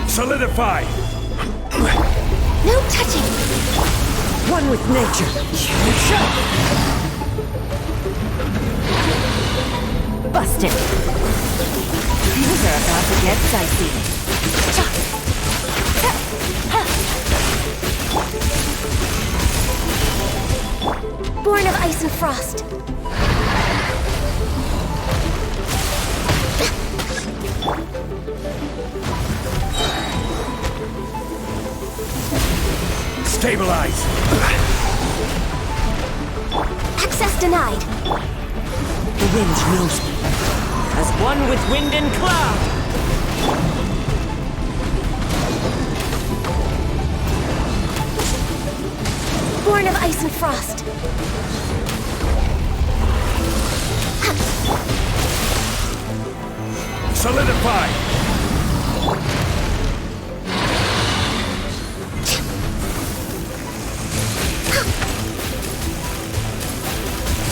Solidify! No touching! One with nature. Busted. Things are about to get dicey. Born of ice and frost. Stabilize! Access denied. The wind knows me. As one with wind and cloud. Born of ice and frost. Solidify!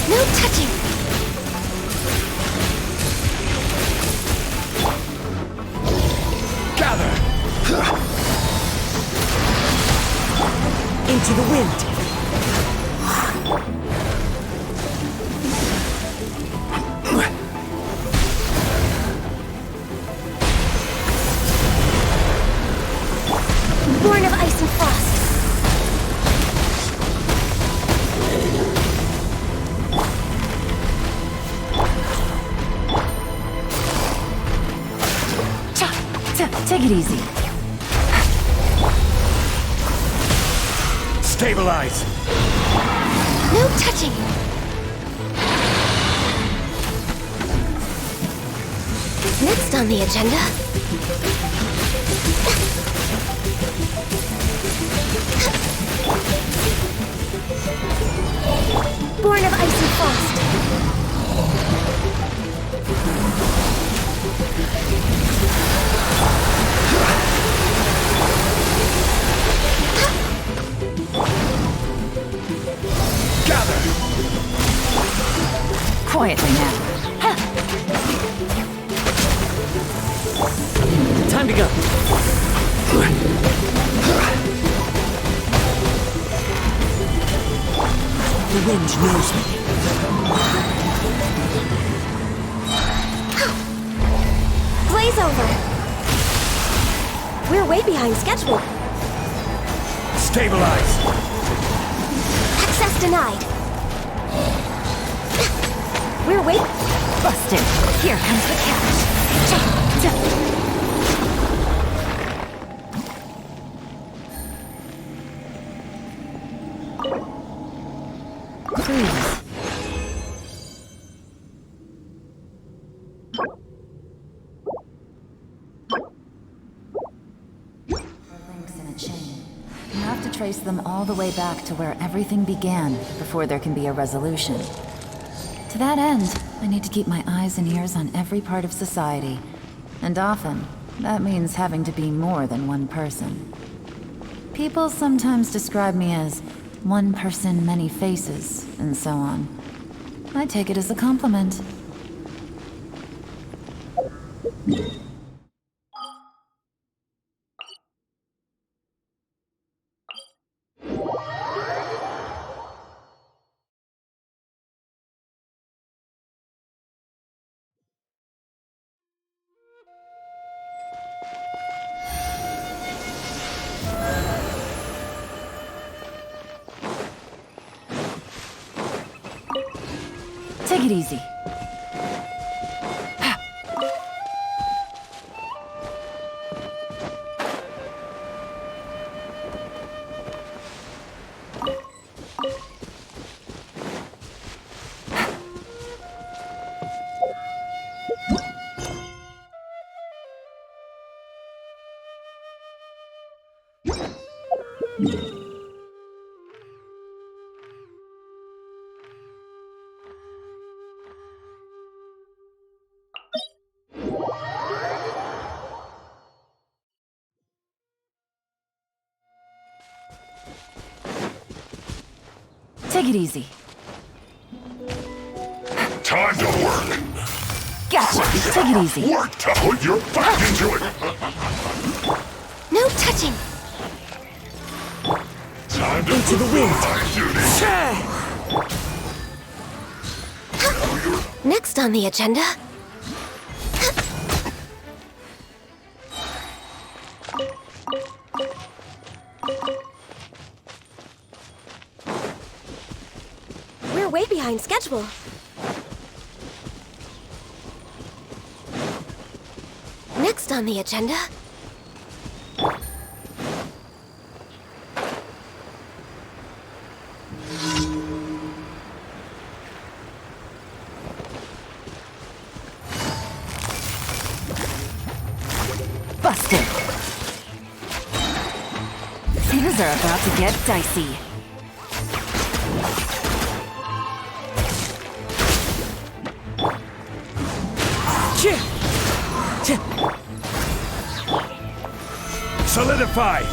No touching! Gather! Into the wind. Born of ice and frost. Take it easy. Stabilize! No touching! Next on the agenda... Born of ice and frost. Gather! Quietly now. Time to go. The wind knows me. Blaze over! We're way behind schedule. Stabilize! Access denied. We're way... Busted. Here comes the catch. Please. Links in a chain. You have to trace them all the way back to where everything began before there can be a resolution. To that end, I need to keep my eyes and ears on every part of society. And often, that means having to be more than one person. People sometimes describe me as one person, many faces, and so on. I take it as a compliment. Take it easy. Take it easy. Time to work. Gotcha. Take it easy. Work to put your back into it. No touching. Time to Into the fulfill wind. my duty. Next on the agenda. We're way behind schedule. Next on the agenda. Busted. Things are about to get dicey. Solidify!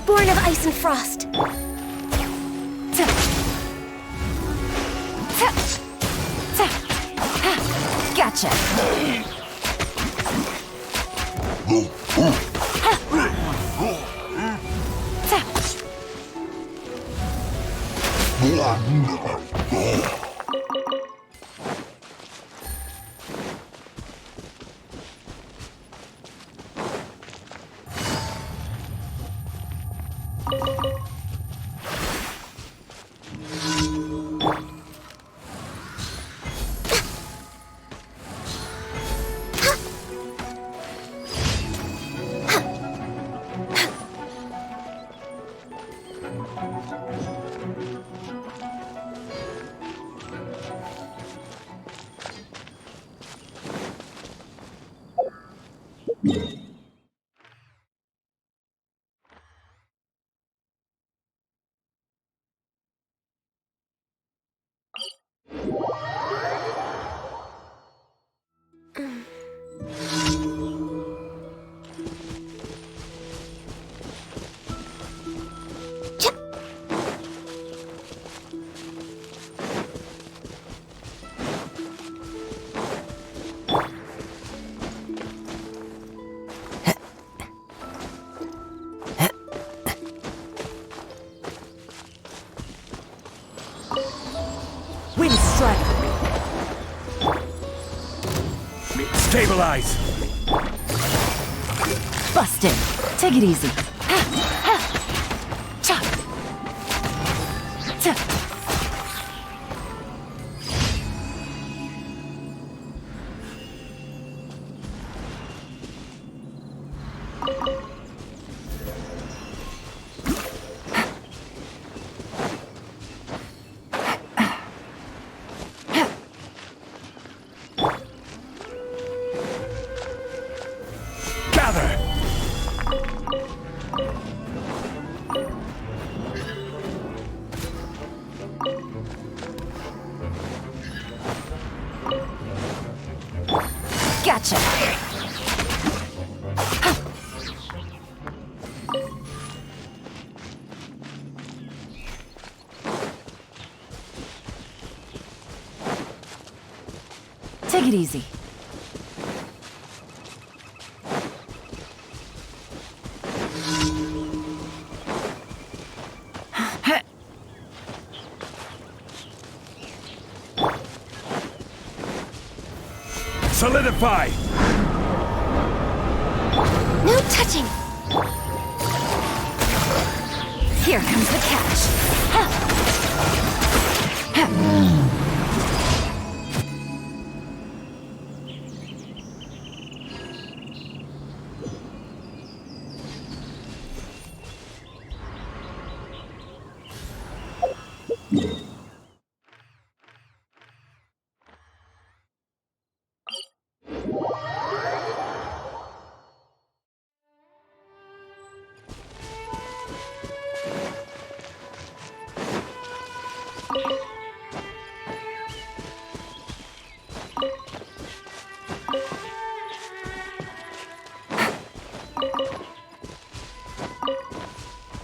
Born of ice and frost. Gotcha. Wind strike! Stabilize! Busted. Take it easy. Chop. Gather! Gotcha. Take it easy. Solidify! No touching! Here comes the catch. Ha! Ha!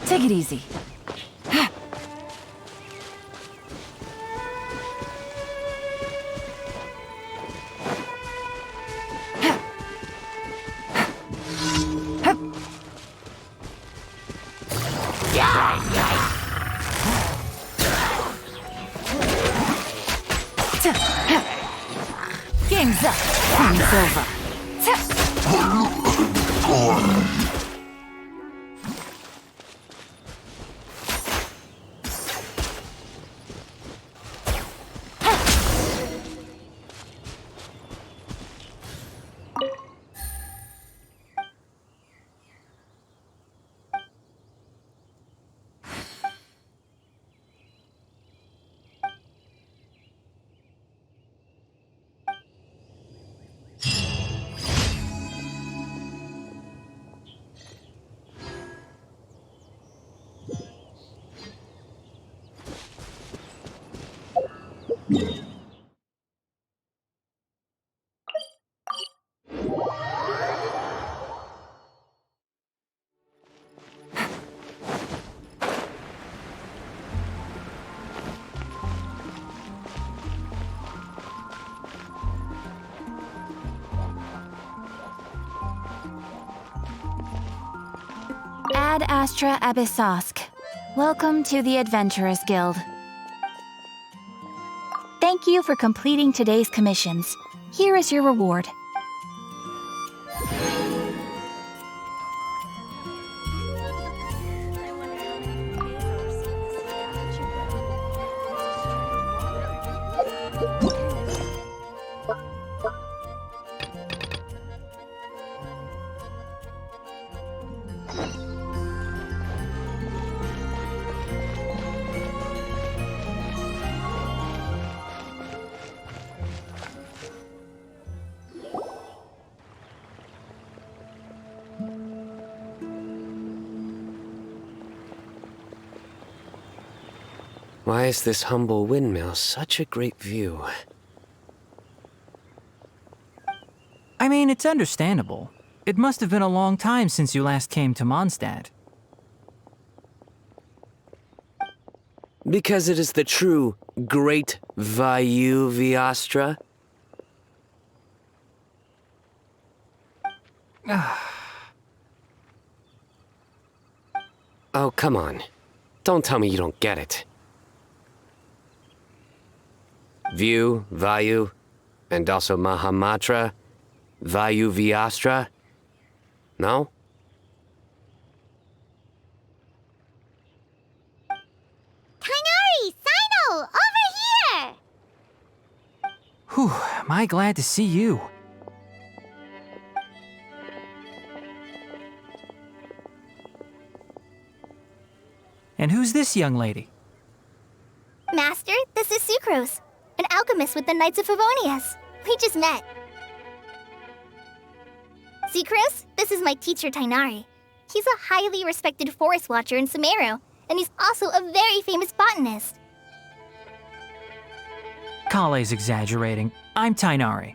Take it easy. Ha! Ha! Ha! Ta! Ha! Game's up. Game's over. Ta! Ad Astra Abyssosk. Welcome to the Adventurers Guild. Thank you for completing today's commissions. Here is your reward. Why is this humble windmill such a great view? I mean, it's understandable. It must have been a long time since you last came to Mondstadt. Because it is the true Great Vayu Viastra? Oh, come on. Don't tell me you don't get it. View, Vayu, and also Mahamatra, Vayu Viastra? No? Tighnari! Cyno! Over here! Whew, am I glad to see you. And who's this young lady? Master, this is Sucrose, an alchemist with the Knights of Favonius. We just met. Sucrose, this is my teacher Tighnari. He's a highly respected forest watcher in Sumeru, and he's also a very famous botanist. Kale's exaggerating. I'm Tighnari.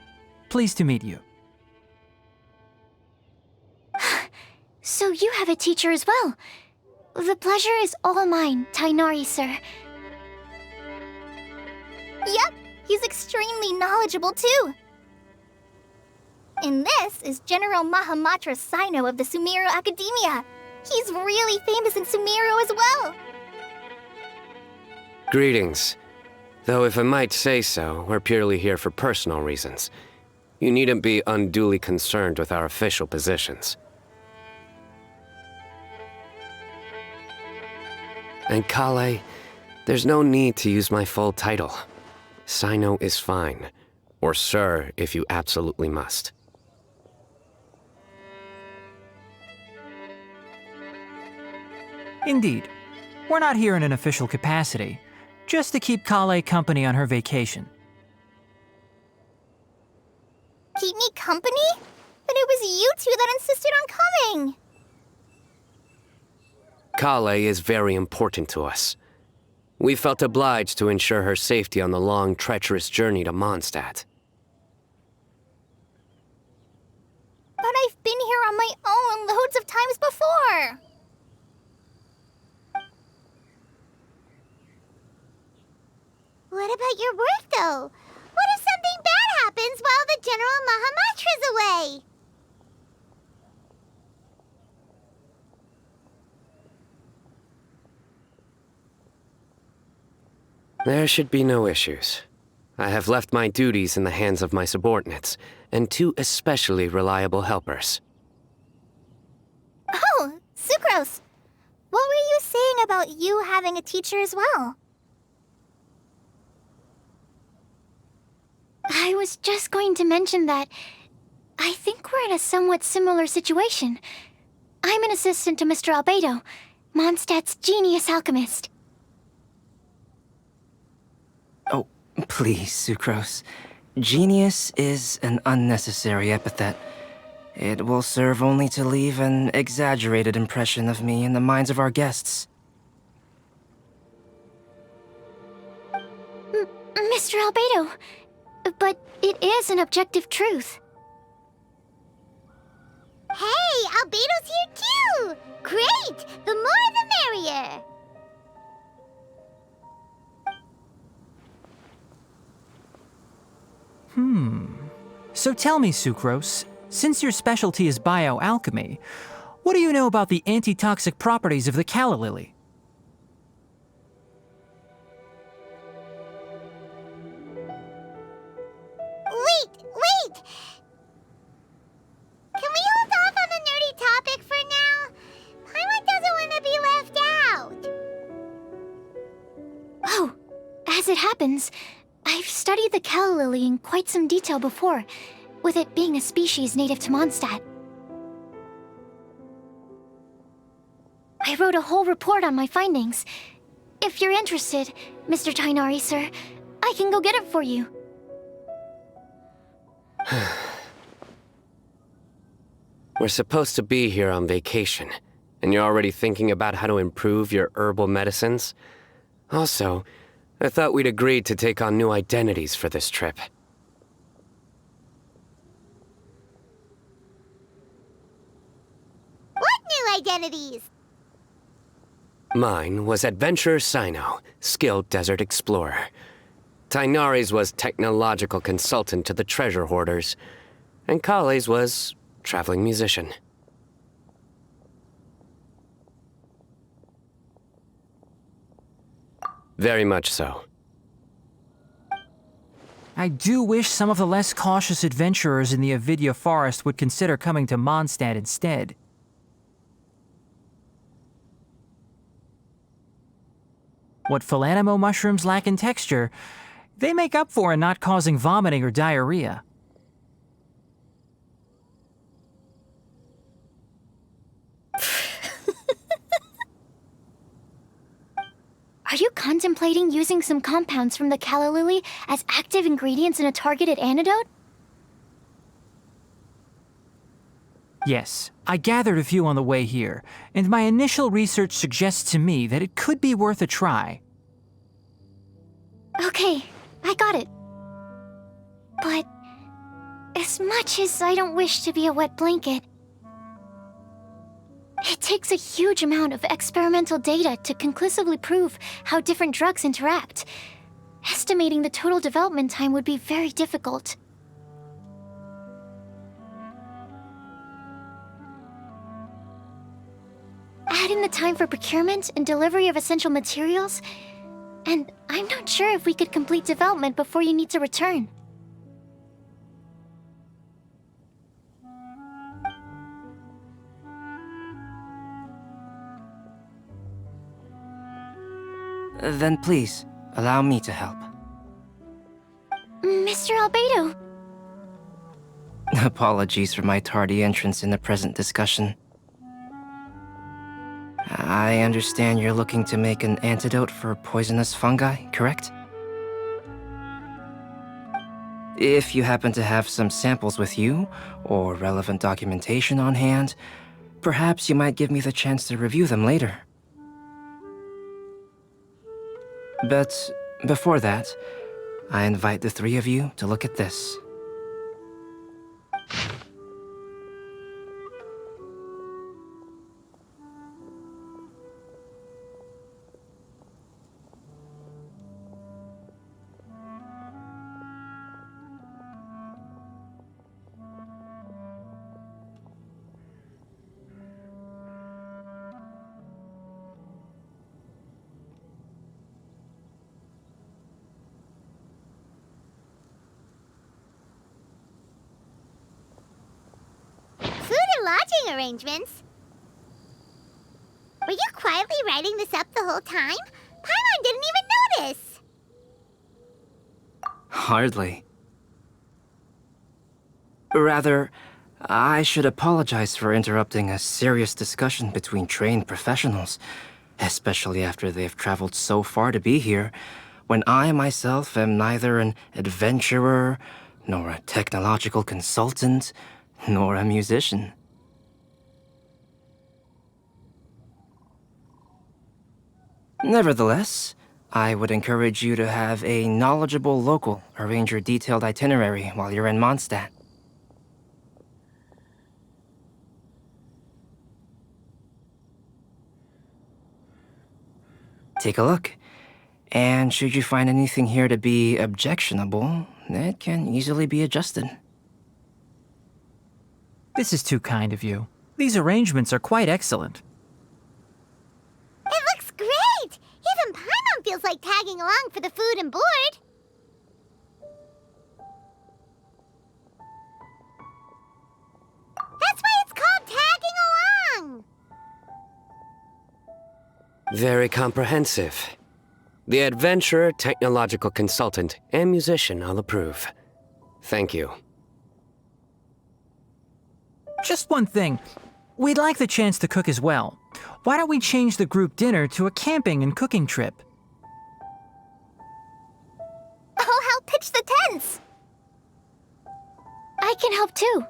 Pleased to meet you. So you have a teacher as well. The pleasure is all mine, Tighnari, sir. Yep, he's extremely knowledgeable too. And this is General Mahamatra Cyno of the Sumeru Academia. He's really famous in Sumeru as well. Greetings. Though if I might say so, we're purely here for personal reasons. You needn't be unduly concerned with our official positions. And Kale, there's no need to use my full title. Cyno is fine. Or sir, if you absolutely must. Indeed. We're not here in an official capacity, just to keep Kale company on her vacation. Keep me company? But it was you two that insisted on coming. Kale is very important to us. We felt obliged to ensure her safety on the long, treacherous journey to Mondstadt. But I've been here on my own loads of times before. What about your work, though? What if something bad happens while the General Mahamatra's away? There should be no issues. I have left my duties in the hands of my subordinates, and 2 especially reliable helpers. Oh, Sucrose. What were you saying about you having a teacher as well? I was just going to mention that I think we're in a somewhat similar situation. I'm an assistant to Mr. Albedo, Mondstadt's genius alchemist. Oh, please, Sucrose. Genius is an unnecessary epithet. It will serve only to leave an exaggerated impression of me in the minds of our guests. Mr. Albedo, but it is an objective truth. Hey, Albedo's here too! Great! The more the merrier! So tell me, Sucrose, since your specialty is bioalchemy, what do you know about the antitoxic properties of the calla lily? Wait! Can we hold off on the nerdy topic for now? Paimon doesn't want to be left out. Oh, as it happens, I've studied the calla lily in quite some detail before, with it being a species native to Mondstadt. I wrote a whole report on my findings. If you're interested, Mr. Tighnari, sir, I can go get it for you. We're supposed to be here on vacation, and you're already thinking about how to improve your herbal medicines? Also, I thought we'd agreed to take on new identities for this trip. What new identities? Mine was Adventurer Cyno, skilled desert explorer. Tighnari's was technological consultant to the treasure hoarders, and Kale's was traveling musician. Very much so. I do wish some of the less cautious adventurers in the Avidya Forest would consider coming to Mondstadt instead. What Philanimo mushrooms lack in texture, they make up for in not causing vomiting or diarrhea. Are you contemplating using some compounds from the calla lily as active ingredients in a targeted antidote? Yes, I gathered a few on the way here, and my initial research suggests to me that it could be worth a try. Okay, I got it. But as much as I don't wish to be a wet blanket, it takes a huge amount of experimental data to conclusively prove how different drugs interact. Estimating the total development time would be very difficult. Add in the time for procurement and delivery of essential materials, and I'm not sure if we could complete development before you need to return. then please, allow me to help. Mr. Albedo, Apologies for my tardy entrance in the present discussion. I understand you're looking to make an antidote for poisonous fungi, correct? If you happen to have some samples with you, or relevant documentation on hand, perhaps you might give me the chance to review them later. But before that, I invite the three of you to look at this. Food and lodging arrangements? Were you quietly writing this up the whole time? Paimon didn't even notice! Hardly. Rather, I should apologize for interrupting a serious discussion between trained professionals, especially after they've traveled so far to be here, when I myself am neither an adventurer, nor a technological consultant, nor a musician. Nevertheless, I would encourage you to have a knowledgeable local arrange your detailed itinerary while you're in Mondstadt. Take a look, and should you find anything here to be objectionable, it can easily be adjusted. This is too kind of you. These arrangements are quite excellent. It looks great! Even Paimon feels like tagging along for the food and board. That's why it's called tagging along! Very comprehensive. The adventurer, technological consultant, and musician all approve. Thank you. Just one thing. We'd like the chance to cook as well. Why don't we change the group dinner to a camping and cooking trip? I'll help pitch the tents! I can help too.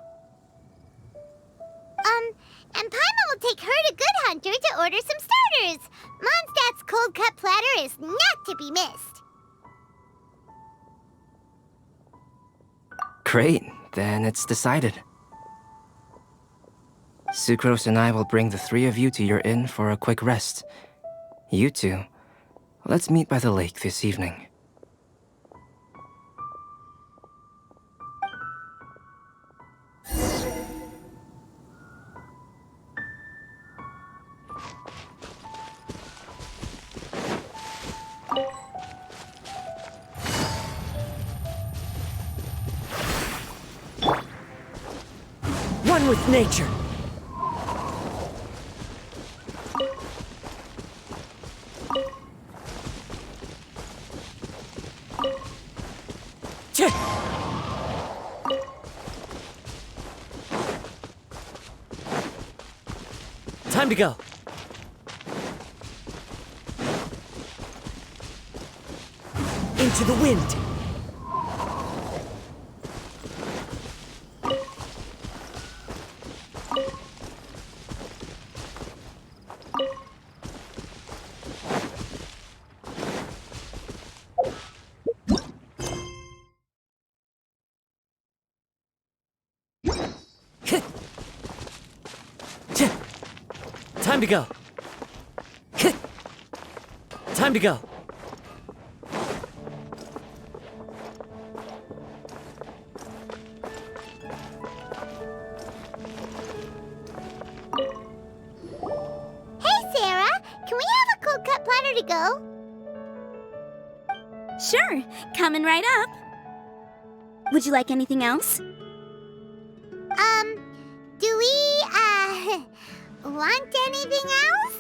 And Paimon will take her to Good Hunter to order some starters. Mondstadt's cold cut platter is not to be missed. Great, then it's decided. Sucrose and I will bring the three of you to your inn for a quick rest. You two, let's meet by the lake this evening. One with nature. Time to go. Into the wind. Time to go. Time to go. Hey, Sarah! Can we have a cold cut platter to go? Sure, coming right up. Would you like anything else? Do we, want anything else?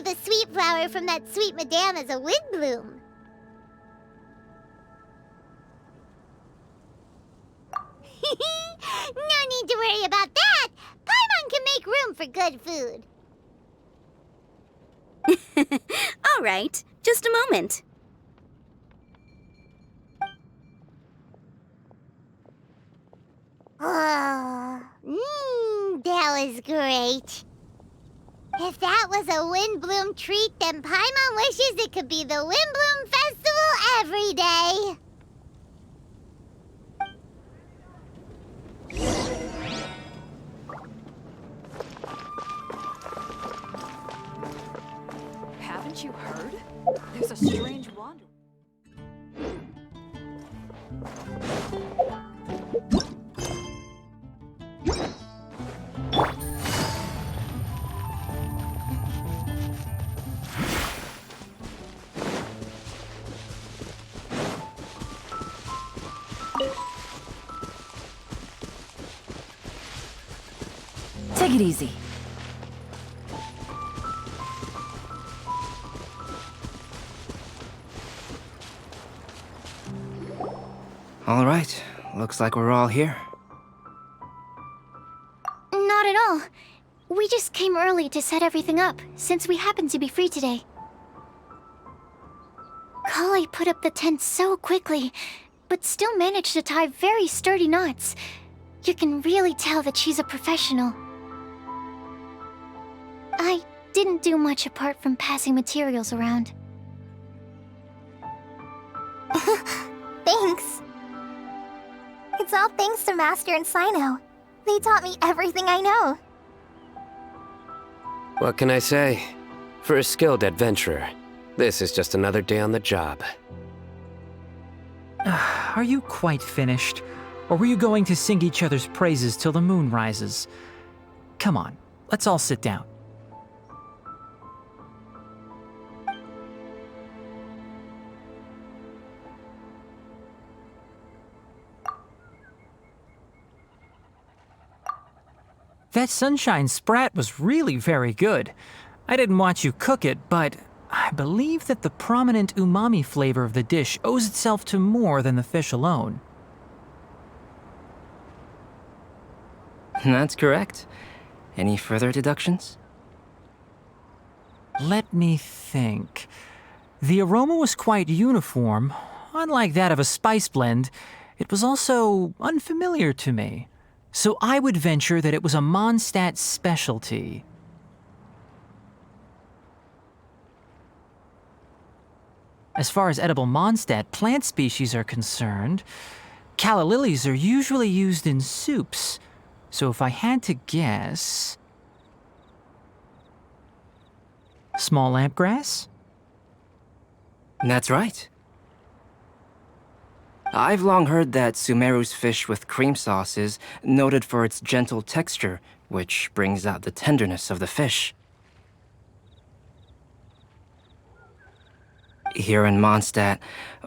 keep a sweet flower from that sweet madame as a windbloom. No need to worry about that. Paimon can make room for good food. All right, just a moment. Oh, that was great. If that was a windbloom treat, then Paimon wishes it could be the Windbloom Festival every day. Haven't you heard? There's a strange wander. Take it easy. All right, looks like we're all here. Not at all. We just came early to set everything up, since we happen to be free today. Kale put up the tent so quickly, but still managed to tie very sturdy knots. You can really tell that she's a professional. I didn't do much apart from passing materials around. Thanks. It's all thanks to Master and Sino. They taught me everything I know. What can I say? For a skilled adventurer, this is just another day on the job. Are you quite finished? Or were you going to sing each other's praises till the moon rises? Come on, let's all sit down. That sunshine sprat was really very good. I didn't watch you cook it, but I believe that the prominent umami flavor of the dish owes itself to more than the fish alone. That's correct. Any further deductions? Let me think. The aroma was quite uniform. Unlike that of a spice blend, it was also unfamiliar to me. So I would venture that it was a Mondstadt specialty. As far as edible Mondstadt plant species are concerned, calla lilies are usually used in soups. So if I had to guess... Small lampgrass? That's right. I've long heard that Sumeru's fish with cream sauce is noted for its gentle texture, which brings out the tenderness of the fish. Here in Mondstadt,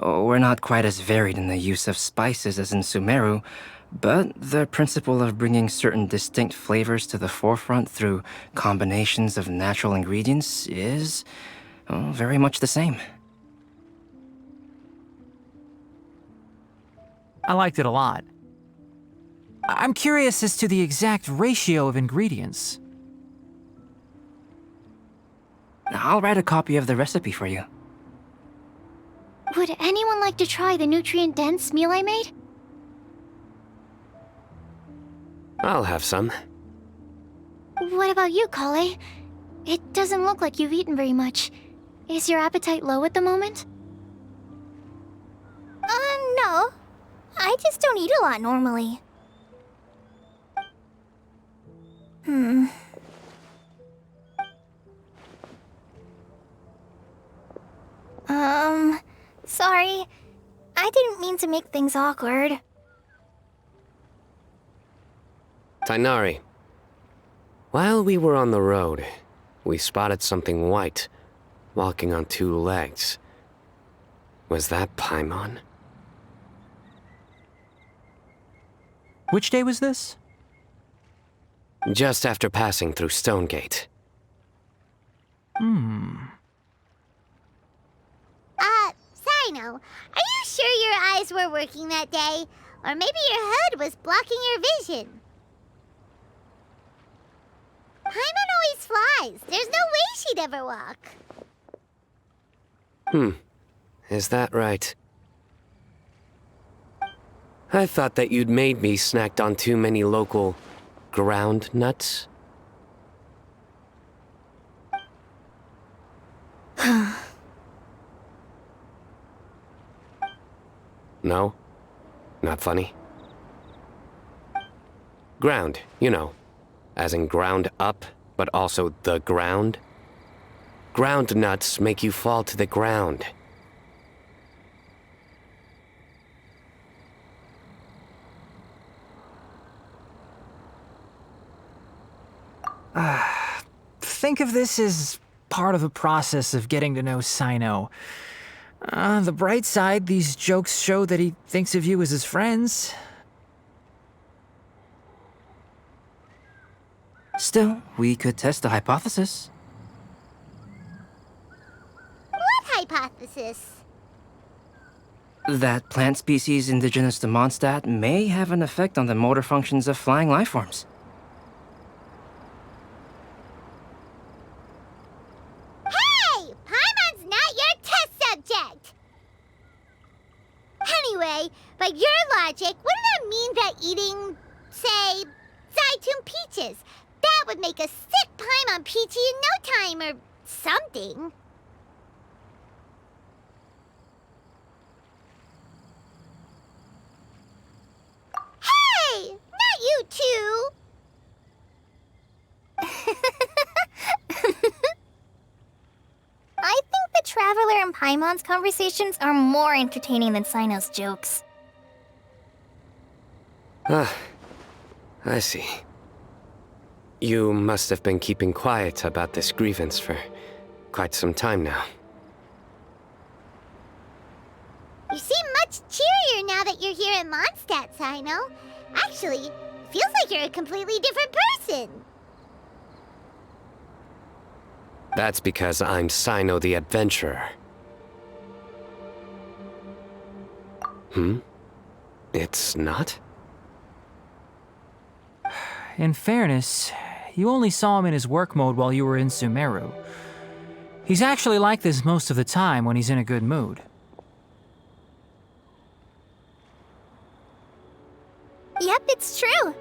we're not quite as varied in the use of spices as in Sumeru, but the principle of bringing certain distinct flavors to the forefront through combinations of natural ingredients is very much the same. I liked it a lot. I'm curious as to the exact ratio of ingredients. I'll write a copy of the recipe for you. Would anyone like to try the nutrient-dense meal I made? I'll have some. What about you, Kale? It doesn't look like you've eaten very much. Is your appetite low at the moment? No. I just don't eat a lot normally. Sorry. I didn't mean to make things awkward. Tighnari, while we were on the road, we spotted something white, walking on two legs. Was that Paimon? Which day was this? Just after passing through Stonegate. are you sure your eyes were working that day? Or maybe your hood was blocking your vision? Paimon always flies. There's no way she'd ever walk. Is that right? I thought that you'd made me snacked on too many local ground nuts. No? Not funny? Ground, you know. As in ground up, but also the ground. Ground nuts make you fall to the ground. Think of this as part of the process of getting to know Sino. The bright side, these jokes show that he thinks of you as his friends. Still, we could test the hypothesis. What hypothesis? That plant species indigenous to Mondstadt may have an effect on the motor functions of flying lifeforms. Hey! Paimon's not your test subject! Anyway, by your logic, wouldn't that mean that eating, say, Zaytun peaches, that would make a sick Paimon peachy in no time or something? Hey! Not you two! I think the Traveler and Paimon's conversations are more entertaining than Sino's jokes. I see. You must have been keeping quiet about this grievance for quite some time now. You seem much cheerier now that you're here in Mondstadt, Sino. Actually, feels like you're a completely different person. That's because I'm Sino the Adventurer. It's not? In fairness, you only saw him in his work mode while you were in Sumeru. He's actually like this most of the time when he's in a good mood. Yep, it's true.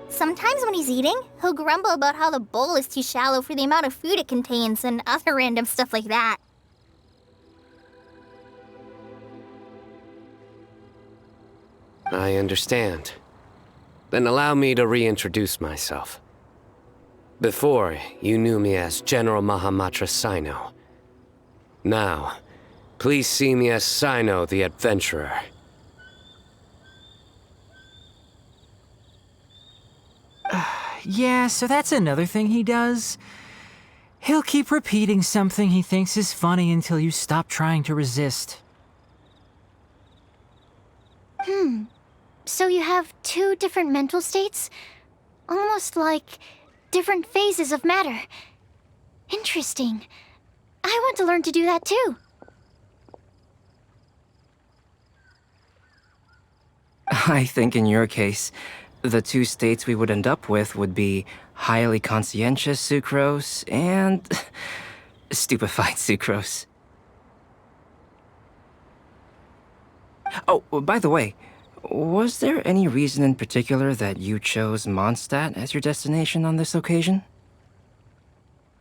Sometimes when he's eating, he'll grumble about how the bowl is too shallow for the amount of food it contains and other random stuff like that. I understand. Then allow me to reintroduce myself. Before, you knew me as General Mahamatra Sino. Now, please see me as Sino the Adventurer. Yeah, so that's another thing he does. He'll keep repeating something he thinks is funny until you stop trying to resist. So you have two different mental states? Almost like different phases of matter. Interesting. I want to learn to do that too. I think in your case, the two states we would end up with would be highly conscientious Sucrose and stupefied Sucrose. Oh, by the way, was there any reason in particular that you chose Mondstadt as your destination on this occasion?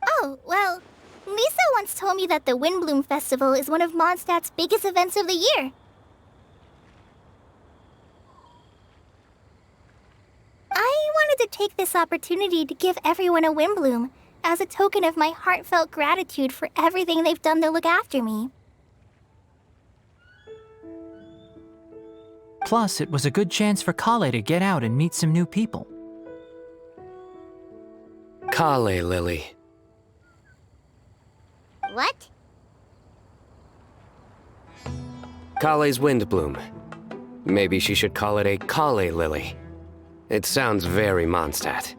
Oh, well, Lisa once told me that the Windbloom Festival is one of Mondstadt's biggest events of the year. I wanted to take this opportunity to give everyone a Windbloom as a token of my heartfelt gratitude for everything they've done to look after me. Plus, it was a good chance for Kale to get out and meet some new people. Kale Lily. What? Kale's Windbloom. Maybe she should call it a Kale Lily. It sounds very Mondstadt.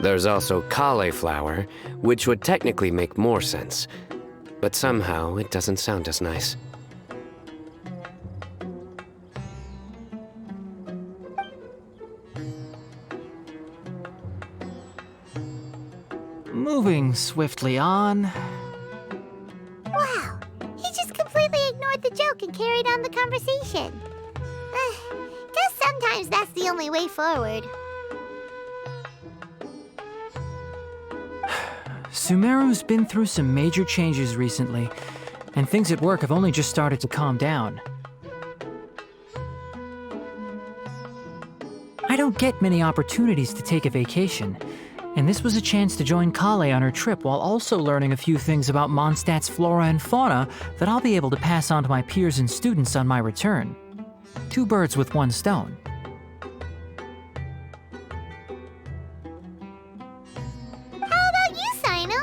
There's also cauliflower, which would technically make more sense. but somehow it doesn't sound as nice. Moving swiftly on. Wow, he just completely ignored the joke and carried on the conversation. Guess sometimes that's the only way forward. Sumeru's been through some major changes recently, and things at work have only just started to calm down. I don't get many opportunities to take a vacation, and this was a chance to join Kale on her trip while also learning a few things about Mondstadt's flora and fauna that I'll be able to pass on to my peers and students on my return. 2 birds with 1 stone. How about you, Sino?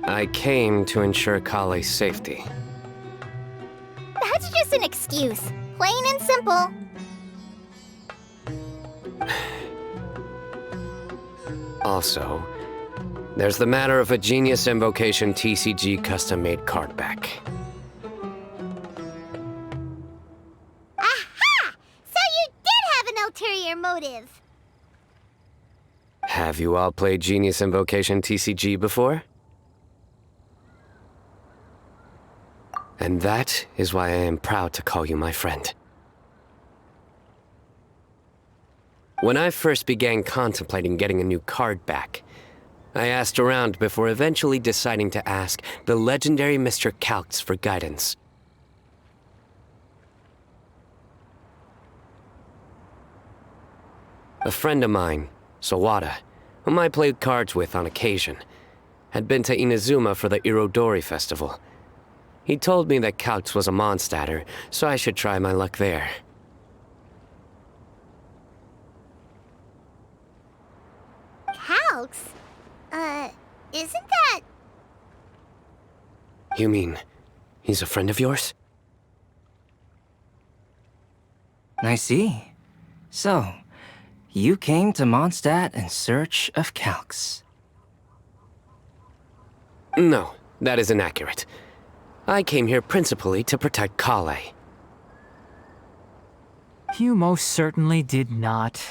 I came to ensure Kale's safety. That's just an excuse. Plain and simple. Also, there's the matter of a Genius Invocation TCG custom-made card back. Aha! So you did have an ulterior motive. Have you all played Genius Invocation TCG before? And that is why I am proud to call you my friend. When I first began contemplating getting a new card back, I asked around before eventually deciding to ask the legendary Mr. Calx for guidance. A friend of mine, Sawada, whom I played cards with on occasion, had been to Inazuma for the Irodori festival. He told me that Calx was a Mondstadter, so I should try my luck there. Calx? Isn't that... You mean, he's a friend of yours? I see. So, you came to Mondstadt in search of Calx. No, that is inaccurate. I came here principally to protect Kale. You most certainly did not.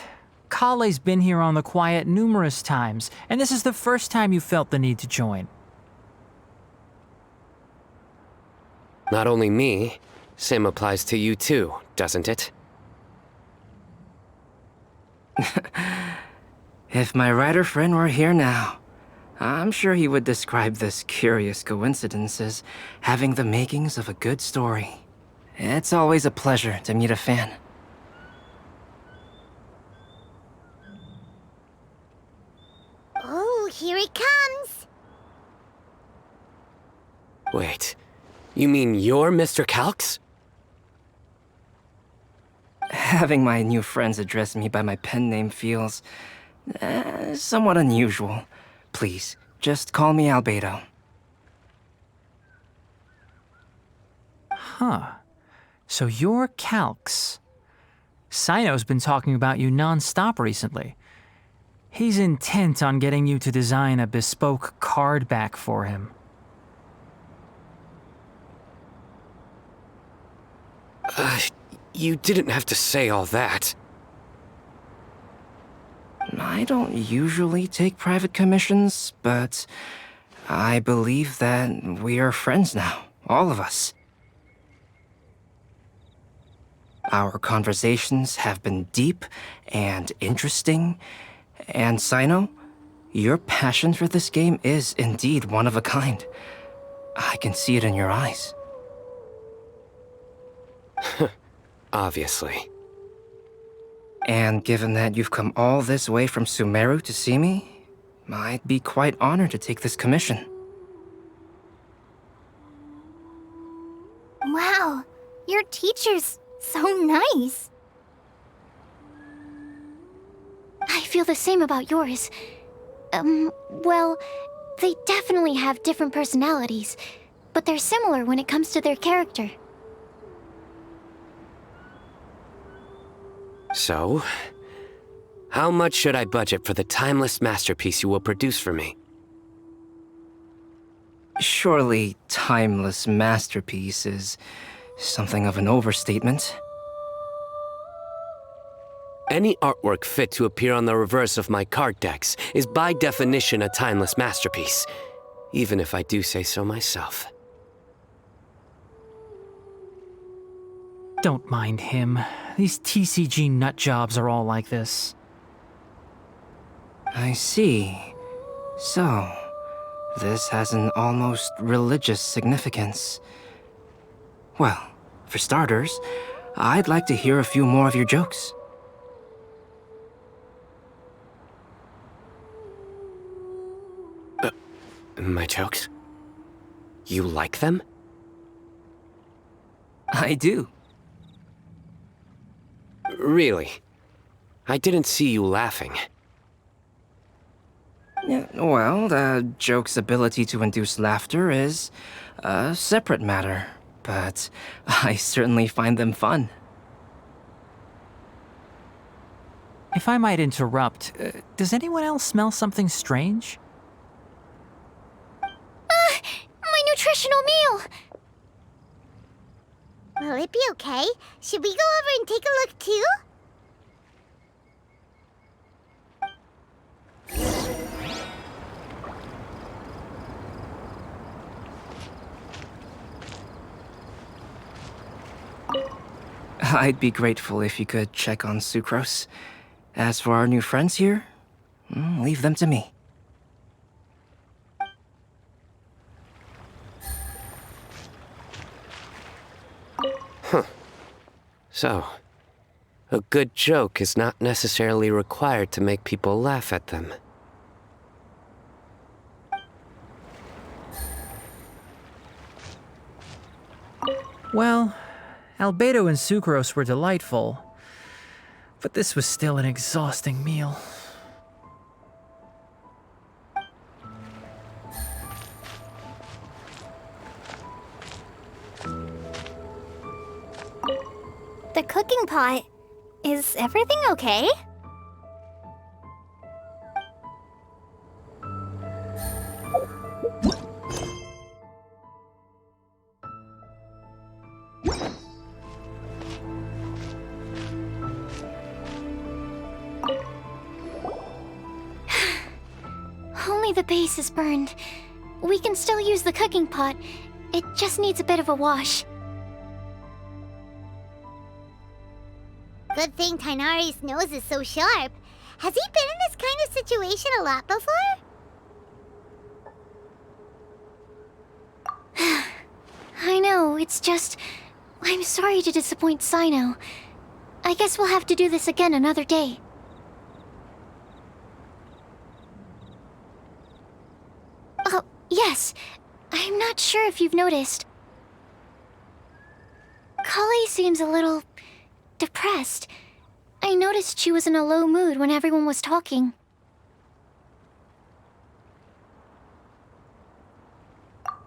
Kale's been here on the quiet numerous times, and this is the first time you felt the need to join. Not only me, same applies to you too, doesn't it? If my writer friend were here now, I'm sure he would describe this curious coincidence as having the makings of a good story. It's always a pleasure to meet a fan. Oh, here he comes. Wait, you mean you're Mr. Calx? Having my new friends address me by my pen name feels somewhat unusual. Please, just call me Albedo. Huh. So you're Calx. Sino's been talking about you non-stop recently. He's intent on getting you to design a bespoke card back for him. You didn't have to say all that. I don't usually take private commissions, but I believe that we are friends now, all of us. Our conversations have been deep and interesting, and Sino, your passion for this game is indeed one of a kind. I can see it in your eyes. Obviously. And given that you've come all this way from Sumeru to see me, I'd be quite honored to take this commission. Wow, your teacher's so nice. I feel the same about yours. Well, they definitely have different personalities, but they're similar when it comes to their character. So, how much should I budget for the timeless masterpiece you will produce for me? Surely, timeless masterpiece is something of an overstatement. Any artwork fit to appear on the reverse of my card decks is by definition a timeless masterpiece, even if I do say so myself. Don't mind him. These TCG nut jobs are all like this. I see. So, this has an almost religious significance. Well, for starters, I'd like to hear a few more of your jokes. My jokes? You like them? I do. Really? I didn't see you laughing. Yeah, well, the joke's ability to induce laughter is a separate matter, but I certainly find them fun. If I might interrupt, does anyone else smell something strange? My nutritional meal! Will it be okay? Should we go over and take a look too? I'd be grateful if you could check on Sucrose. As for our new friends here, leave them to me. So, a good joke is not necessarily required to make people laugh at them. Well, Albedo and Sucrose were delightful, but this was still an exhausting meal. The cooking pot. Is everything okay? Only the base is burned. We can still use the cooking pot. It just needs a bit of a wash. Good thing Tainari's nose is so sharp. Has he been in this kind of situation a lot before? I know, it's just... I'm sorry to disappoint Sino. I guess we'll have to do this again another day. Oh, yes. I'm not sure if you've noticed. Kali seems a little... depressed. I noticed she was in a low mood when everyone was talking.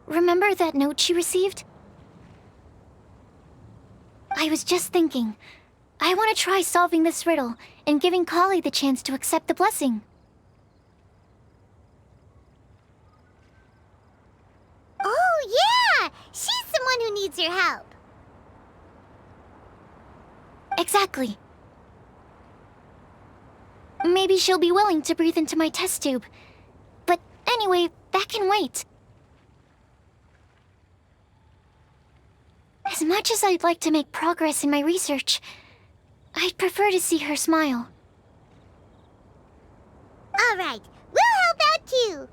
Remember that note she received? I was just thinking. I want to try solving this riddle and giving Kali the chance to accept the blessing. Oh, yeah! She's someone who needs your help. Exactly. Maybe she'll be willing to breathe into my test tube. But anyway, that can wait. As much as I'd like to make progress in my research, I'd prefer to see her smile. All right, we'll help out too.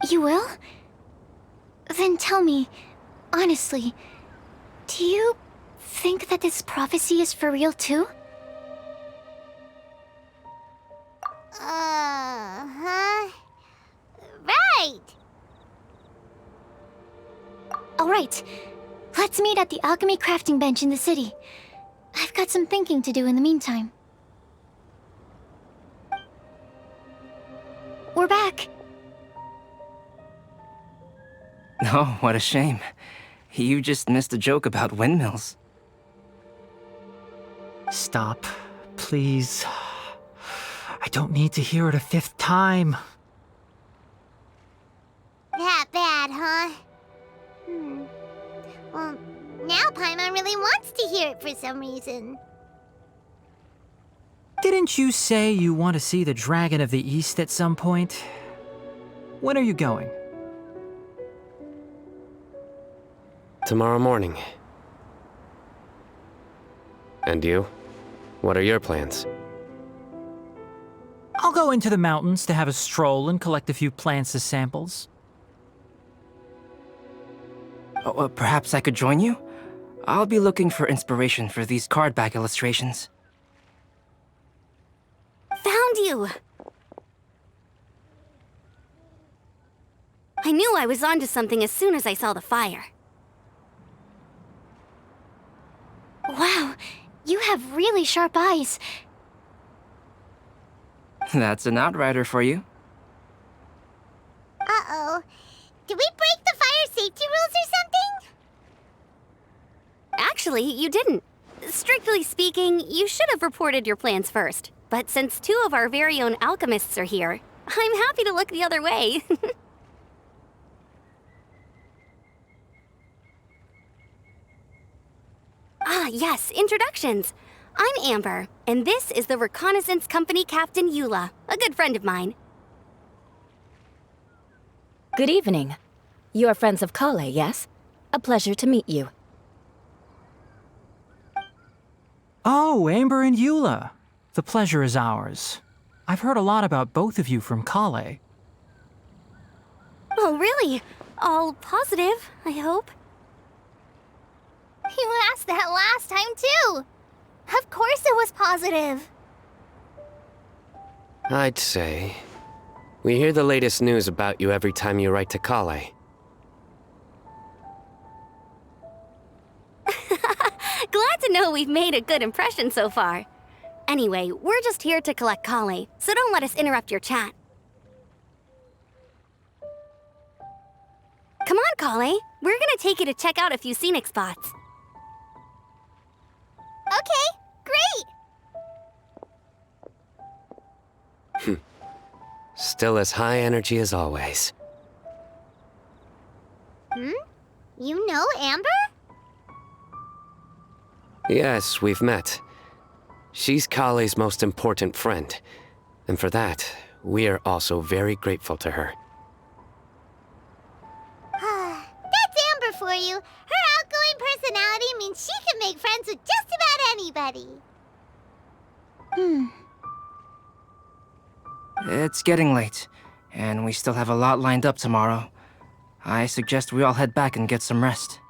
You will? Then tell me, honestly, do you think that this prophecy is for real too? Uh-huh. Right! Alright, let's meet at the alchemy crafting bench in the city. I've got some thinking to do in the meantime. We're back. Oh, what a shame. You just missed a joke about windmills. Stop, please. I don't need to hear it a fifth time. That bad, huh? Well, now Paimon really wants to hear it for some reason. Didn't you say you want to see the Dragon of the East at some point? When are you going? Tomorrow morning. And you? What are your plans? I'll go into the mountains to have a stroll and collect a few plants as samples. Perhaps I could join you? I'll be looking for inspiration for these card back illustrations. Found you! I knew I was onto something as soon as I saw the fire. Wow, you have really sharp eyes. That's an outrider for you. Uh-oh. Did we break the fire safety rules or something? Actually, you didn't. Strictly speaking, you should have reported your plans first. But since 2 of our very own alchemists are here, I'm happy to look the other way. Ah, yes, introductions. I'm Amber, and this is the Reconnaissance Company Captain Eula, a good friend of mine. Good evening. You are friends of Kale, yes? A pleasure to meet you. Oh, Amber and Eula. The pleasure is ours. I've heard a lot about both of you from Kale. Oh, really? All positive, I hope. You asked that last time, too. Of course it was positive. I'd say. We hear the latest news about you every time you write to Kale. Glad to know we've made a good impression so far. Anyway, we're just here to collect Kale, so don't let us interrupt your chat. Come on, Kale. We're gonna take you to check out a few scenic spots. Okay, great! Still as high energy as always. You know Amber? Yes, we've met. She's Kale's most important friend. And for that, we are also very grateful to her. That's Amber for you. Her outgoing personality means she can make friends with just about anybody. It's getting late, and we still have a lot lined up tomorrow. I suggest we all head back and get some rest.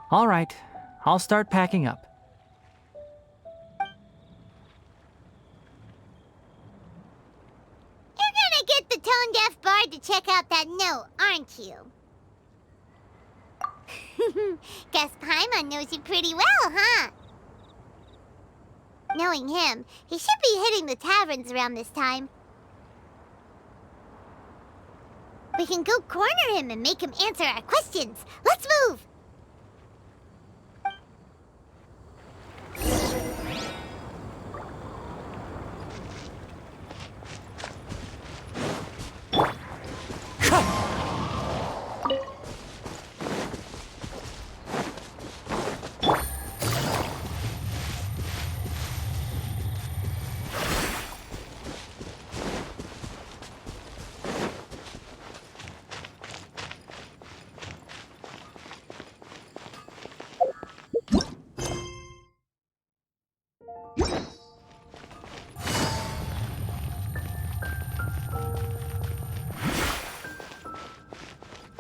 All right, I'll start packing up. You're gonna get the tone-deaf bard to check out that note, aren't you? Guess Paimon knows you pretty well, huh? Knowing him, he should be hitting the taverns around this time. We can go corner him and make him answer our questions. Let's move!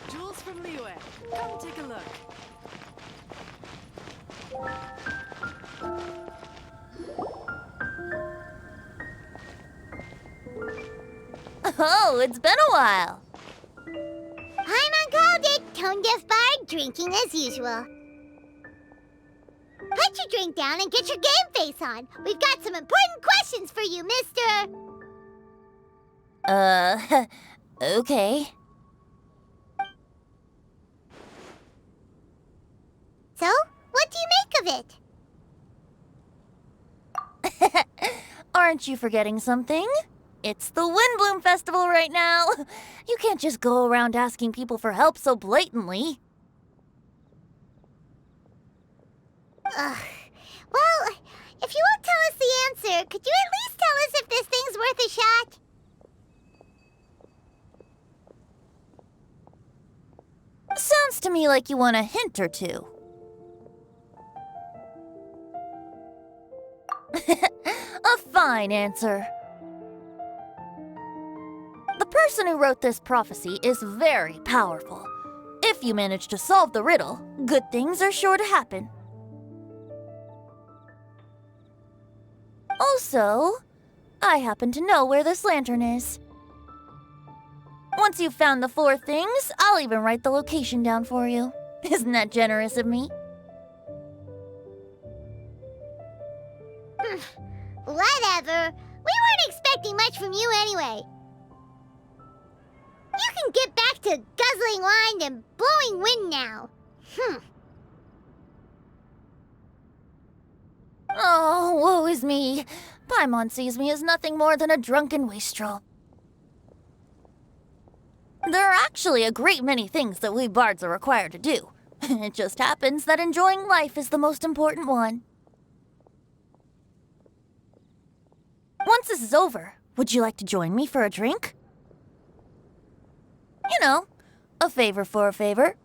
Jules from Liyue, come take a look. Oh, it's been a while. Paimon called it tone-deaf bard drinking as usual. Put your drink down and get your game face on. We've got some important questions for you, mister. Okay. So, what do you make of it? Aren't you forgetting something? It's the Windbloom Festival right now. You can't just go around asking people for help so blatantly. Ugh. Well, if you won't tell us the answer, could you at least tell us if this thing's worth a shot? Sounds to me like you want a hint or two. A fine answer. The person who wrote this prophecy is very powerful. If you manage to solve the riddle, good things are sure to happen. Also, I happen to know where this lantern is. Once you've found the 4 things, I'll even write the location down for you. Isn't that generous of me? Whatever. We weren't expecting much from you anyway. You can get back to guzzling wine and blowing wind now. Oh, woe is me. Paimon sees me as nothing more than a drunken wastrel. There are actually a great many things that we bards are required to do. It just happens that enjoying life is the most important one. Once this is over, would you like to join me for a drink? You know, a favor for a favor.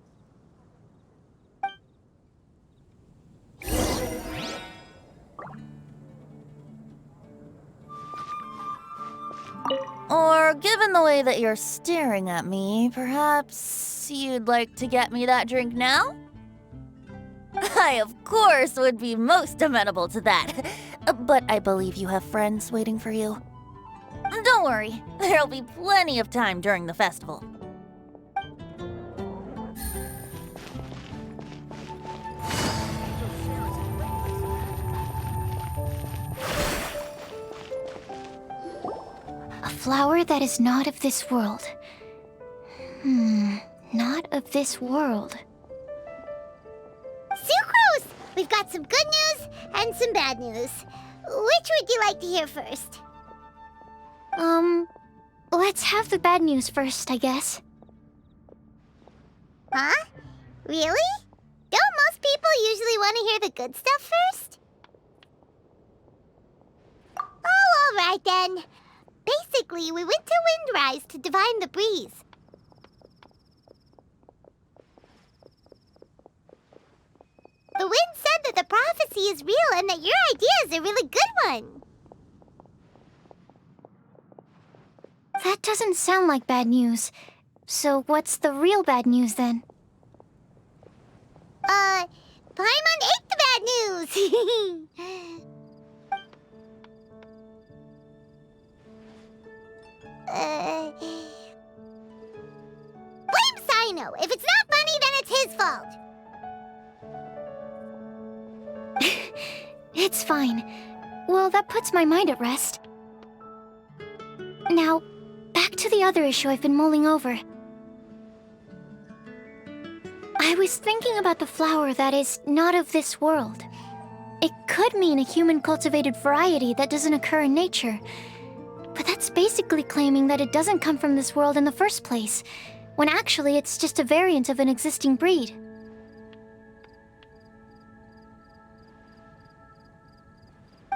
Or, given the way that you're staring at me, perhaps you'd like to get me that drink now? I, of course, would be most amenable to that. But I believe you have friends waiting for you. Don't worry, there'll be plenty of time during the festival. A flower that is not of this world. Not of this world. Sucrose! We've got some good news and some bad news. Which would you like to hear first? Let's have the bad news first, I guess. Huh? Really? Don't most people usually want to hear the good stuff first? Oh, all right then. Basically, we went to Windrise to divine the breeze. The wind said that the prophecy is real and that your idea is a really good one. That doesn't sound like bad news. So what's the real bad news then? Paimon ate the bad news! Blame Sino! If it's not funny, then it's his fault! It's fine. Well, that puts my mind at rest. Now, back to the other issue I've been mulling over. I was thinking about the flower that is not of this world. It could mean a human-cultivated variety that doesn't occur in nature. But that's basically claiming that it doesn't come from this world in the first place, when actually it's just a variant of an existing breed.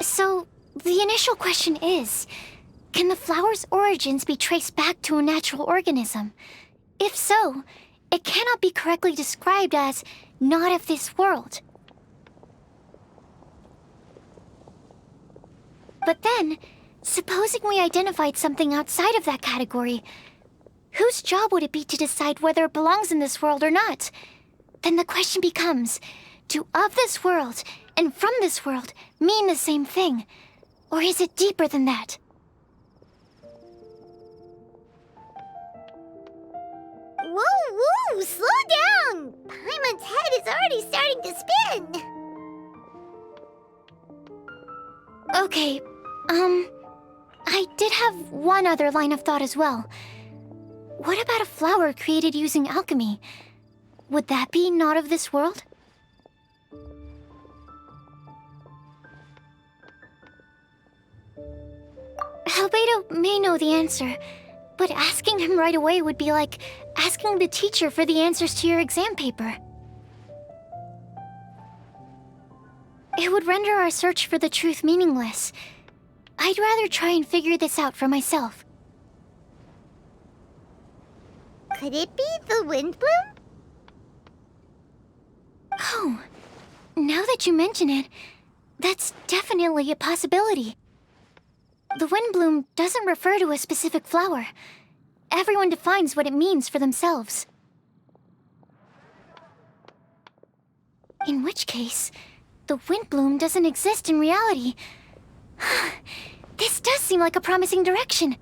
So, the initial question is, can the flower's origins be traced back to a natural organism? If so, it cannot be correctly described as not of this world. But then, supposing we identified something outside of that category, whose job would it be to decide whether it belongs in this world or not? Then the question becomes, do of this world and from this world mean the same thing? Or is it deeper than that? Whoa, whoa, slow down! Paimon's head is already starting to spin! Okay, I did have one other line of thought as well. What about a flower created using alchemy? Would that be not of this world? Albedo Samuro may know the answer, but asking him right away would be like asking the teacher for the answers to your exam paper. It would render our search for the truth meaningless. I'd rather try and figure this out for myself. Could it be the wind bloom? Oh, now that you mention it, that's definitely a possibility. The wind bloom doesn't refer to a specific flower. Everyone defines what it means for themselves. In which case, the wind bloom doesn't exist in reality. This does seem like a promising direction.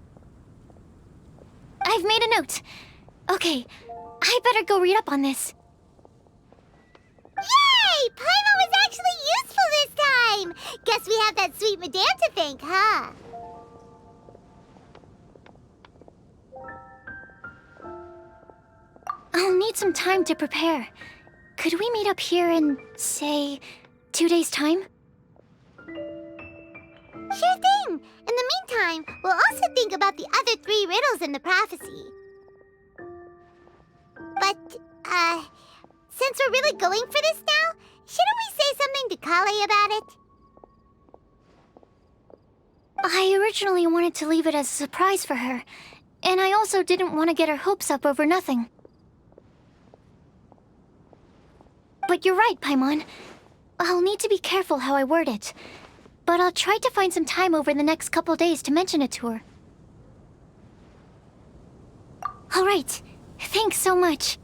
I've made a note. Okay, I better go read up on this. Yay! Paimon was actually useful this time! Guess we have that sweet madame to thank, huh? I'll need some time to prepare. Could we meet up here in, say, 2 days' time? Sure thing! In the meantime, we'll also think about the other 3 riddles in the prophecy. But, since we're really going for this now, shouldn't we say something to Kale about it? I originally wanted to leave it as a surprise for her, and I also didn't want to get her hopes up over nothing. But you're right, Paimon. I'll need to be careful how I word it. But I'll try to find some time over the next couple days to mention it to her. All right. Thanks so much.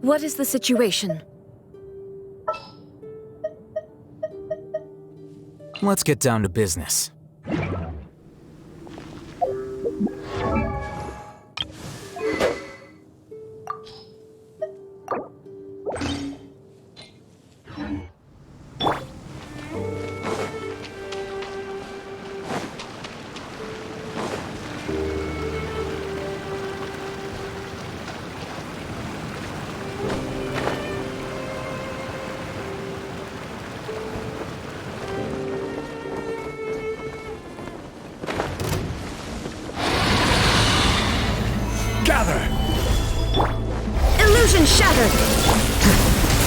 What is the situation? Let's get down to business.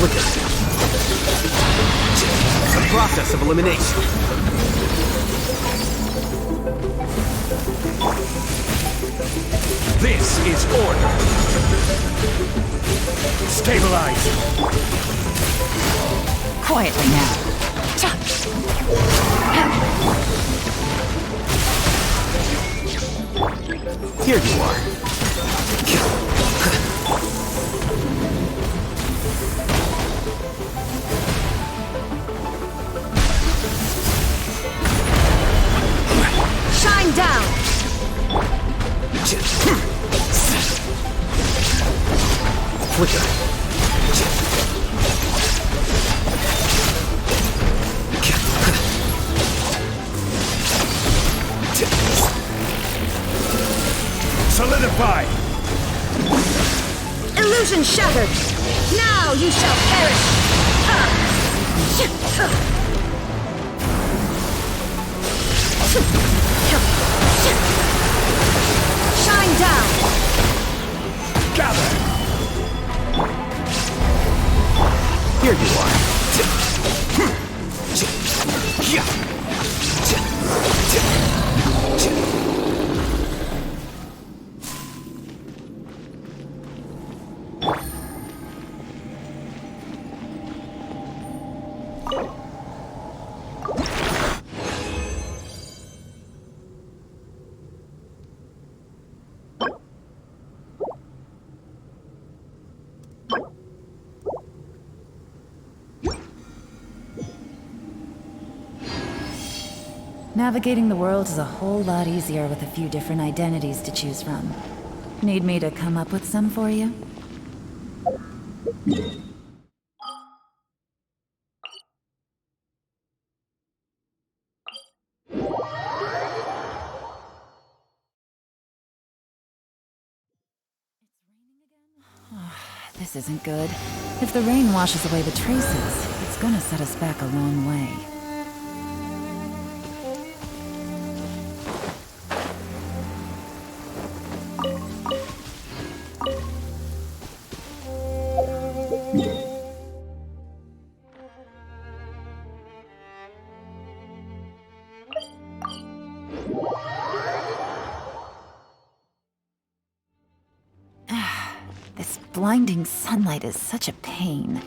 Flicker. The process of elimination. This is order. Stabilize. Quietly now. Here you are. Shine down! Flicker. Solidify. Illusion shattered! Now you shall perish! Shine down! Gather. Here you are. Navigating the world is a whole lot easier with a few different identities to choose from. Need me to come up with some for you? This isn't good. If the rain washes away the traces, it's gonna set us back a long way. This blinding sunlight is such a pain.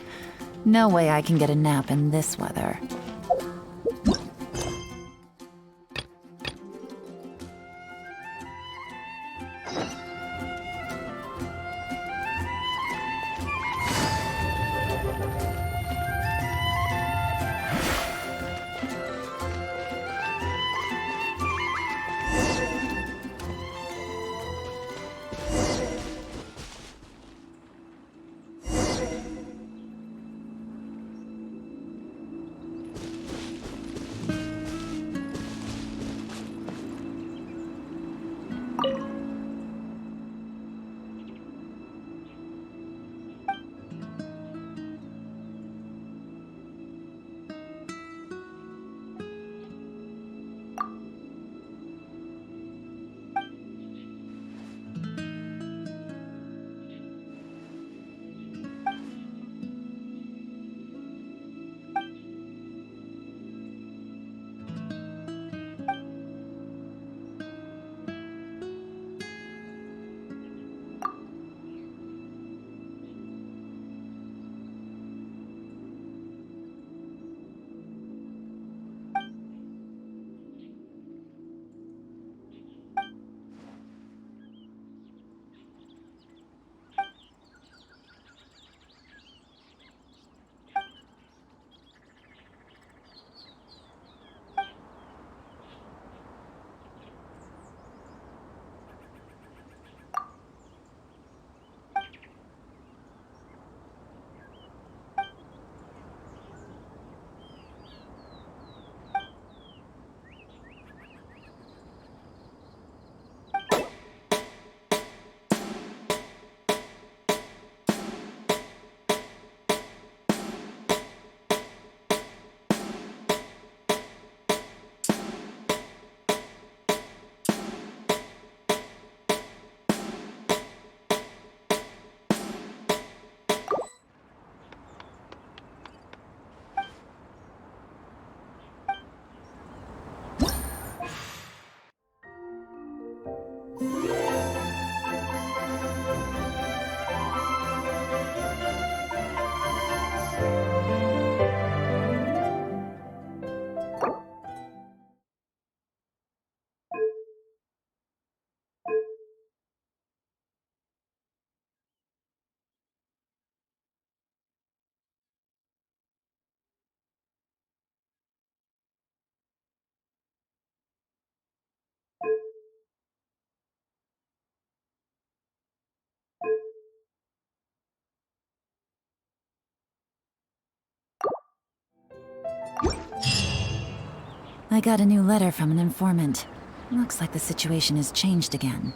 No way I can get a nap in this weather. I got a new letter from an informant. Looks like the situation has changed again.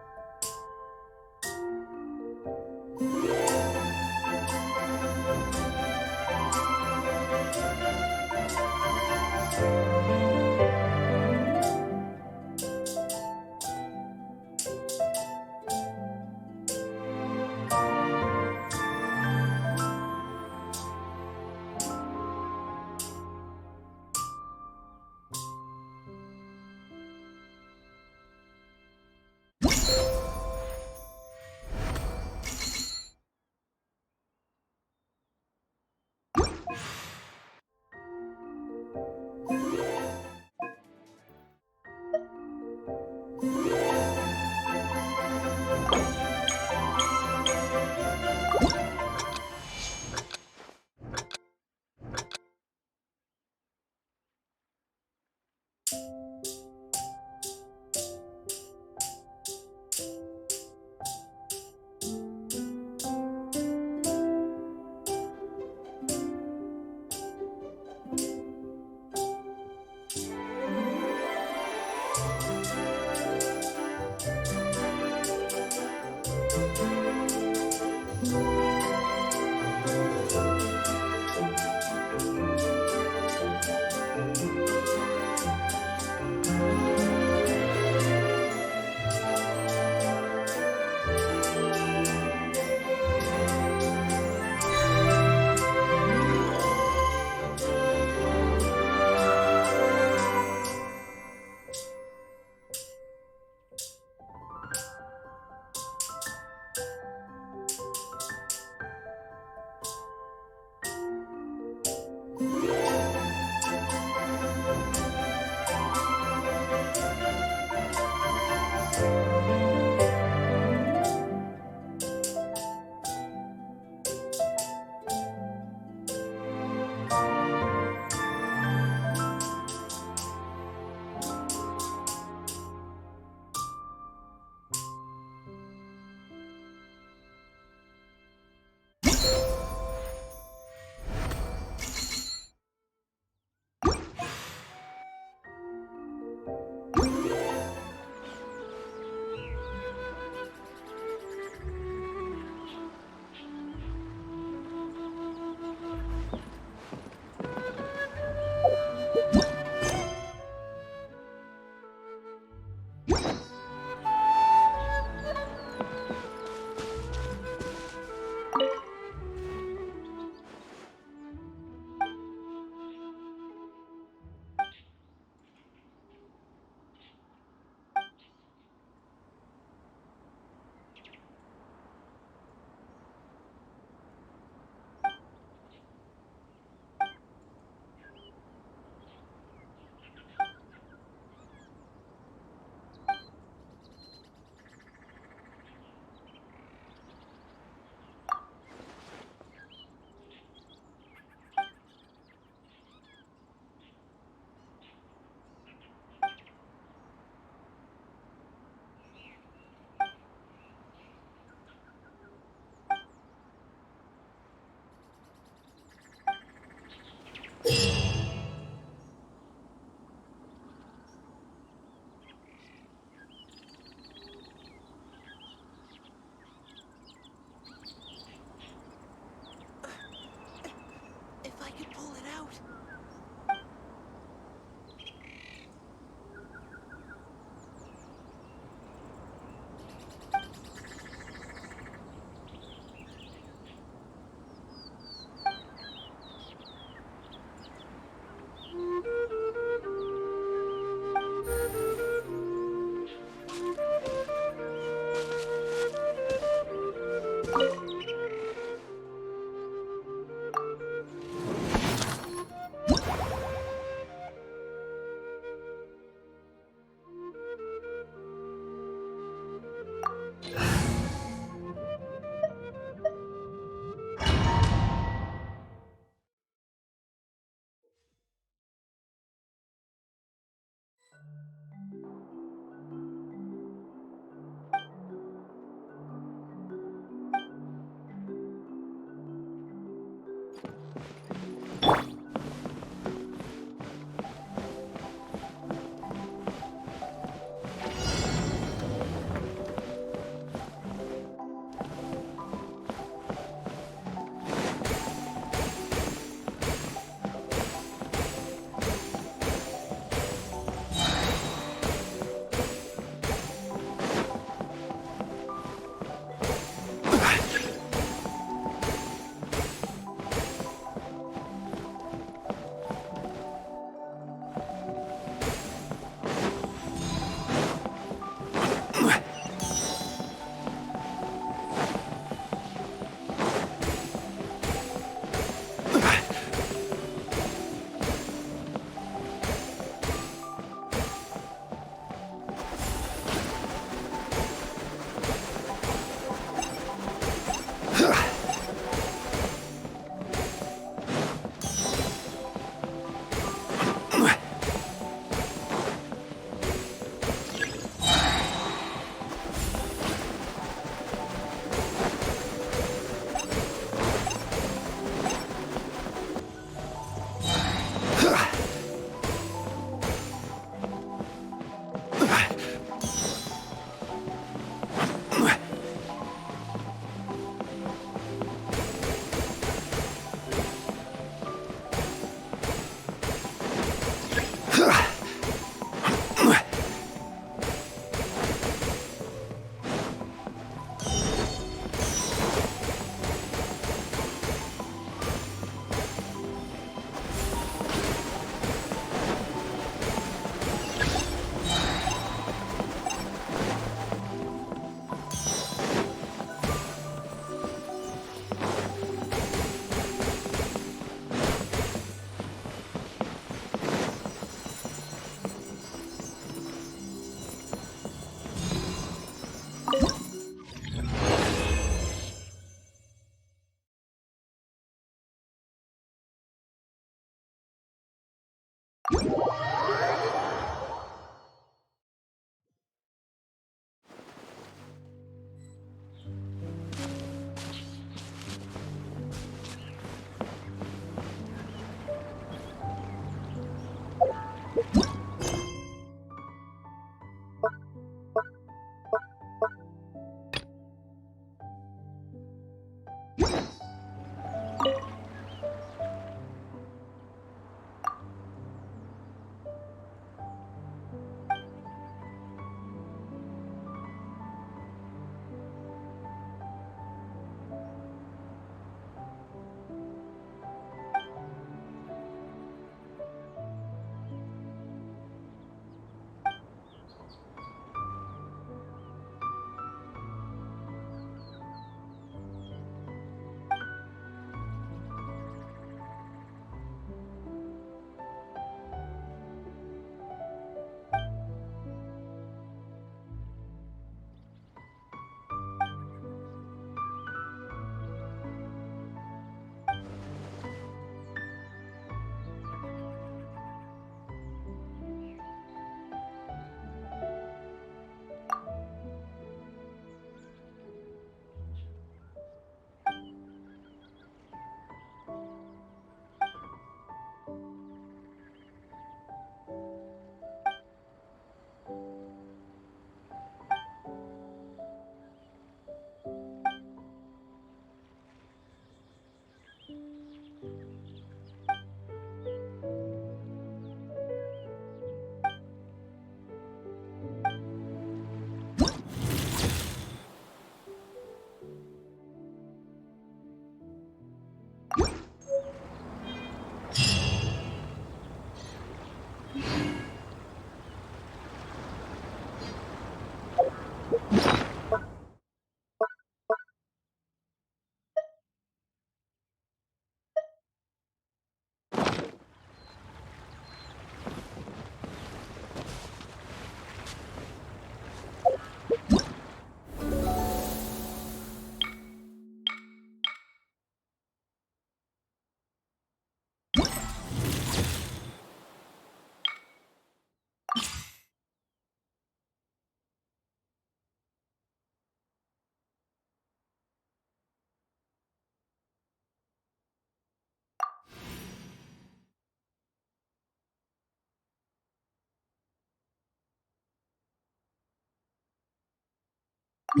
I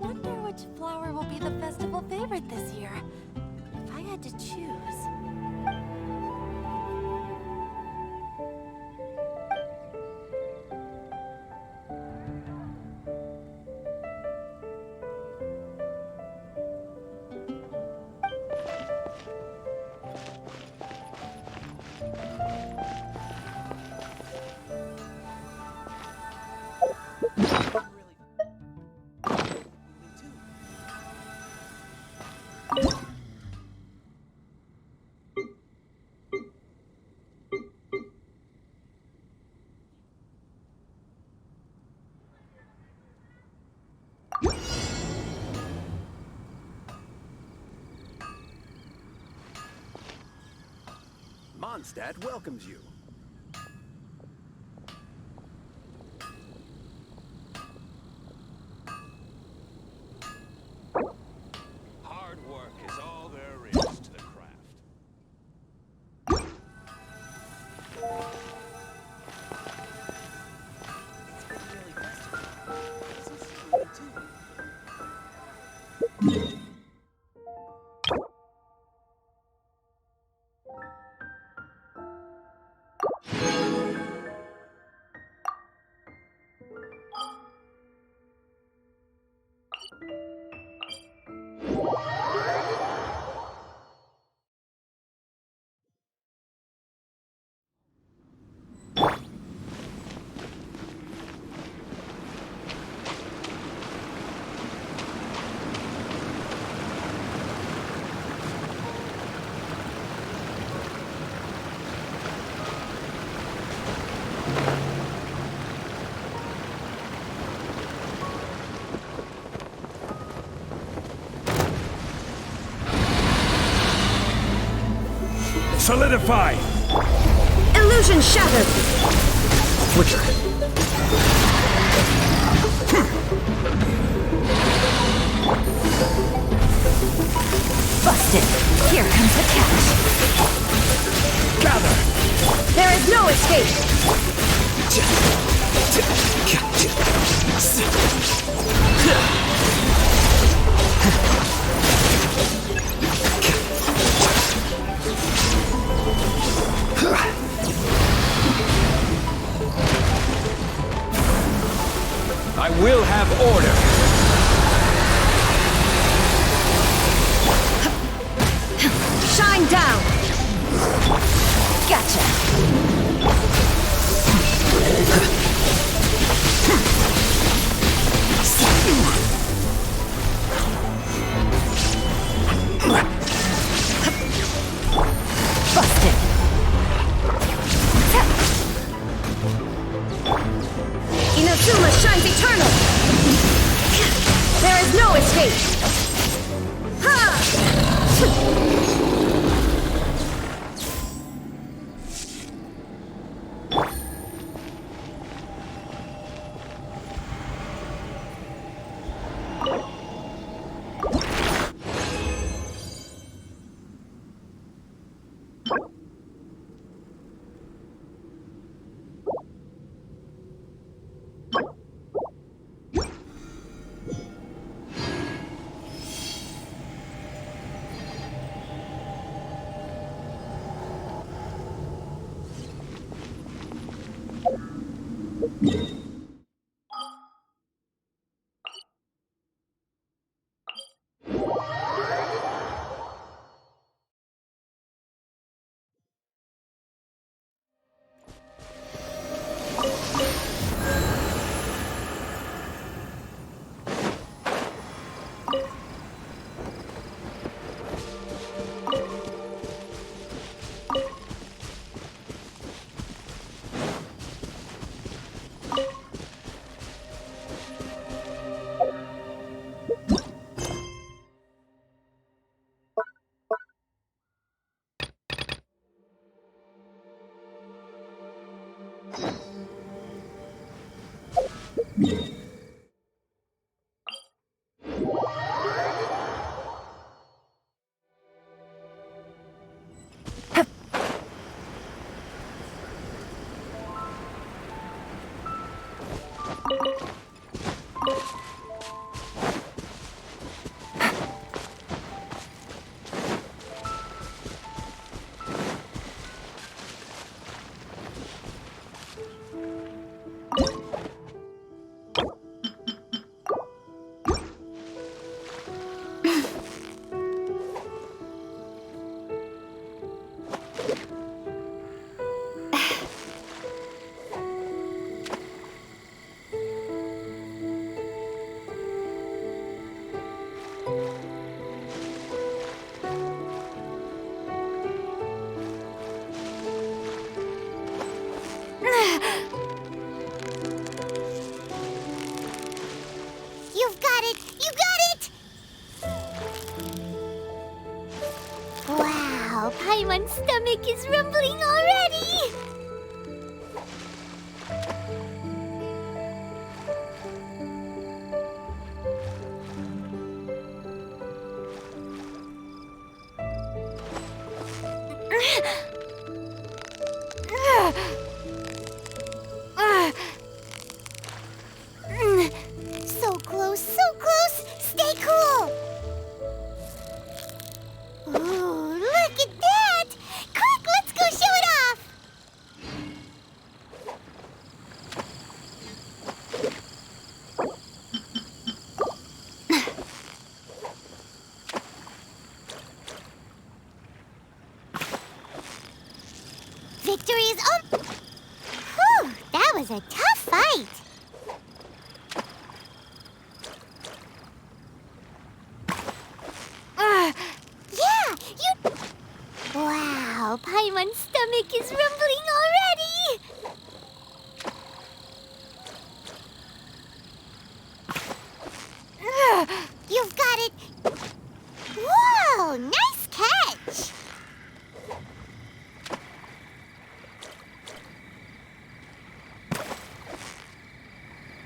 wonder which flower will be the festival favorite this year. If I had to choose... Mondstadt welcomes you. Hard work is all there is to the craft. Solidify! Illusion shattered! Flicker. Busted! Here comes the catch! Gather! There is no escape! I will have order. Shine down! Gotcha! Busted! Inazuma shines eternal! There is no escape! Ha! You've got it! You got it! Wow, Paimon's stomach is rumbling already! So close, so close! Stay cool! Ooh, look at that! Quick, let's go show it off! Victory is on! Whew, that was a tough fight! Yeah, you... Wow, Paimon's stomach is rumbling already! You've got it! Whoa, nice catch!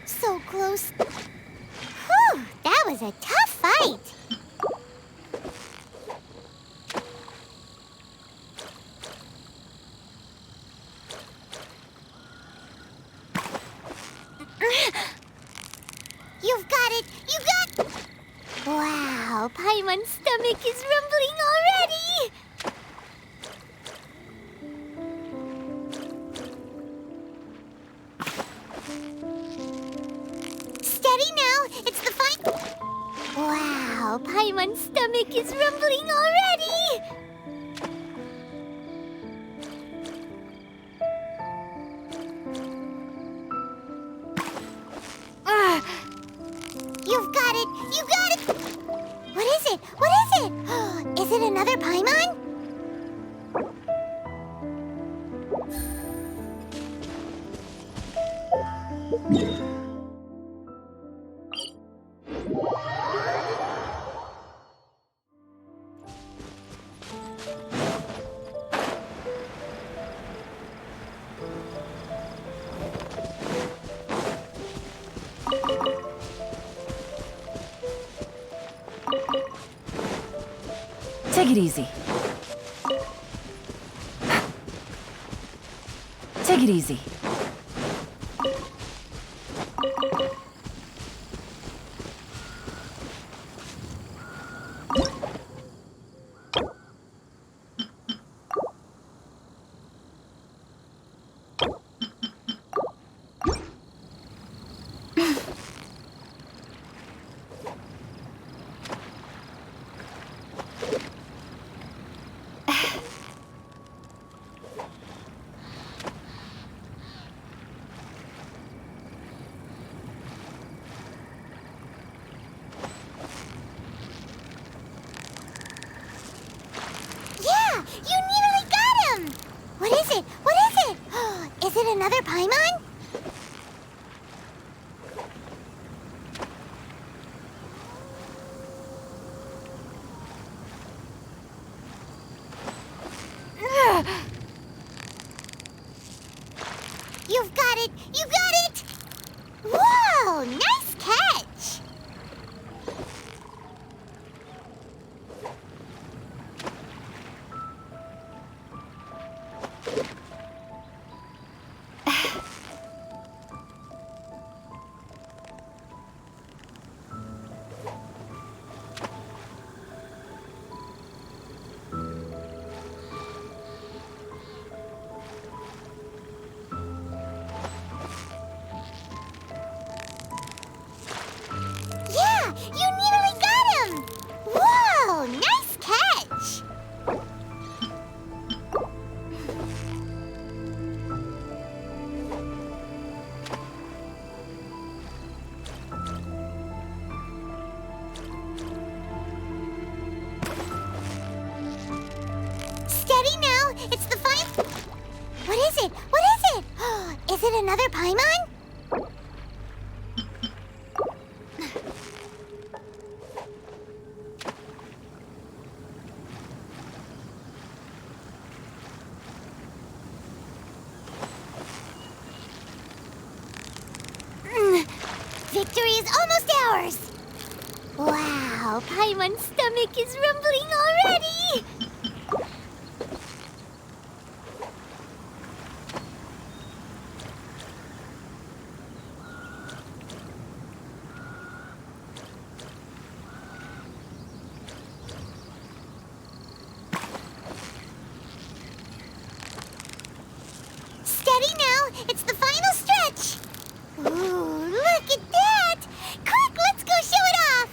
So close. Whew, that was a tough fight! You've got it! You got... Wow, Paimon's stomach is rumbling already! Steady now! It's the fight! Wow, Paimon's stomach is rumbling already! You've got it! You got it! What is it? What is it? Is it another Paimon? Take it easy. Take it easy. Yeah! You nearly got him! What is it? What is it? Is it another Paimon? You've got it! You got it! Whoa! Nice catch! Yeah! You nearly got him! Whoa! Nice catch! Steady now! It's the fine... What is it? What is it? Is it another Paimon? Victory is almost ours! Wow, Paimon's stomach is rumbling already! Steady now, it's the final stretch! Ooh, look at that! Quick, let's go show it off!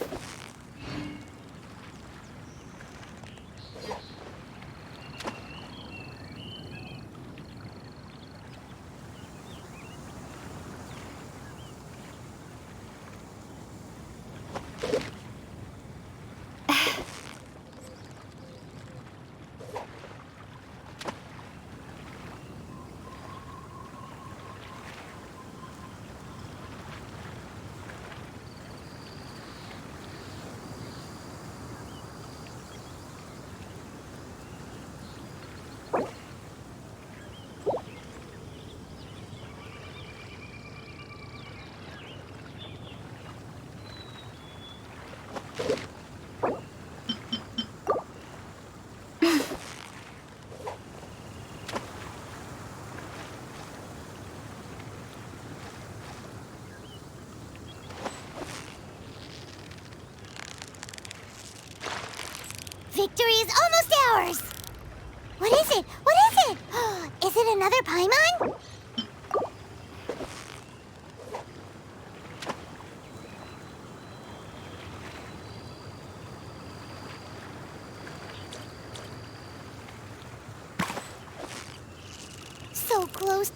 Victory is almost ours! What is it? What is it? Is it another Paimon? So close.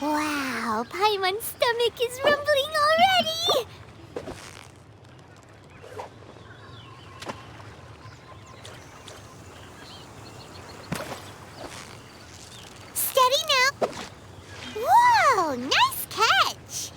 Wow, Paimon's stomach is rumbling already! Steady now! Whoa, nice catch!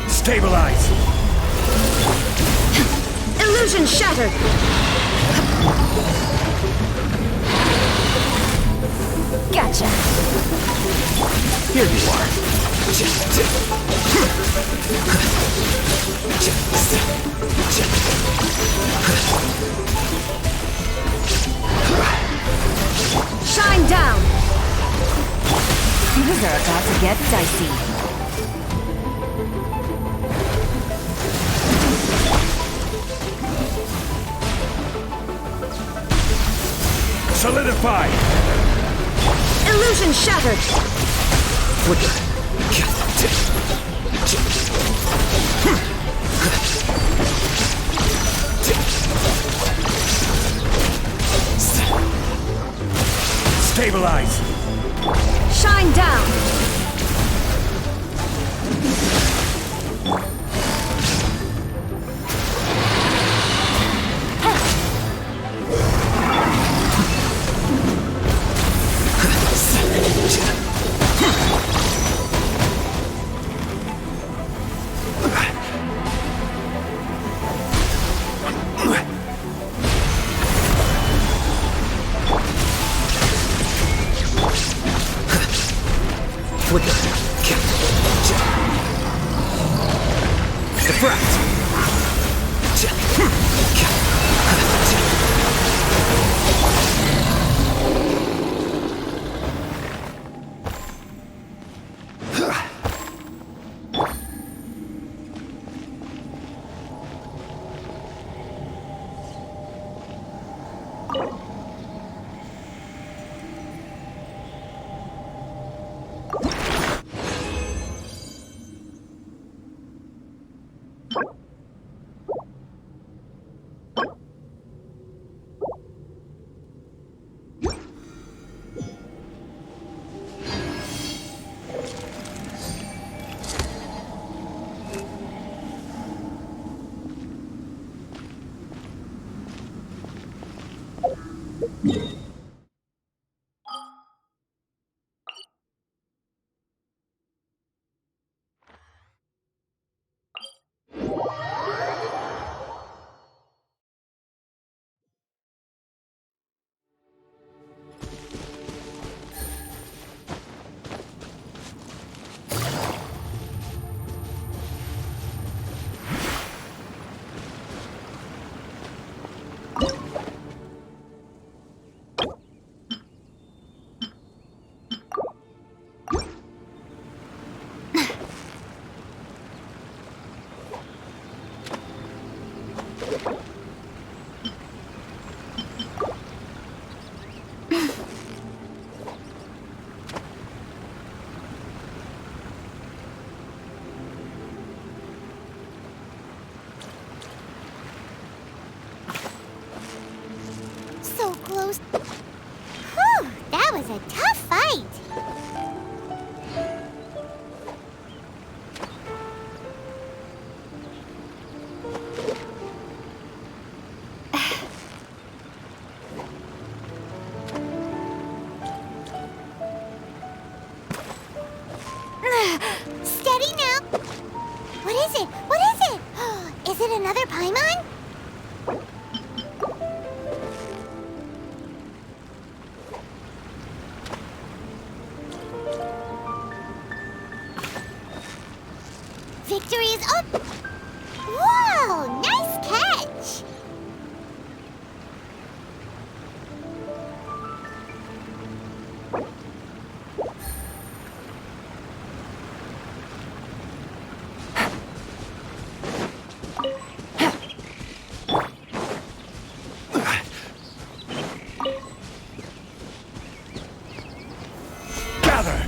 Stabilize! Illusion shattered! Gotcha. Here you are. Shine down! Things are about to get dicey. Solidify! Illusion shattered! Stabilize! Shine down! So close. Whew, that was a tough fight. Steady now. What is it? What is it? Is it another Paimon? Victory is up! Whoa! Nice catch! Gather!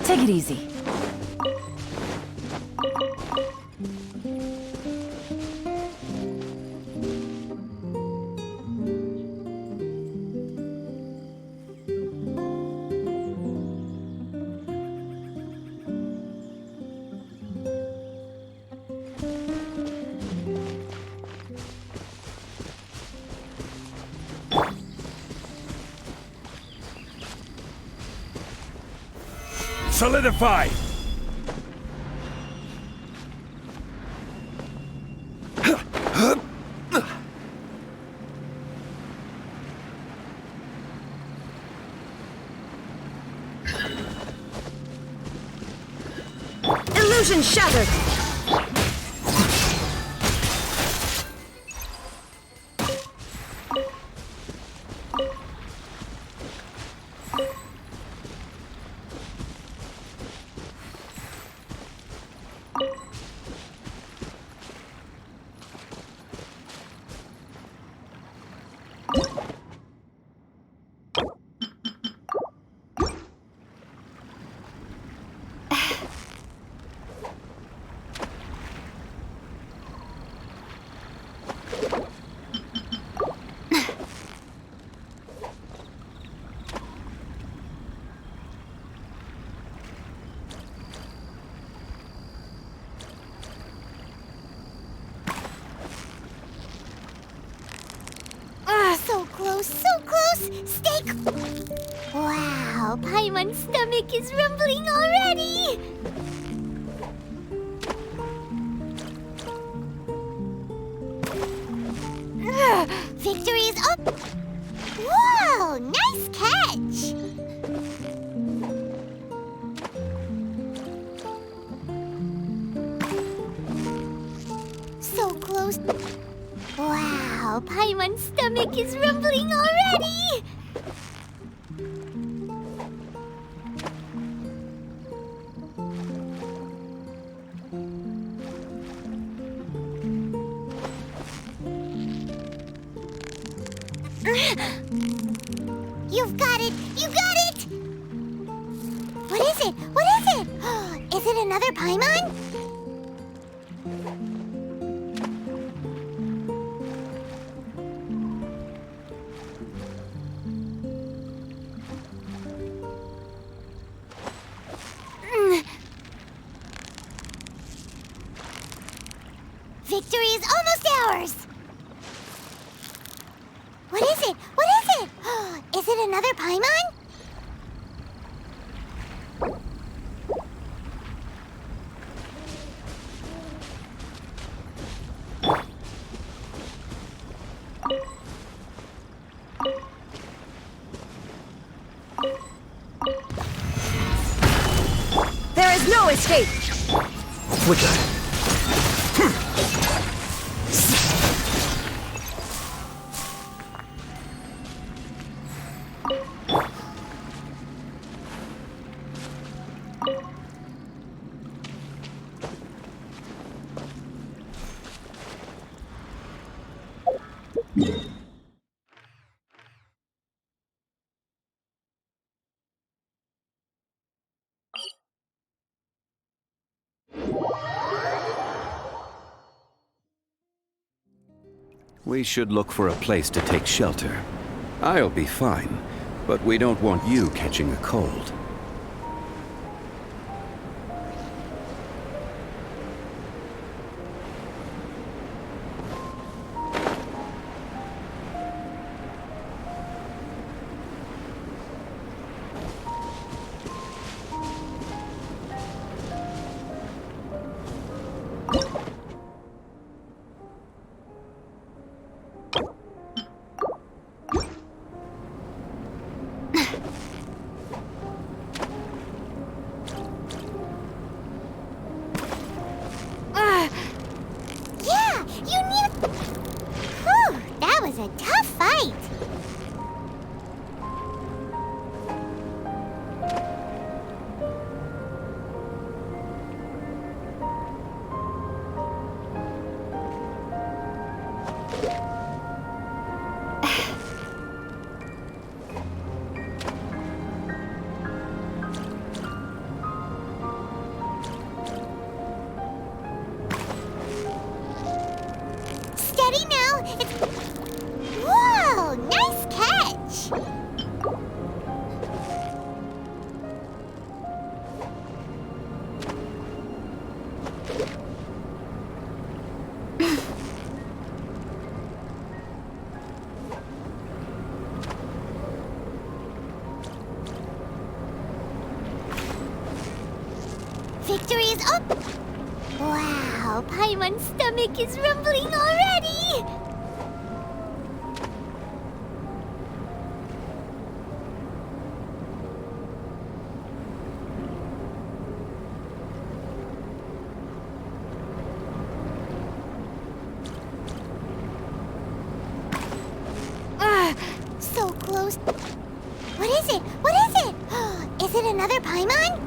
Take it easy. Solidify! Illusion shattered! So close, so close! Stay Wow, Paimon's stomach is rumbling already! Victory is up! Whoa, nice catch! So close. Wow, Paimon's stomach is rumbling already! You've got it! You got it! What is it? What is it? Is it another Paimon? Victory is almost ours! What is it? What is it? Is it another Paimon? There is no escape! Flicker. We should look for a place to take shelter. I'll be fine, but we don't want you catching a cold. was a tough fight. Steady now. It's... Whoa! Nice catch! Victory is up! Wow, Paimon's stomach is rumbling already! So close. What is it? What is it? Is it another Paimon?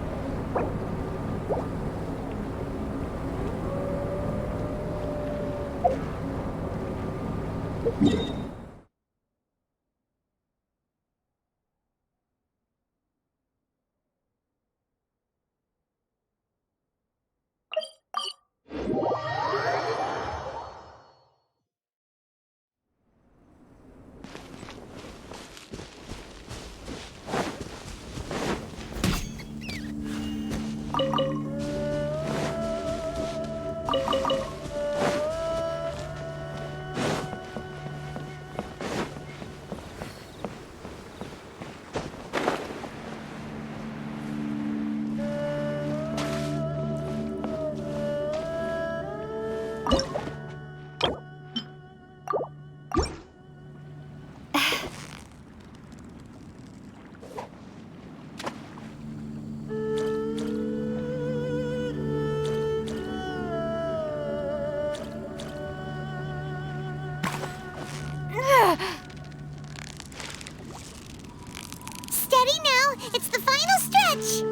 Steady now! It's the final stretch!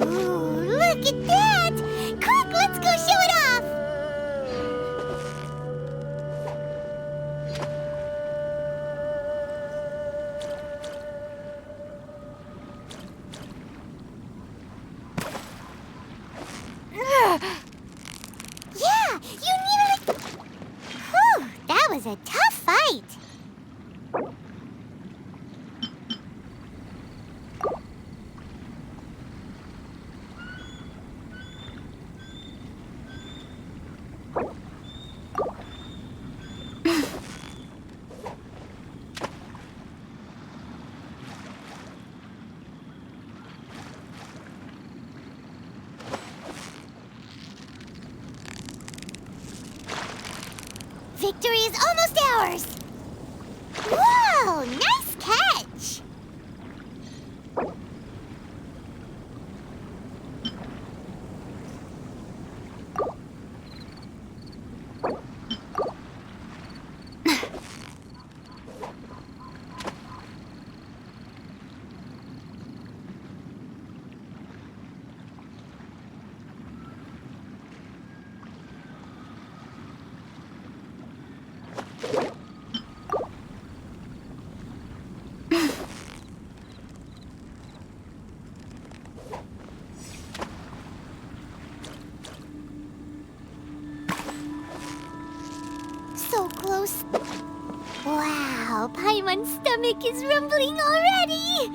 Ooh, look at that! Quick, let's go show it off! Yeah! You nearly... Whew, that was a tough fight! Victory is almost ours! Whoa! Nice catch! So close. Wow, Paimon's stomach is rumbling already!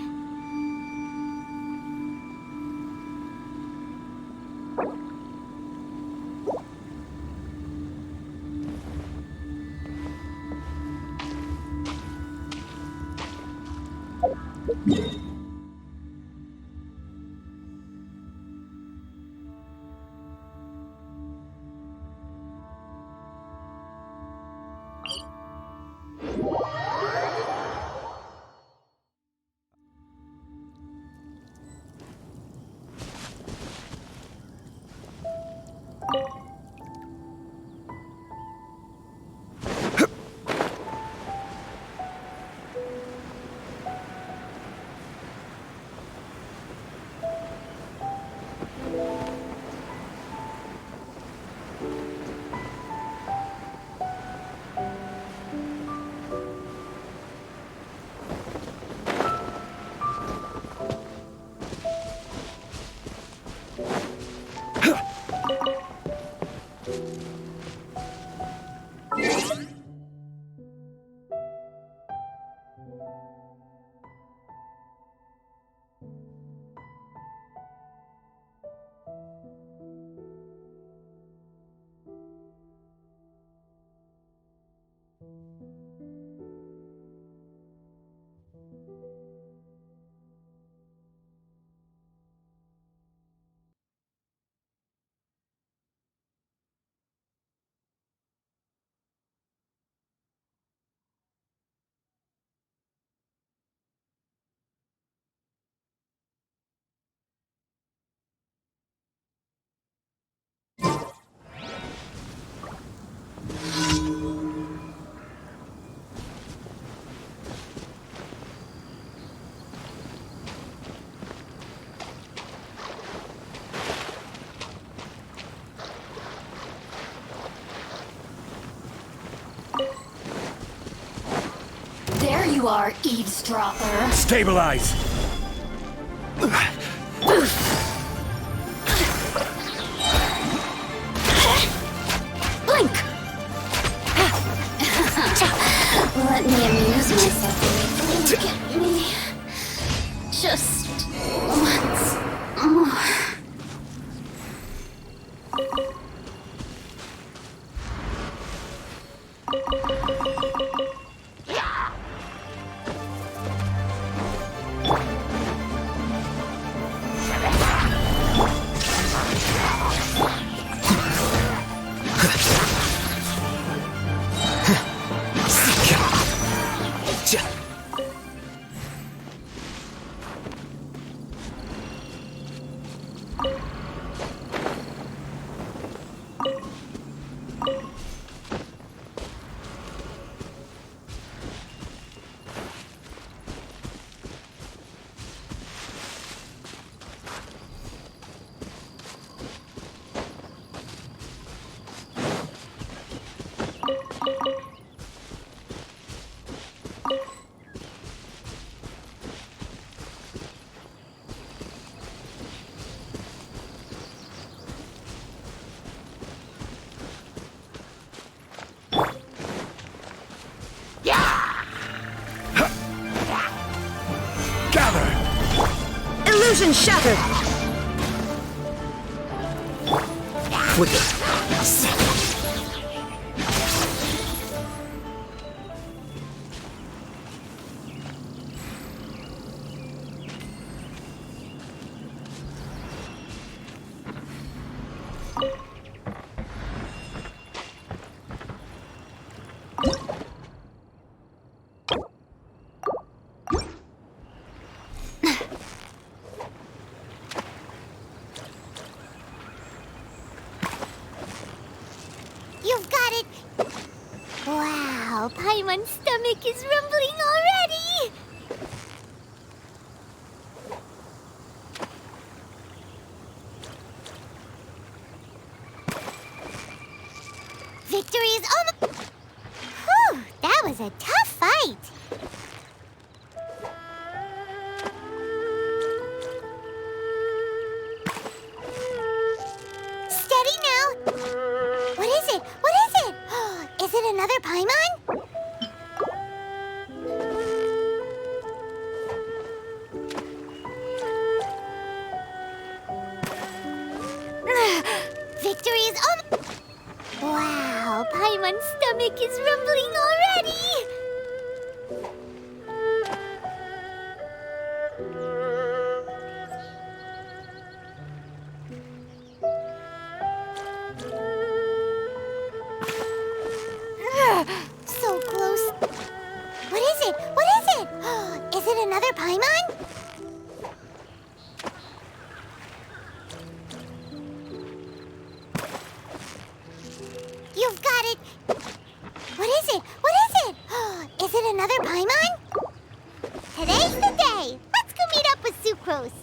There you are, eavesdropper. Stabilize! Blink! Let me amuse myself with look at me. Just once more. Illusion shattered! Flicker. You've got it! Wow, Paimon's stomach is rumbling already! Victory is almost... Whew, that was a tough fight! Steady now! What is it? What is it? Is it another Paimon? Victory is almost... Wow, Paimon's stomach is rumbling already! So close. What is it? What is it? Is it another Paimon? You've got it. What is it? What is it? Is it another Paimon? Today's the day. Let's go meet up with Sucrose.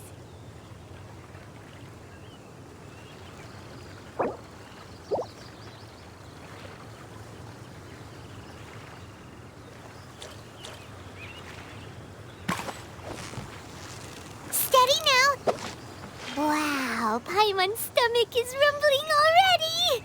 Steady now. Wow, Paimon's stomach is rumbling already.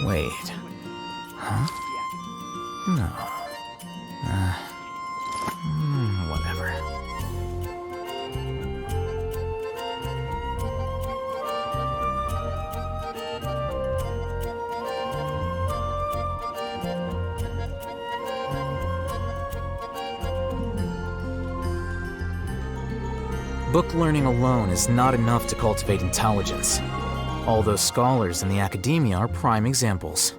Wait. Huh? No. Whatever. Book learning alone is not enough to cultivate intelligence. All those scholars in the academia are prime examples.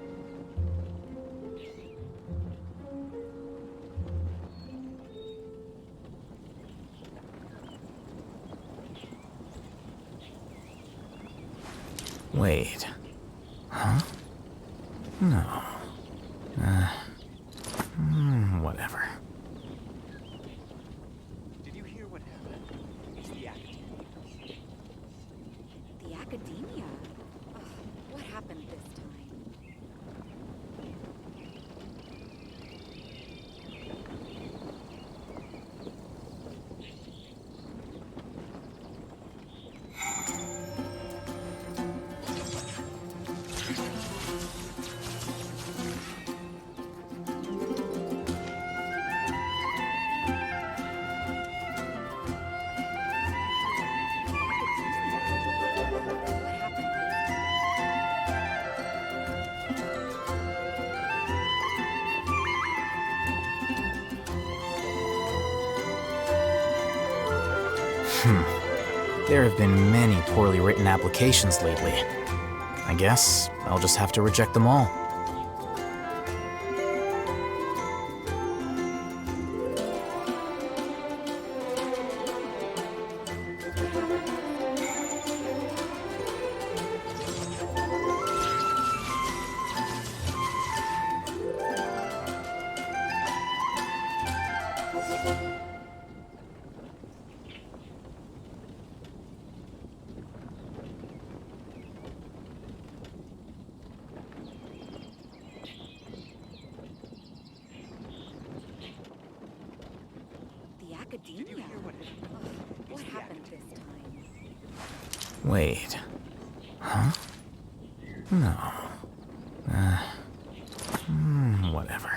Wait. Huh? No. Whatever. Did you hear what happened? It's the academia. The academia? Ugh, what happened this time? There have been many poorly written applications lately. I guess I'll just have to reject them all. Academia? What happened this time? Wait. Huh? No. Whatever.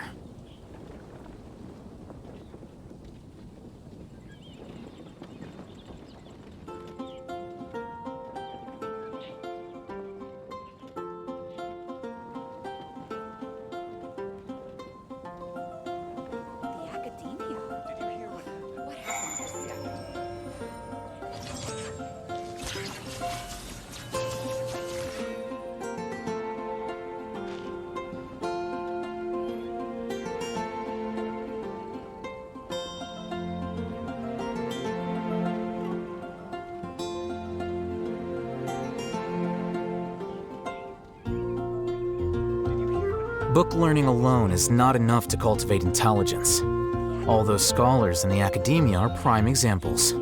Book learning alone is not enough to cultivate intelligence. All those scholars in the academia are prime examples.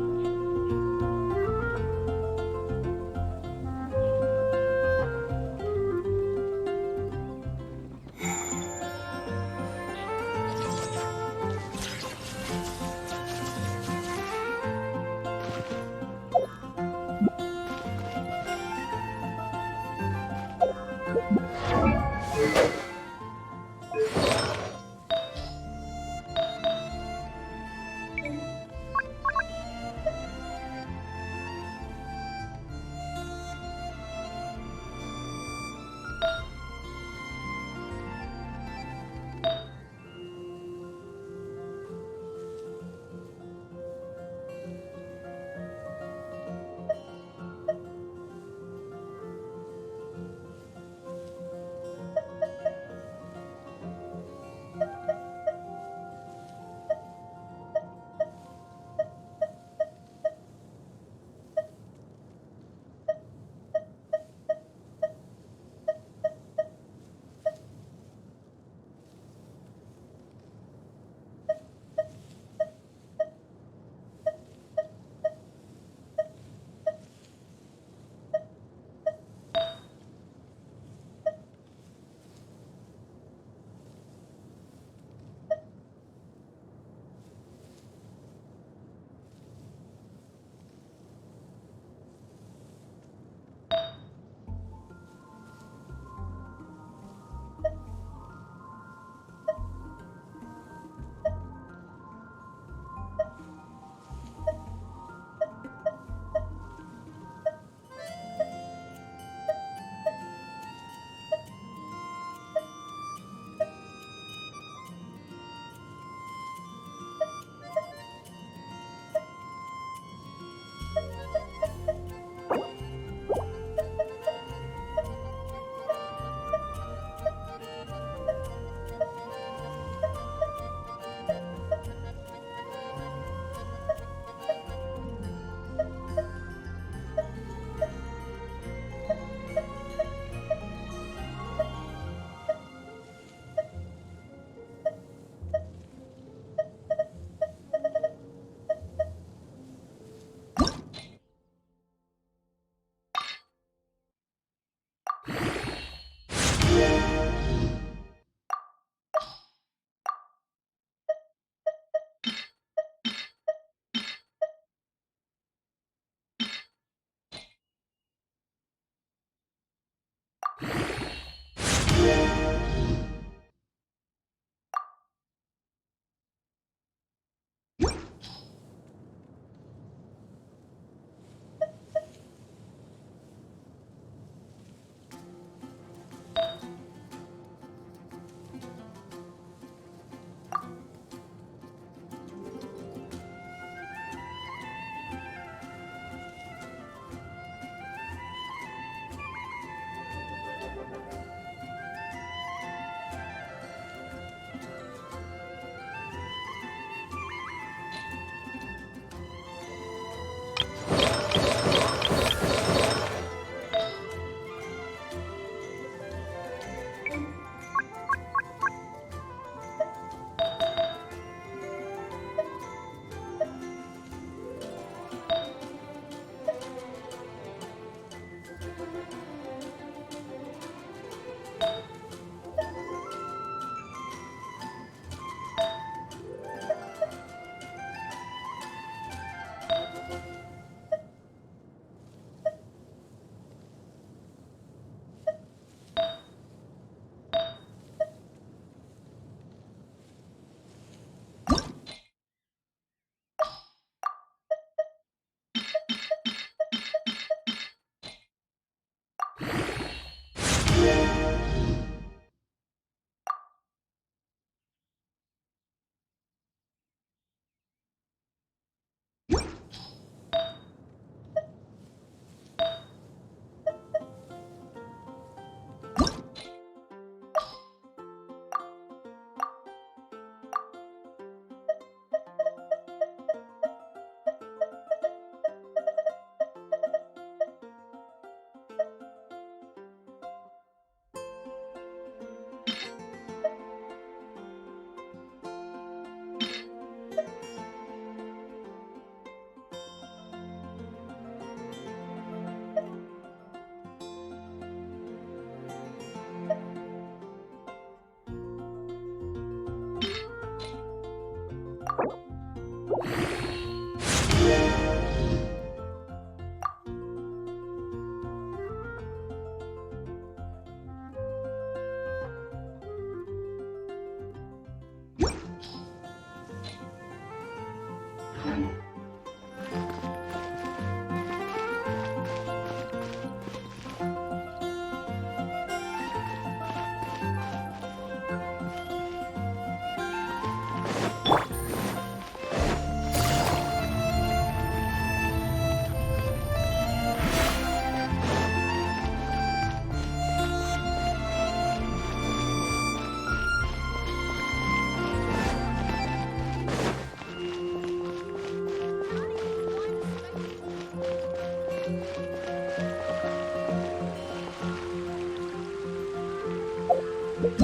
Sucrose,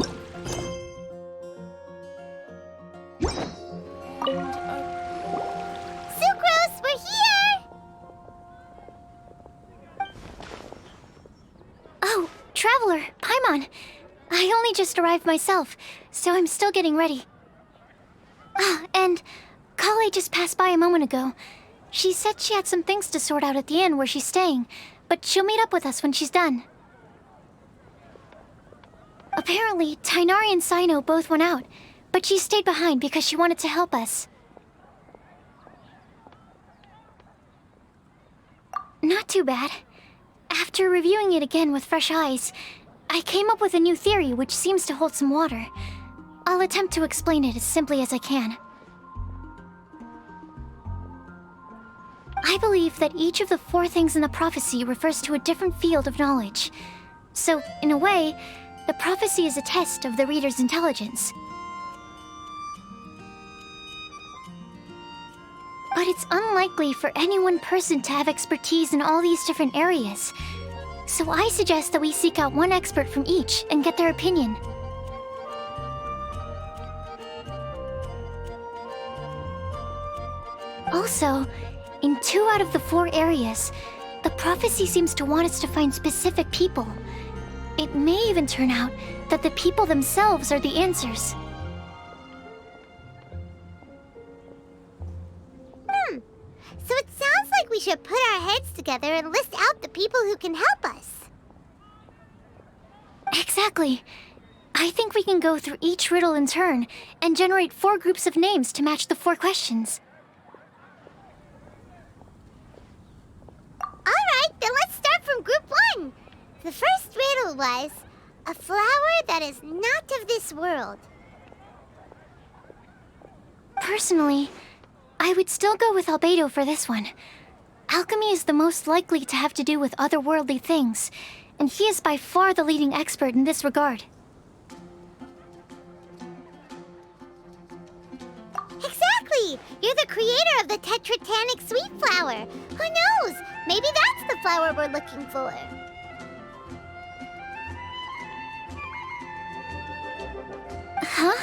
we're here! Oh, Traveler, Paimon. I only just arrived myself, so I'm still getting ready. Ah, and Kale just passed by a moment ago. She said she had some things to sort out at the inn where she's staying, but she'll meet up with us when she's done. Apparently, Tighnari and Cyno both went out, but she stayed behind because she wanted to help us. Not too bad. After reviewing it again with fresh eyes, I came up with a new theory which seems to hold some water. I'll attempt to explain it as simply as I can. I believe that each of the 4 things in the prophecy refers to a different field of knowledge. So, in a way, the prophecy is a test of the reader's intelligence. But it's unlikely for any one person to have expertise in all these different areas. So I suggest that we seek out one expert from each and get their opinion. Also, in 2 out of the 4 areas, the prophecy seems to want us to find specific people. It may even turn out that the people themselves are the answers. So it sounds like we should put our heads together and list out the people who can help us. Exactly. I think we can go through each riddle in turn and generate 4 groups of names to match the 4 questions. Alright, then let's start from group 1. The first riddle was, a flower that is not of this world. Personally, I would still go with Albedo for this one. Alchemy is the most likely to have to do with otherworldly things, and he is by far the leading expert in this regard. Exactly! You're the creator of the Tetratanic sweet flower. Who knows? Maybe that's the flower we're looking for. Huh?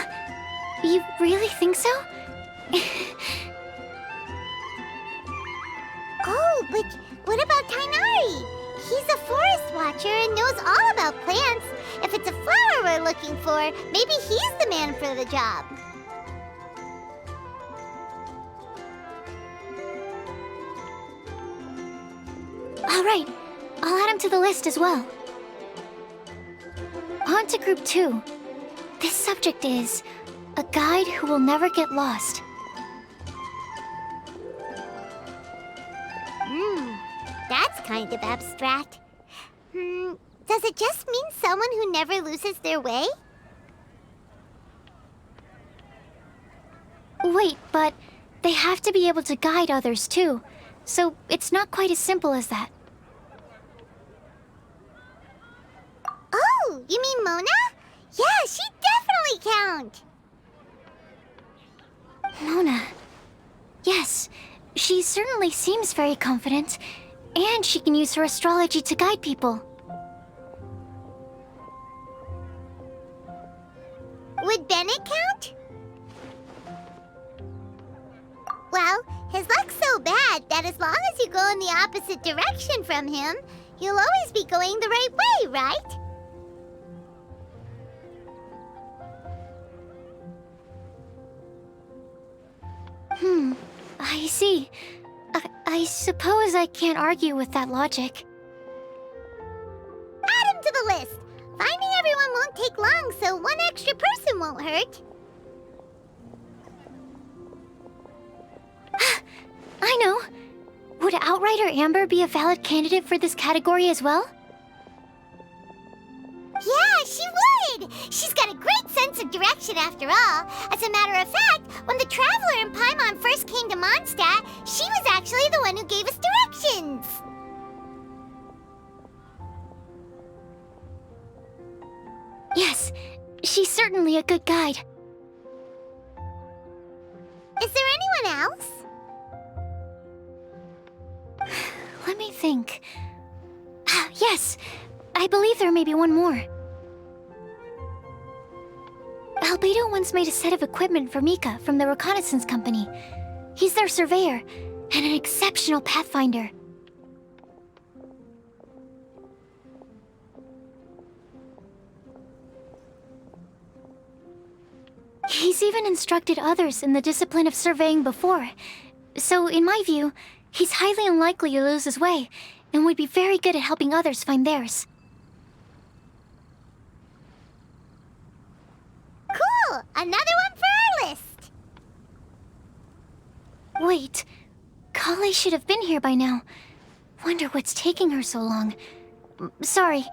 You really think so? Oh, but what about Tighnari? He's a forest watcher and knows all about plants. If it's a flower we're looking for, maybe he's the man for the job. All right, I'll add him to the list as well. On to group 2. This subject is a guide who will never get lost. That's kind of abstract. Does it just mean someone who never loses their way? Wait, but they have to be able to guide others too, so it's not quite as simple as that. Oh, you mean Mona? Yeah, she definitely count. Mona. Yes, she certainly seems very confident, and she can use her astrology to guide people. Would Bennett count? Well, his luck's so bad that as long as you go in the opposite direction from him, you'll always be going the right way, right? I see. I suppose I can't argue with that logic. Add him to the list. Finding everyone won't take long, so one extra person won't hurt. I know. Would Outrider Amber be a valid candidate for this category as well? Yeah, she would! She's got a great sense of direction after all. As a matter of fact, when the Traveler and Paimon first came to Mondstadt, she was actually the one who gave us directions. Yes, she's certainly a good guide. Is there anyone else? Let me think. Yes, I believe there may be one more. Albedo once made a set of equipment for Mika from the reconnaissance company. He's their surveyor, and an exceptional pathfinder. He's even instructed others in the discipline of surveying before. So, in my view, he's highly unlikely to lose his way, and would be very good at helping others find theirs. Cool! Another one for our list! Wait, Kale should have been here by now. Wonder what's taking her so long. Sorry,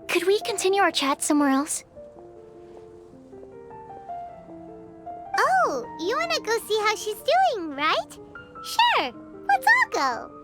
could we continue our chat somewhere else? Oh, you wanna go see how she's doing, right? Sure, let's all go.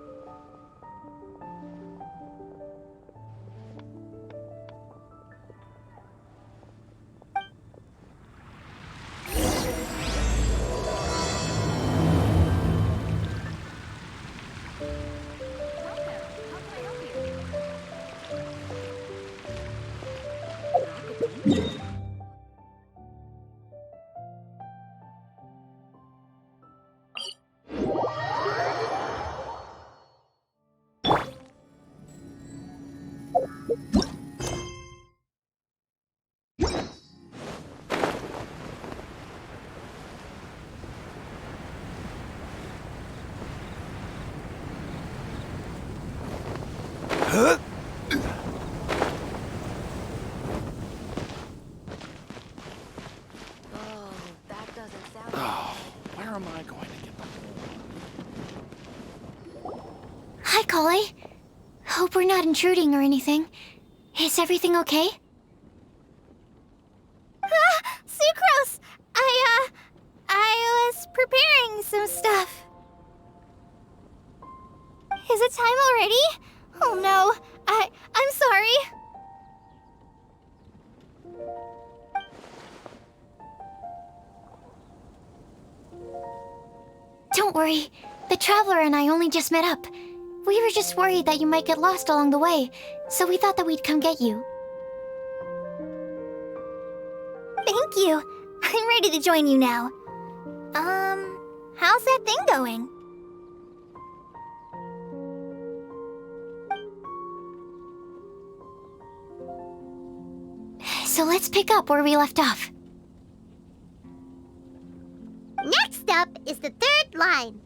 Where am I going to get Hi, Kale. Hope we're not intruding or anything. Is everything okay? Sucrose! I was preparing some stuff. Is it time already? Oh no, I'm sorry. Don't worry. The Traveler and I only just met up. We were just worried that you might get lost along the way, so we thought that we'd come get you. Thank you. I'm ready to join you now. How's that thing going? So let's pick up where we left off. Next up is the third line.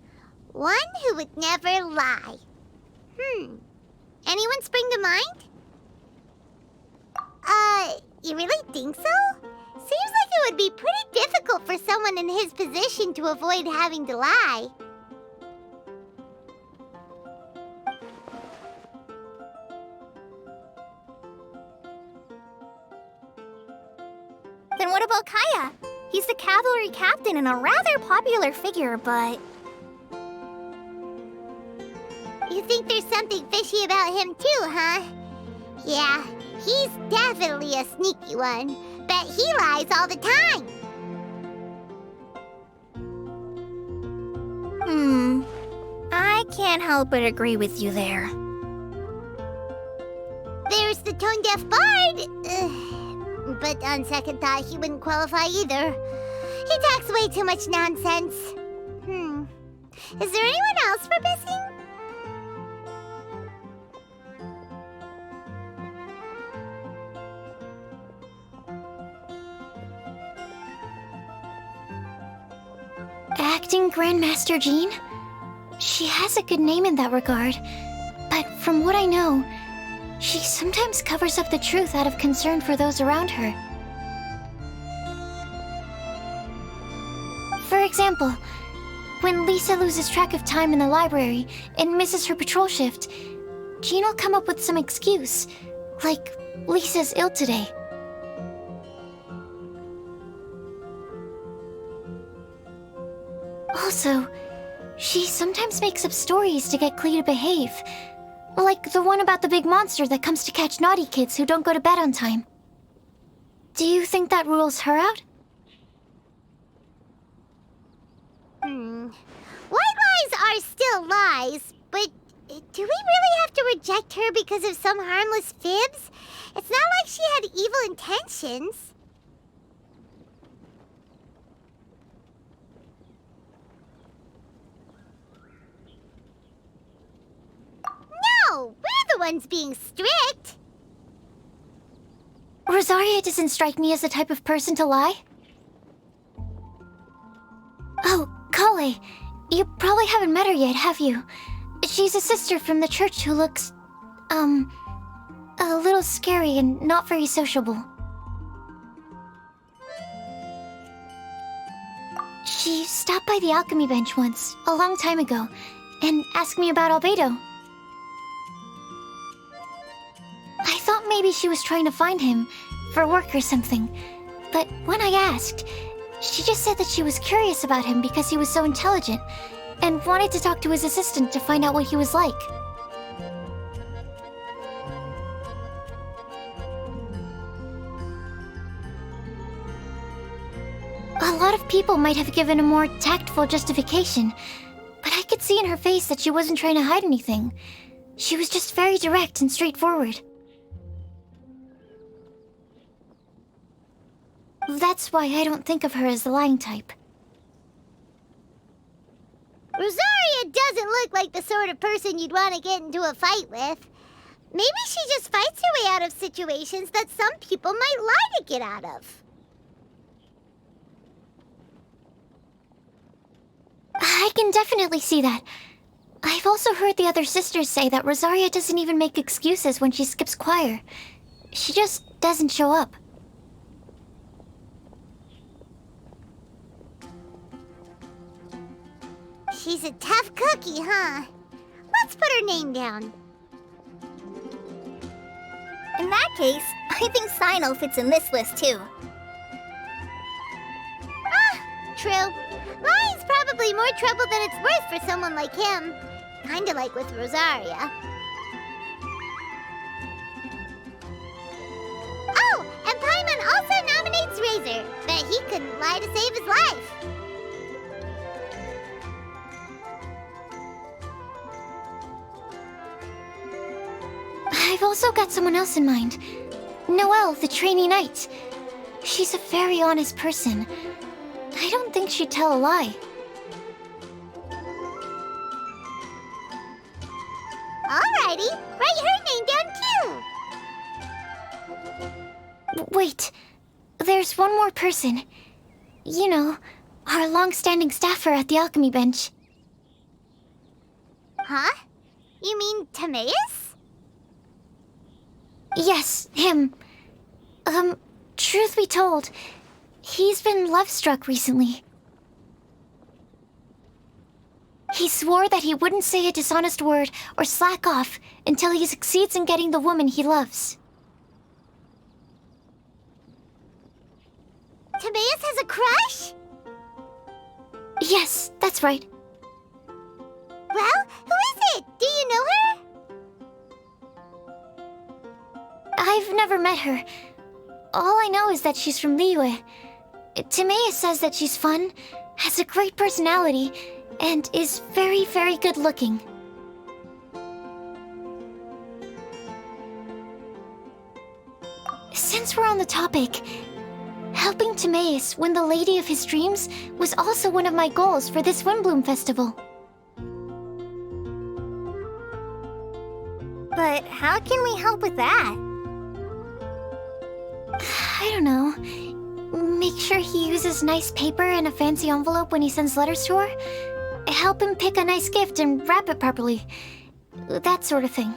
One who would never lie. Anyone spring to mind? You really think so? Seems like it would be pretty difficult for someone in his position to avoid having to lie. Then what about Kaya? He's the cavalry captain and a rather popular figure, but... You think there's something fishy about him too, huh? Yeah, he's definitely a sneaky one. Bet he lies all the time. I can't help but agree with you there. There's the tone-deaf bard. But on second thought, he wouldn't qualify either. He talks way too much nonsense. Is there anyone else we're missing? Acting Grandmaster Jean? She has a good name in that regard, but from what I know, she sometimes covers up the truth out of concern for those around her. For example, when Lisa loses track of time in the library and misses her patrol shift, Jean will come up with some excuse, like Lisa's ill today. Also, she sometimes makes up stories to get Klee to behave. Like the one about the big monster that comes to catch naughty kids who don't go to bed on time. Do you think that rules her out? White lies are still lies, but do we really have to reject her because of some harmless fibs? It's not like she had evil intentions. No, we're the ones being strict. Rosaria doesn't strike me as the type of person to lie. Oh, Kale, you probably haven't met her yet, have you? She's a sister from the church who looks, a little scary and not very sociable. She stopped by the alchemy bench once, a long time ago, and asked me about Albedo. I thought maybe she was trying to find him, for work or something. But when I asked, she just said that she was curious about him because he was so intelligent, and wanted to talk to his assistant to find out what he was like. A lot of people might have given a more tactful justification, but I could see in her face that she wasn't trying to hide anything. She was just very direct and straightforward. That's why I don't think of her as the lying type. Rosaria doesn't look like the sort of person you'd want to get into a fight with. Maybe she just fights her way out of situations that some people might lie to get out of. I can definitely see that. I've also heard the other sisters say that Rosaria doesn't even make excuses when she skips choir. She just doesn't show up. She's a tough cookie, huh? Let's put her name down. In that case, I think Sino fits in this list too. True. Lying's probably more trouble than it's worth for someone like him. Kinda like with Rosaria. Oh, and Paimon also nominates Razor. Bet he couldn't lie to save his life. I've also got someone else in mind. Noelle, the trainee knight. She's a very honest person. I don't think she'd tell a lie. Alrighty, write her name down too. Wait, there's one more person. You know, our long-standing staffer at the alchemy bench. Huh? You mean Timaeus? Yes, him. Truth be told, he's been love-struck recently. He swore that he wouldn't say a dishonest word or slack off until he succeeds in getting the woman he loves. Timaeus has a crush? Yes, that's right. Well, who is it? Do you know her? I've never met her. All I know is that she's from Liyue. Timaeus says that she's fun, has a great personality, and is very, very good looking. Since we're on the topic, helping Timaeus win the lady of his dreams was also one of my goals for this Windbloom Festival. But how can we help with that? I don't know. Make sure he uses nice paper and a fancy envelope when he sends letters to her. Help him pick a nice gift and wrap it properly. That sort of thing.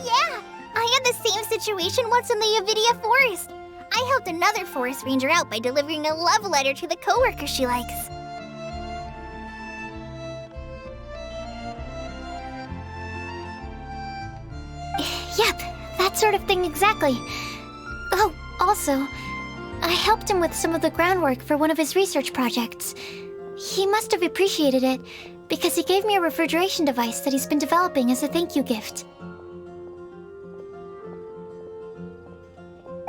Yeah. I had the same situation once in the Avidia Forest. I helped another forest ranger out by delivering a love letter to the coworker she likes. Yep, that sort of thing exactly. Oh, also, I helped him with some of the groundwork for one of his research projects. He must have appreciated it, because he gave me a refrigeration device that he's been developing as a thank you gift.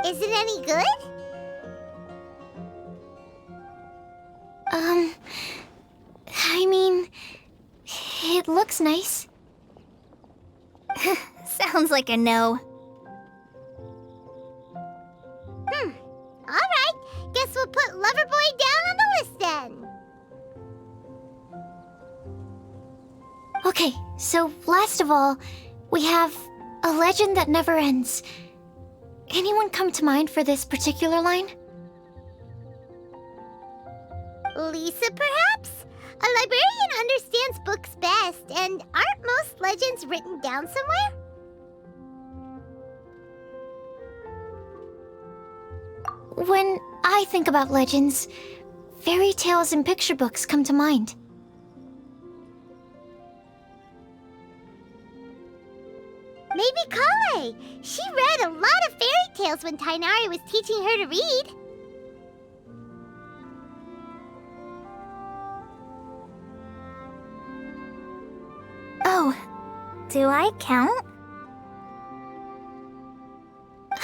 Is it any good? I mean, it looks nice. Sounds like a no. Alright, guess we'll put love Okay, so last of all, we have a legend that never ends. Anyone come to mind for this particular line? Lisa, perhaps? A librarian understands books best, and aren't most legends written down somewhere? When I think about legends, fairy tales and picture books come to mind. Maybe Kale! She read a lot of fairy tales when Tainari was teaching her to read. Oh, do I count?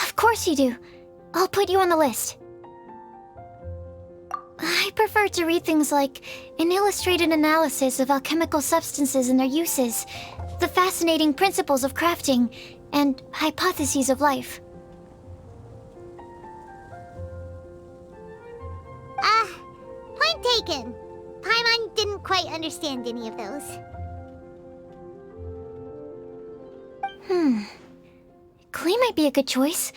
Of course you do. I'll put you on the list. I prefer to read things like an illustrated analysis of alchemical substances and their uses, the fascinating principles of crafting, and hypotheses of life. Point taken. Paimon didn't quite understand any of those. Klee might be a good choice.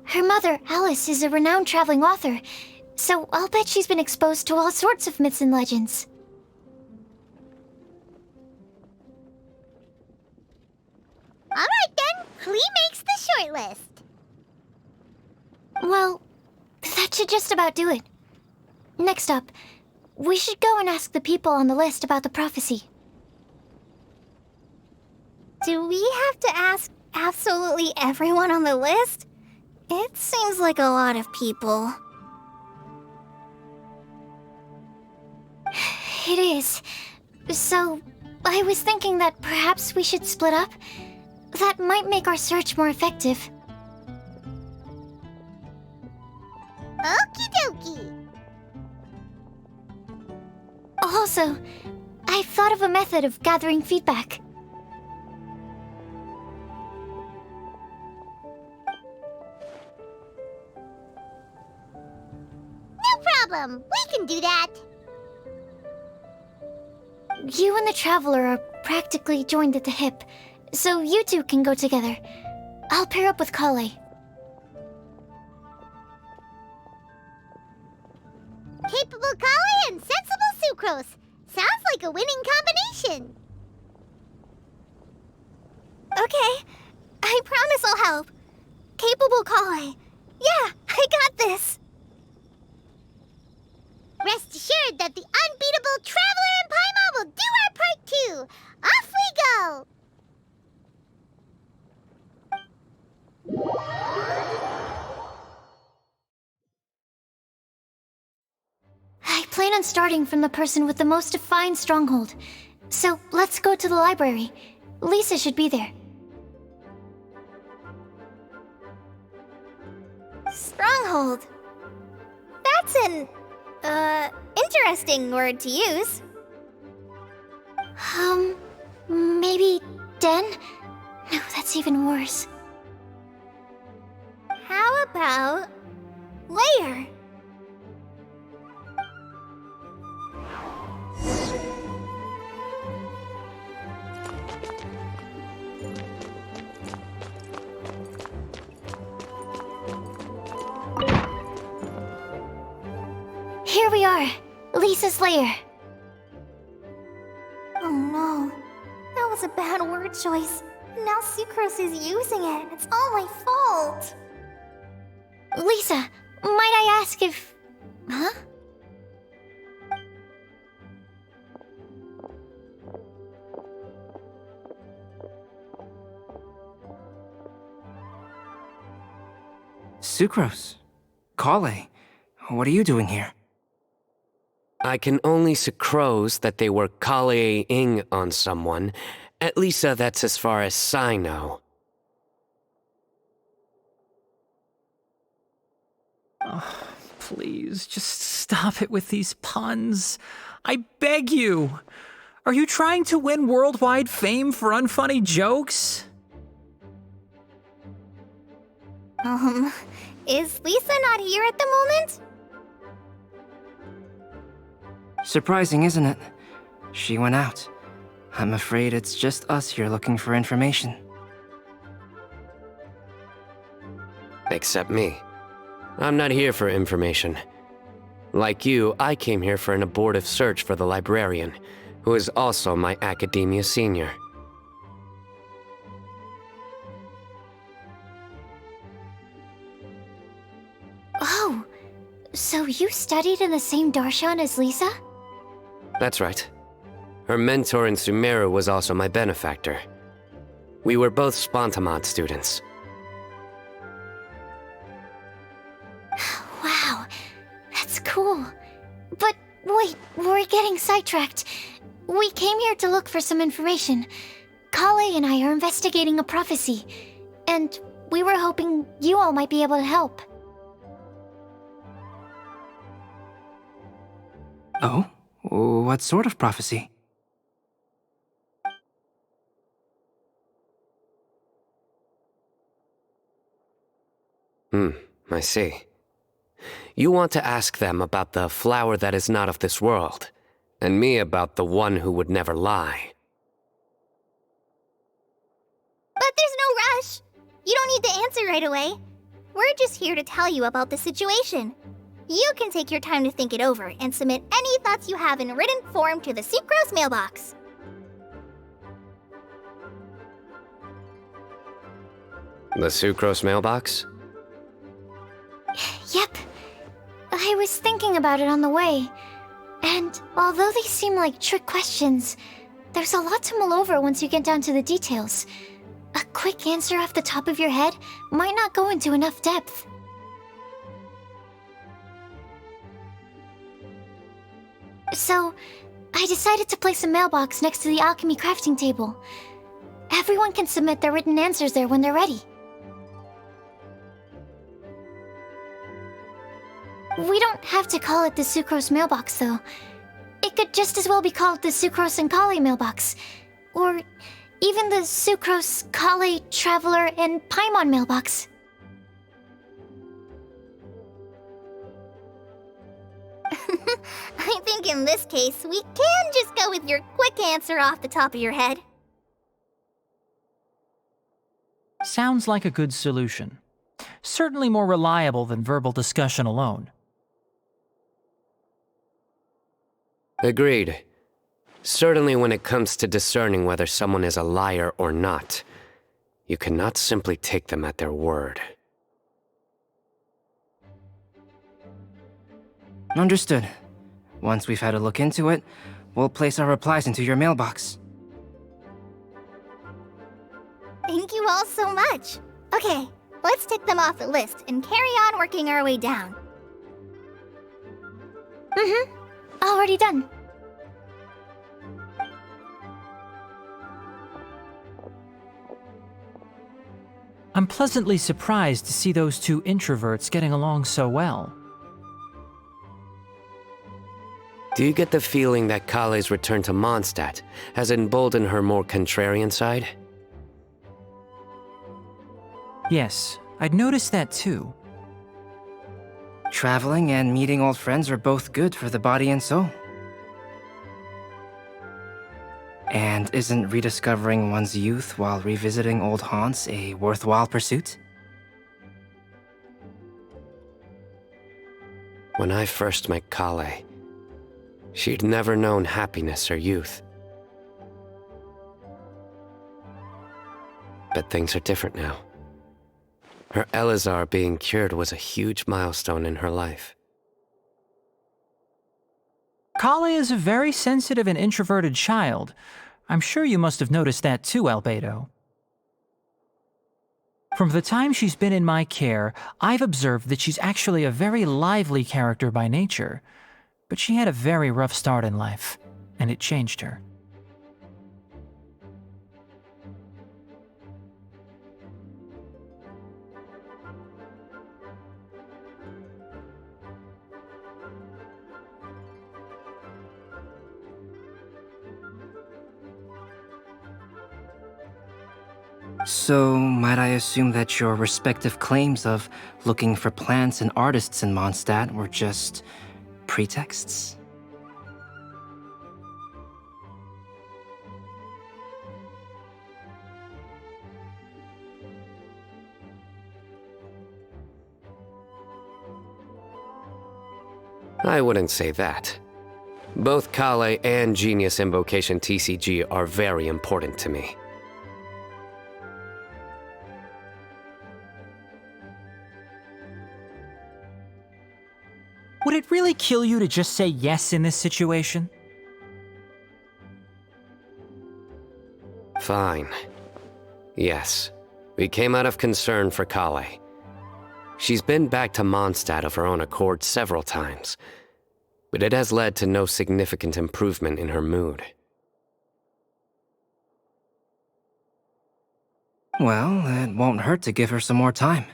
Her mother, Alice, is a renowned traveling author, so I'll bet she's been exposed to all sorts of myths and legends. Alright then, Klee makes the shortlist. Well, that should just about do it. Next up, we should go and ask the people on the list about the prophecy. Do we have to ask absolutely everyone on the list? It seems like a lot of people. It is. So, I was thinking that perhaps we should split up. That might make our search more effective. Okie dokie. Also, I've thought of a method of gathering feedback. No problem. We can do that. You and the Traveler are practically joined at the hip, so you two can go together. I'll pair up with Kale. Capable Kale and sensible Sucrose. Sounds like a winning combination. Okay, I promise I'll help. Capable Kale. Yeah, I got this. Rest assured that the unbeatable Traveler and Paimon will do our part too. Off we go! I plan on starting from the person with the most defined stronghold. So let's go to the library. Lisa should be there. Stronghold. That's an, interesting word to use. Maybe den? No, that's even worse. How about layer? Here we are, Lisa's lair. Oh no, that was a bad word choice. Now Sucrose is using it. It's all my fault. Lisa, might I ask if... Huh? Sucrose. Kale. What are you doing here? I can only sucrose that they were Kale-ing on someone. At least that's as far as I know. Oh, please, just stop it with these puns. I beg you. Are you trying to win worldwide fame for unfunny jokes? Is Lisa not here at the moment? Surprising, isn't it? She went out. I'm afraid it's just us here looking for information. Except me. I'm not here for information. Like you, I came here for an abortive search for the librarian, who is also my academia senior. Oh, so you studied in the same darshan as Lisa? That's right. Her mentor in Sumeru was also my benefactor. We were both Spontamod students. Wow, that's cool. But wait, we're getting sidetracked. We came here to look for some information. Kale and I are investigating a prophecy, and we were hoping you all might be able to help. Oh? What sort of prophecy? I see. You want to ask them about the flower that is not of this world, and me about the one who would never lie. But there's no rush. You don't need to answer right away. We're just here to tell you about the situation. You can take your time to think it over and submit any thoughts you have in written form to the Sucrose mailbox. The Sucrose mailbox? Yep. I was thinking about it on the way. And although they seem like trick questions, there's a lot to mull over once you get down to the details. A quick answer off the top of your head might not go into enough depth. So, I decided to place a mailbox next to the alchemy crafting table. Everyone can submit their written answers there when they're ready. We don't have to call it the Sucrose mailbox, though. It could just as well be called the Sucrose and Kale mailbox. Or even the Sucrose, Kale, Traveler, and Paimon mailbox. I think in this case, we can just go with your quick answer off the top of your head. Sounds like a good solution. Certainly more reliable than verbal discussion alone. Agreed. Certainly when it comes to discerning whether someone is a liar or not, you cannot simply take them at their word. Understood. Once we've had a look into it, we'll place our replies into your mailbox. Thank you all so much. Okay, let's tick them off the list and carry on working our way down. Already done. I'm pleasantly surprised to see those two introverts getting along so well. Do you get the feeling that Kale's return to Mondstadt has emboldened her more contrarian side? Yes, I'd noticed that too. Traveling and meeting old friends are both good for the body and soul. And isn't rediscovering one's youth while revisiting old haunts a worthwhile pursuit? When I first met Kale, she'd never known happiness or youth. But things are different now. Her Elazar being cured was a huge milestone in her life. Kale is a very sensitive and introverted child. I'm sure you must have noticed that too, Albedo. From the time she's been in my care, I've observed that she's actually a very lively character by nature. But she had a very rough start in life, and it changed her. So, might I assume that your respective claims of looking for plants and artists in Mondstadt were just pretexts? I wouldn't say that. Both Kale and Genius Invocation TCG are very important to me. Would it really kill you to just say yes in this situation? Fine. Yes, we came out of concern for Kale. She's been back to Mondstadt of her own accord several times, but it has led to no significant improvement in her mood. Well, it won't hurt to give her some more time.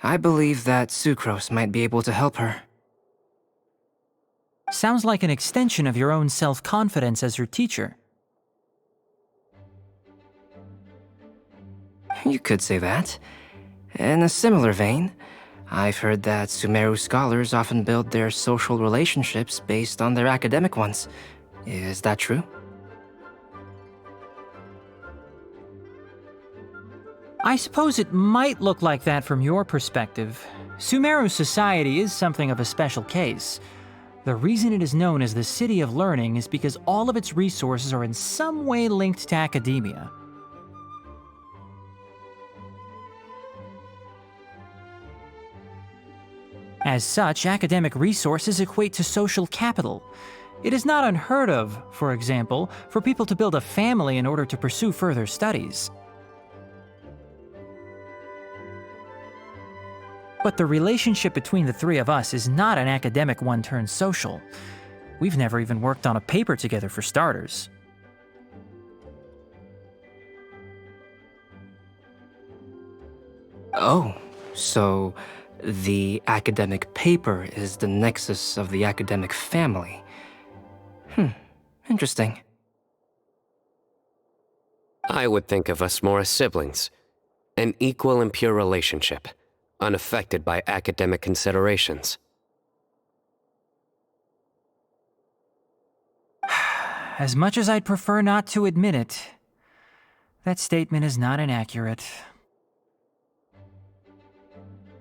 I believe that Sucrose might be able to help her. Sounds like an extension of your own self-confidence as her teacher. You could say that. In a similar vein, I've heard that Sumeru scholars often build their social relationships based on their academic ones. Is that true? I suppose it might look like that from your perspective. Sumeru society is something of a special case. The reason it is known as the City of Learning is because all of its resources are in some way linked to academia. As such, academic resources equate to social capital. It is not unheard of, for example, for people to build a family in order to pursue further studies. But the relationship between the three of us is not an academic one turned social. We've never even worked on a paper together for starters. Oh, so the academic paper is the nexus of the academic family. Interesting. I would think of us more as siblings. An equal and pure relationship, unaffected by academic considerations. As much as I'd prefer not to admit it, that statement is not inaccurate.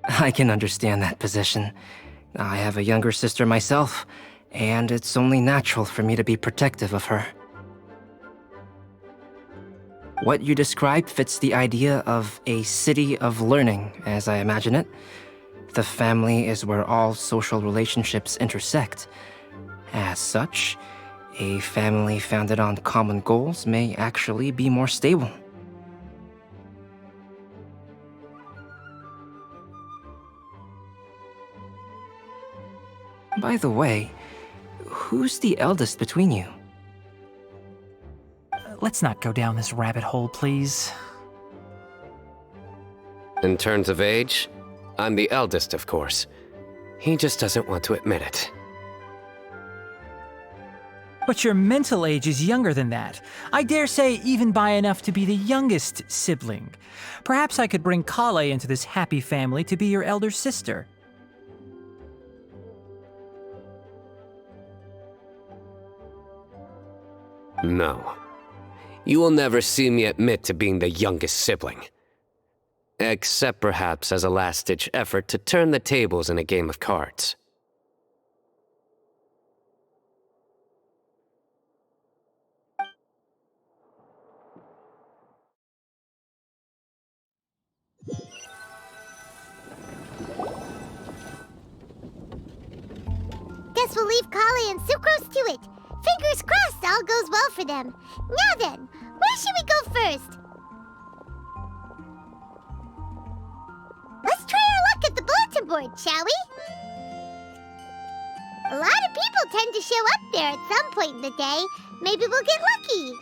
I can understand that position. I have a younger sister myself, and it's only natural for me to be protective of her. What you described fits the idea of a city of learning, as I imagine it. The family is where all social relationships intersect. As such, a family founded on common goals may actually be more stable. By the way, who's the eldest between you? Let's not go down this rabbit hole, please. In terms of age, I'm the eldest, of course. He just doesn't want to admit it. But your mental age is younger than that. I dare say even by enough to be the youngest sibling. Perhaps I could bring Kale into this happy family to be your elder sister. No. You will never see me admit to being the youngest sibling. Except perhaps as a last-ditch effort to turn the tables in a game of cards. Guess we'll leave Kale and Sucrose to it. Fingers crossed all goes well for them. Now then, where should we go first? Let's try our luck at the bulletin board, shall we? A lot of people tend to show up there at some point in the day. Maybe we'll get lucky.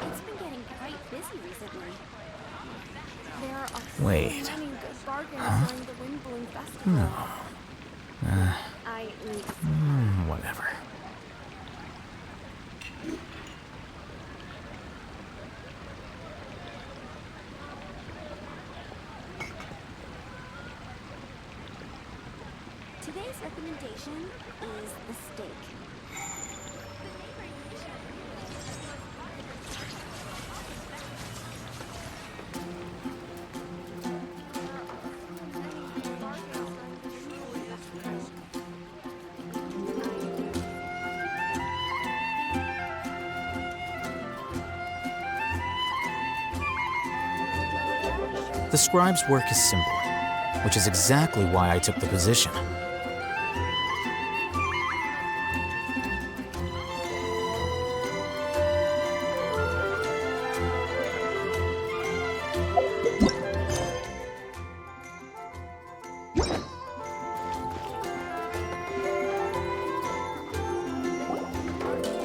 It's been getting quite busy recently. Wait. Huh? No. Whatever. Today's recommendation is the steak. The scribe's work is simple, which is exactly why I took the position.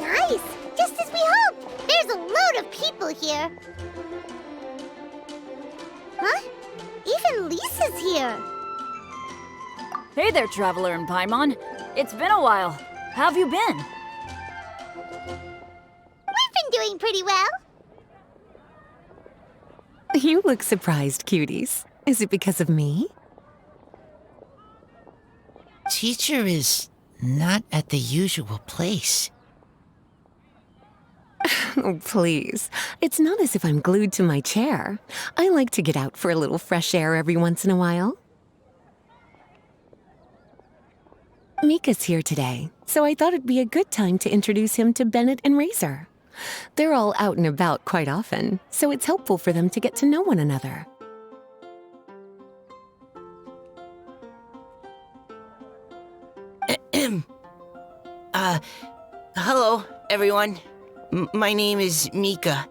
Nice! Just as we hoped! There's a load of people here. Huh? Even Lisa's here. Hey there, Traveler in Paimon. It's been a while. How have you been? We've been doing pretty well. You look surprised, cuties. Is it because of me? Teacher is not at the usual place. Oh, please. It's not as if I'm glued to my chair. I like to get out for a little fresh air every once in a while. Mika's here today, so I thought it'd be a good time to introduce him to Bennett and Razor. They're all out and about quite often, so it's helpful for them to get to know one another. Hello, everyone. My name is Mika.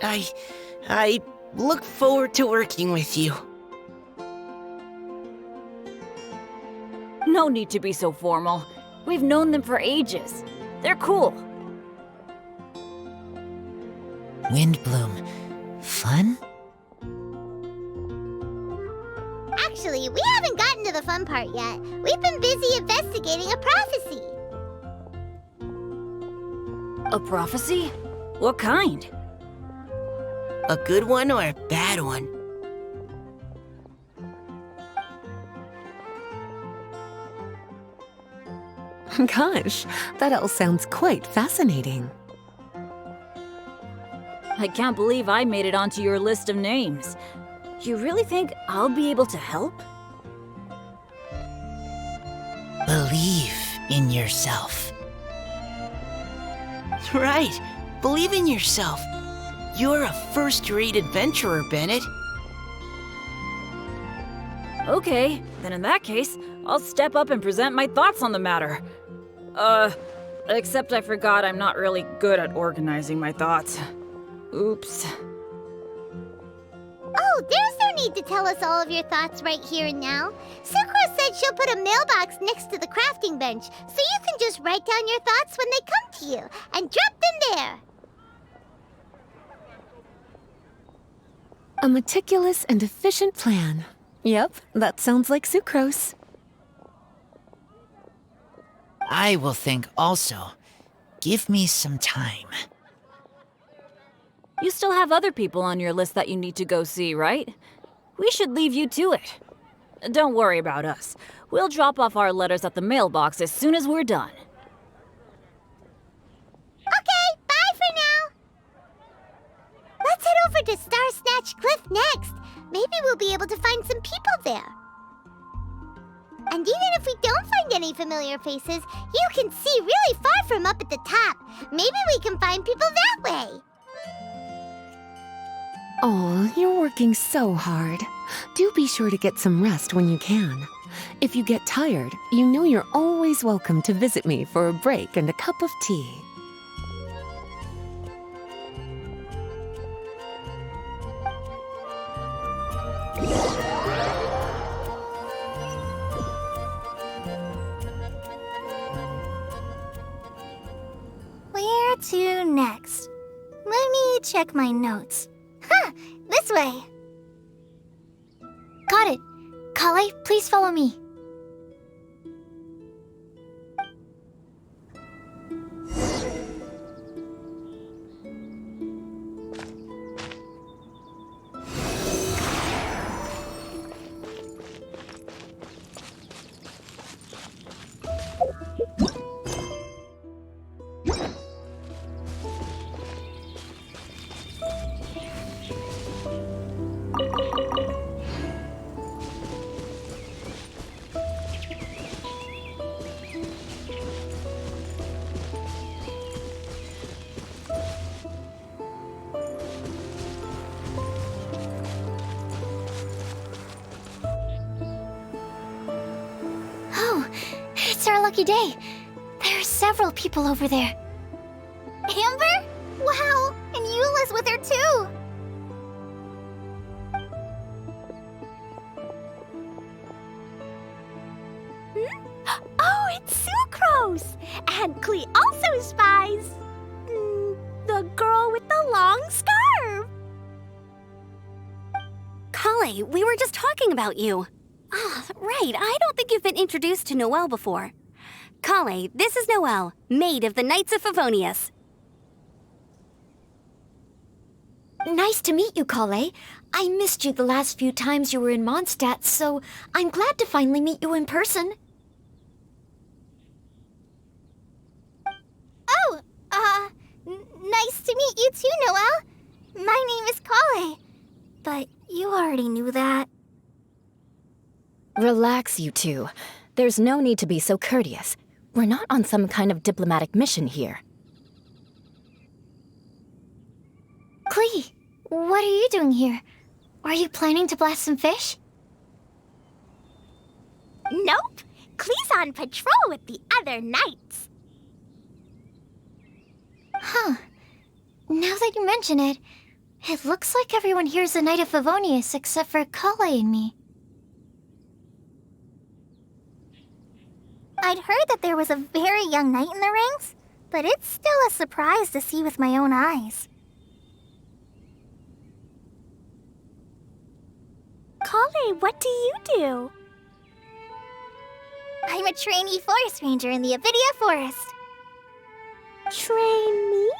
I look forward to working with you. No need to be so formal. We've known them for ages. They're cool. Windbloom. Fun? Actually, we haven't gotten to the fun part yet. We've been busy investigating a prophecy. A prophecy? What kind? A good one or a bad one? Gosh, that all sounds quite fascinating. I can't believe I made it onto your list of names. You really think I'll be able to help? Believe in yourself. Right. Believe in yourself. You're a first-rate adventurer, Bennett. Okay, then in that case, I'll step up and present my thoughts on the matter. Except I forgot I'm not really good at organizing my thoughts. Oops. Oh, there's no need to tell us all of your thoughts right here and now. Sucrose said she'll put a mailbox next to the crafting bench, so you can just write down your thoughts when they come to you, and drop them there. A meticulous and efficient plan. Yep, that sounds like Sucrose. I will think also. Give me some time. You still have other people on your list that you need to go see, right? We should leave you to it. Don't worry about us. We'll drop off our letters at the mailbox as soon as we're done. Okay, bye for now. Let's head over to Star Snatch Cliff next. Maybe we'll be able to find some people there. And even if we don't find any familiar faces, you can see really far from up at the top. Maybe we can find people that way. Oh, you're working so hard. Do be sure to get some rest when you can. If you get tired, you know you're always welcome to visit me for a break and a cup of tea. Where to next? Let me check my notes. Huh, this way. Got it. Kale, please follow me. Oh, it's our lucky day. There are several people over there. Amber? Wow, and Eula's with her too. Oh, it's Sucrose! And Klee also spies. The girl with the long scarf. Kale, we were just talking about you. Ah, right, I don't think you've been introduced to Noelle before. Kale, this is Noelle, maid of the Knights of Favonius. Nice to meet you, Kale. I missed you the last few times you were in Mondstadt, so I'm glad to finally meet you in person. Oh, nice to meet you too, Noelle. My name is Kale. But you already knew that. Relax, you two. There's no need to be so courteous. We're not on some kind of diplomatic mission here. Klee, what are you doing here? Are you planning to blast some fish? Nope. Klee's on patrol with the other knights. Huh. Now that you mention it, it looks like everyone here is a Knight of Favonius except for Kale and me. I'd heard that there was a very young knight in the ranks, but it's still a surprise to see with my own eyes. Kale, what do you do? I'm a trainee forest ranger in the Avidia Forest. Trainee?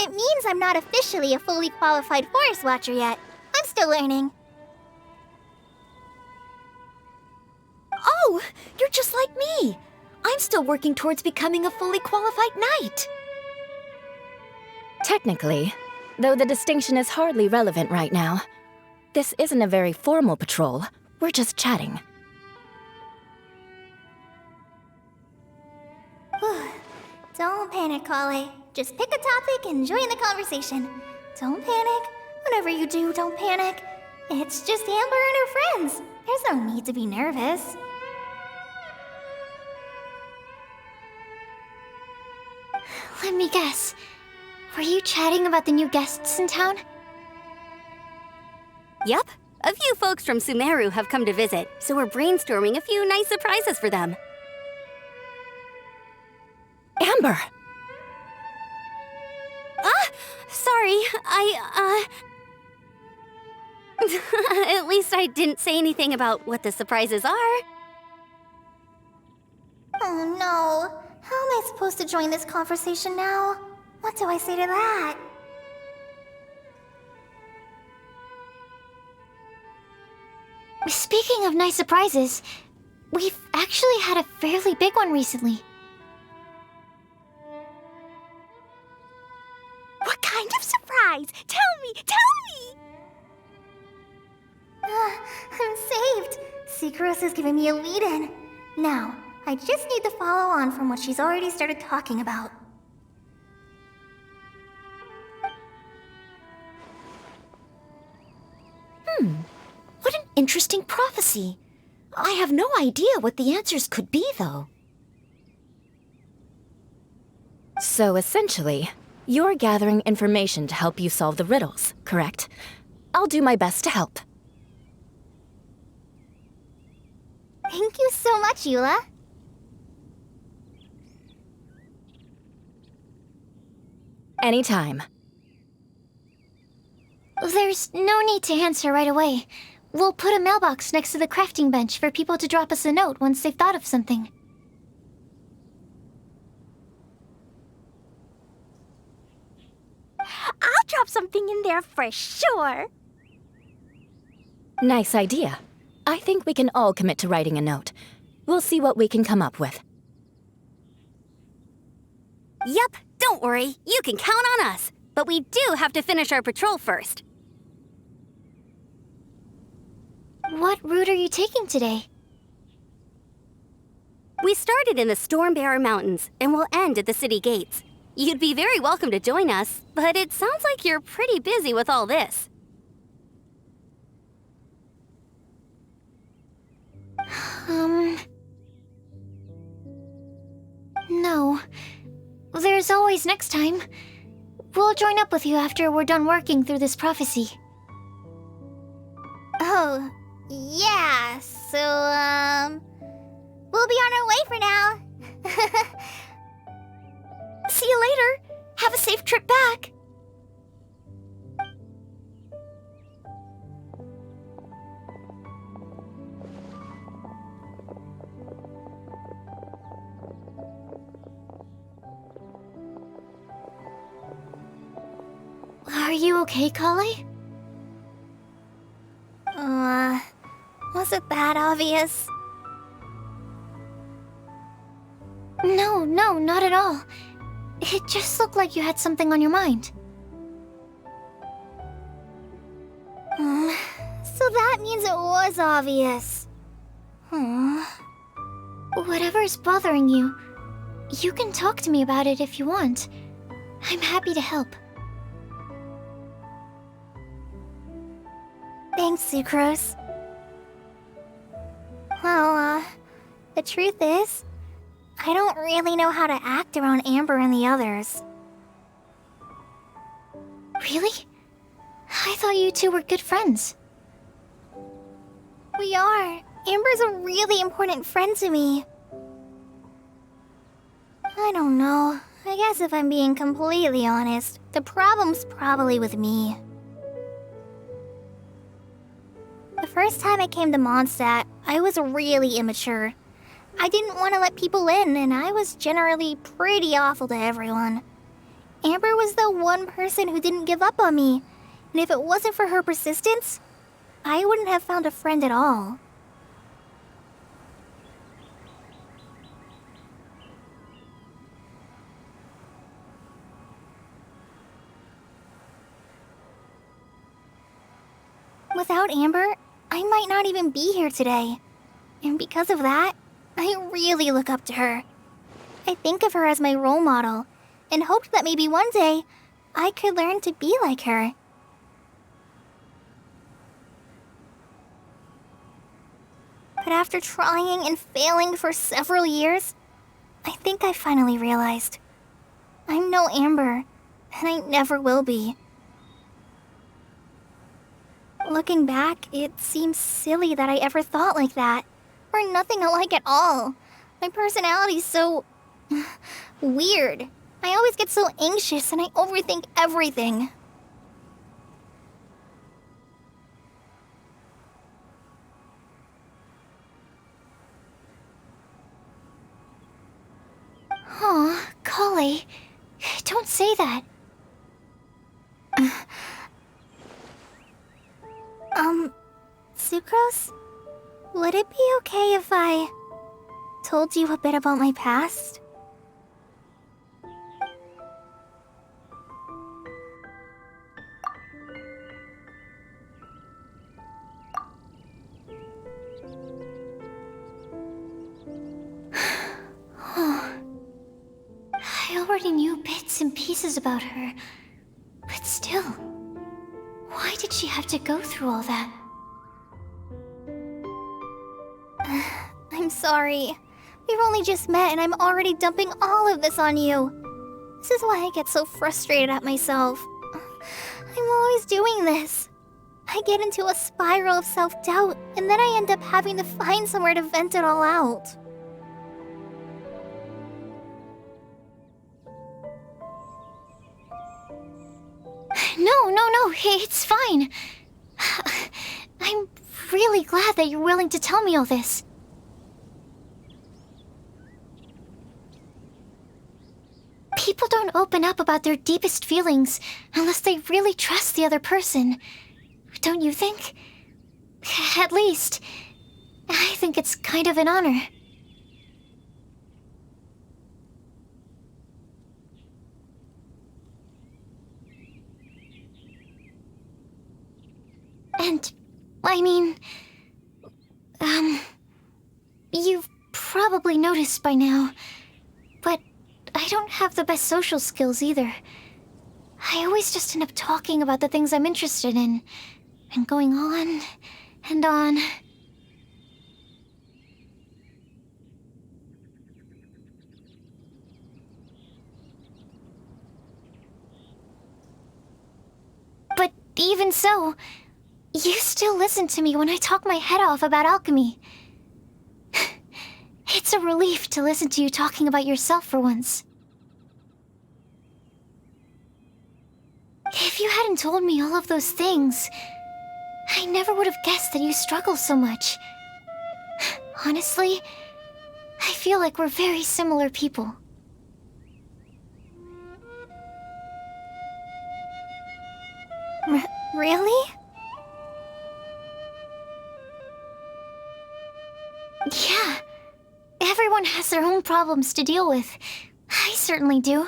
It means I'm not officially a fully qualified forest watcher yet. I'm still learning. Oh, you're just like me. I'm still working towards becoming a fully qualified knight. Technically, though the distinction is hardly relevant right now. This isn't a very formal patrol. We're just chatting. Don't panic, Kale. Just pick a topic and join the conversation. Don't panic. Whatever you do, don't panic. It's just Amber and her friends. There's no need to be nervous. Let me guess. Were you chatting about the new guests in town? Yep, a few folks from Sumeru have come to visit, so we're brainstorming a few nice surprises for them. Amber! Sorry, At least I didn't say anything about what the surprises are. Oh no. How am I supposed to join this conversation now? What do I say to that? Speaking of nice surprises, we've actually had a fairly big one recently. What kind of surprise? Tell me! I'm saved. Sucrose is giving me a lead-in. Now, I just need to follow on from what she's already started talking about. What an interesting prophecy. I have no idea what the answers could be, though. So essentially, you're gathering information to help you solve the riddles, correct? I'll do my best to help. Thank you so much, Eula. Anytime. There's no need to answer right away. We'll put a mailbox next to the crafting bench for people to drop us a note once they've thought of something. I'll drop something in there for sure. Nice idea. I think we can all commit to writing a note. We'll see what we can come up with. Yep, don't worry. You can count on us. But we do have to finish our patrol first. What route are you taking today? We started in the Stormbearer Mountains, and we'll end at the city gates. You'd be very welcome to join us, but it sounds like you're pretty busy with all this. No. There's always next time. We'll join up with you after we're done working through this prophecy. Oh, yeah, so, we'll be on our way for now. See you later. Have a safe trip back. Are you okay, Kale? Was it that obvious? No, not at all. It just looked like you had something on your mind. So that means it was obvious. Whatever's bothering you, you can talk to me about it if you want. I'm happy to help. Thanks, Sucrose. Well, the truth is, I don't really know how to act around Amber and the others. Really? I thought you two were good friends. We are. Amber's a really important friend to me. I don't know. I guess if I'm being completely honest, the problem's probably with me. The first time I came to Mondstadt, I was really immature. I didn't want to let people in, and I was generally pretty awful to everyone. Amber was the one person who didn't give up on me, and if it wasn't for her persistence, I wouldn't have found a friend at all. Without Amber, I might not even be here today. And because of that, I really look up to her. I think of her as my role model, and hoped that maybe one day, I could learn to be like her. But after trying and failing for several years, I think I finally realized. I'm no Amber, and I never will be. Looking back, it seems silly that I ever thought like that. We're nothing alike at all. My personality's so... weird. I always get so anxious and I overthink everything. Aw, Kale. Don't say that. Sucrose? Would it be okay if I told you a bit about my past? I already knew bits and pieces about her. But still, why did she have to go through all that? I'm sorry. We've only just met and I'm already dumping all of this on you. This is why I get so frustrated at myself. I'm always doing this. I get into a spiral of self-doubt, and then I end up having to find somewhere to vent it all out. No, it's fine. I'm really glad that you're willing to tell me all this. People don't open up about their deepest feelings unless they really trust the other person. Don't you think? At least, I think it's kind of an honor. And, I mean, you've probably noticed by now, but I don't have the best social skills either. I always just end up talking about the things I'm interested in, and going on and on. But even so, you still listen to me when I talk my head off about alchemy. It's a relief to listen to you talking about yourself for once. If you hadn't told me all of those things, I never would have guessed that you struggle so much. Honestly, I feel like we're very similar people. Really? Yeah. Everyone has their own problems to deal with. I certainly do.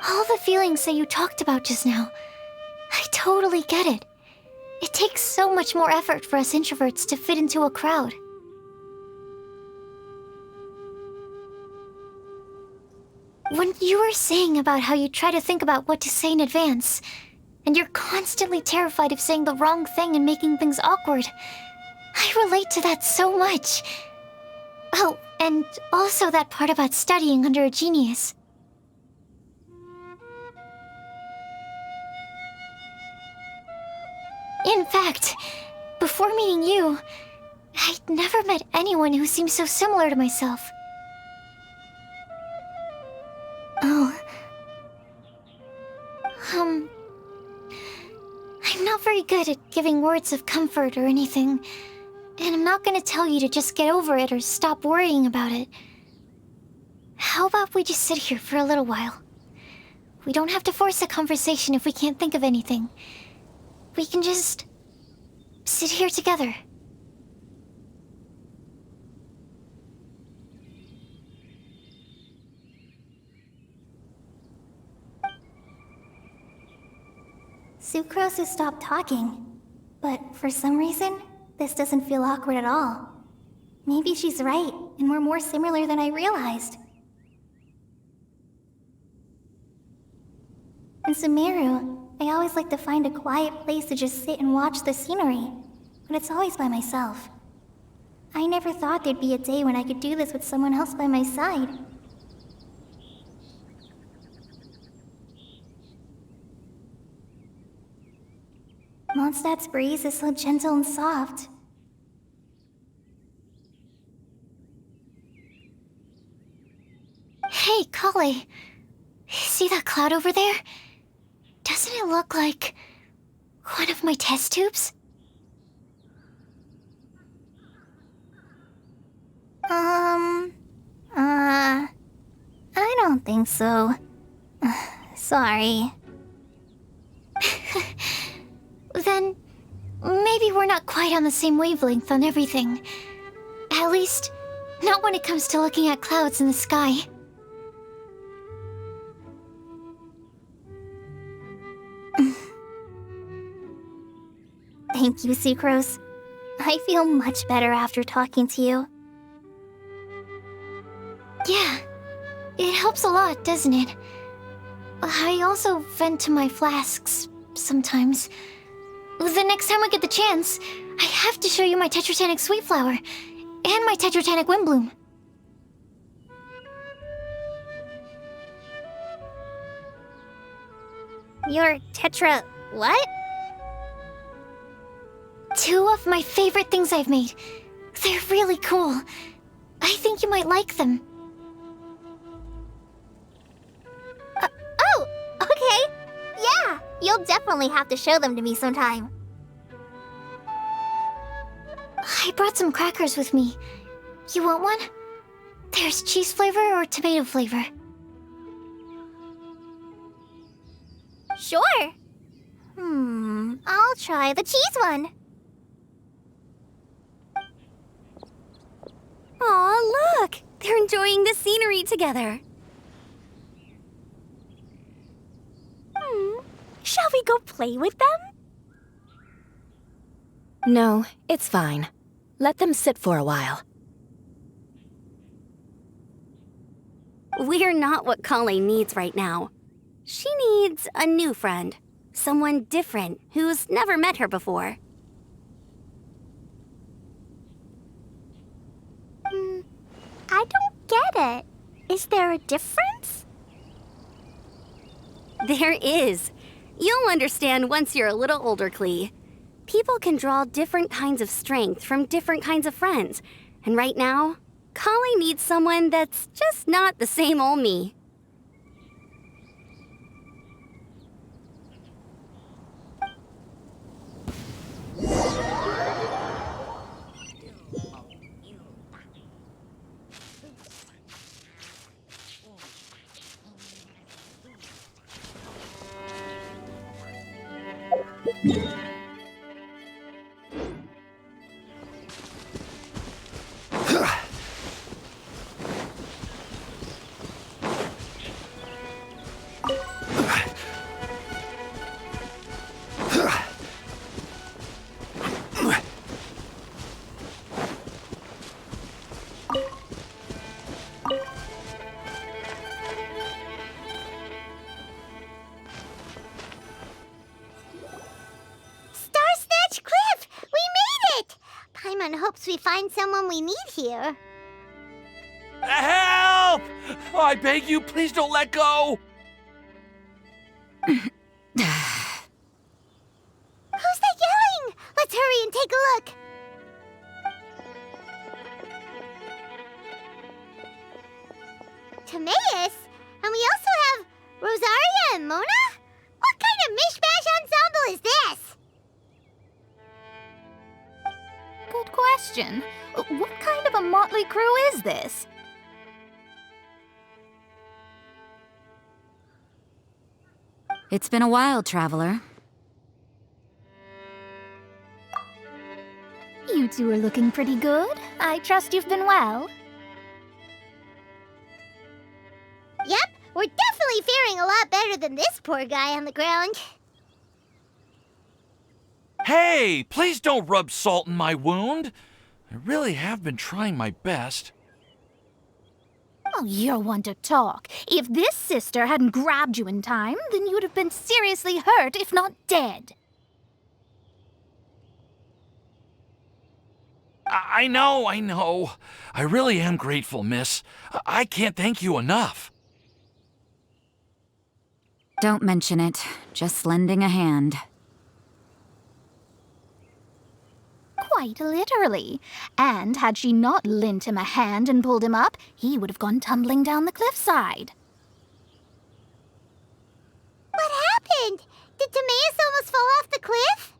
All the feelings that you talked about just now, I totally get it. It takes so much more effort for us introverts to fit into a crowd. When you were saying about how you try to think about what to say in advance, and you're constantly terrified of saying the wrong thing and making things awkward, I relate to that so much. Oh, and also that part about studying under a genius. In fact, before meeting you, I'd never met anyone who seemed so similar to myself. Oh. I'm not very good at giving words of comfort or anything, and I'm not gonna tell you to just get over it or stop worrying about it. How about we just sit here for a little while? We don't have to force a conversation if we can't think of anything. We can just sit here together. Sucrose has stopped talking, but for some reason, this doesn't feel awkward at all. Maybe she's right, and we're more similar than I realized. In Sumeru, I always like to find a quiet place to just sit and watch the scenery, but it's always by myself. I never thought there'd be a day when I could do this with someone else by my side. Mondstadt's breeze is so gentle and soft. Hey, Kale. See that cloud over there? Doesn't it look like one of my test tubes? I don't think so. Sorry. Then maybe we're not quite on the same wavelength on everything. At least, not when it comes to looking at clouds in the sky. Thank you, Sucrose. I feel much better after talking to you. Yeah, it helps a lot, doesn't it? I also vent to my flasks sometimes. The next time I get the chance, I have to show you my Tetratanic Sweet Flower and my Tetratanic Windbloom. Your Tetra... what? 2 of my favorite things I've made. They're really cool. I think you might like them. You'll definitely have to show them to me sometime. I brought some crackers with me. You want one? There's cheese flavor or tomato flavor. Sure. I'll try the cheese one. Aw, look! They're enjoying the scenery together. Shall we go play with them? No, it's fine. Let them sit for a while. We're not what Colleen needs right now. She needs a new friend. Someone different who's never met her before. I don't get it. Is there a difference? There is. You'll understand once you're a little older, Klee. People can draw different kinds of strength from different kinds of friends. And right now, Colleen needs someone that's just not the same old me. Starsnatch Cliff! We made it! Paimon hopes we find someone we need here. Help! Oh, I beg you, please don't let go! Who's that yelling? Let's hurry and take a look. Timaeus? And we also have Rosaria and Mona? What kind of mishmash ensemble is this? Good question. What kind of a motley crew is this? It's been a while, Traveler. You two are looking pretty good. I trust you've been well. Yep, we're definitely faring a lot better than this poor guy on the ground. Hey, please don't rub salt in my wound. I really have been trying my best. Oh, you're one to talk. If this sister hadn't grabbed you in time, then you'd have been seriously hurt, if not dead. I know. I really am grateful, miss. I can't thank you enough. Don't mention it. Just lending a hand. Quite literally. And had she not lent him a hand and pulled him up, he would have gone tumbling down the cliffside. What happened? Did Timaeus almost fall off the cliff?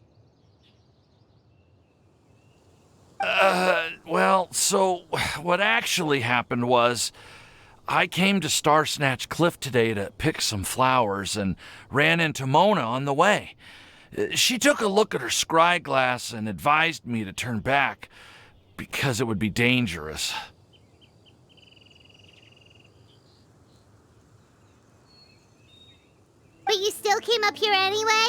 Well, so what actually happened was I came to Starsnatch Cliff today to pick some flowers and ran into Mona on the way. She took a look at her scry glass and advised me to turn back because it would be dangerous. But you still came up here anyway?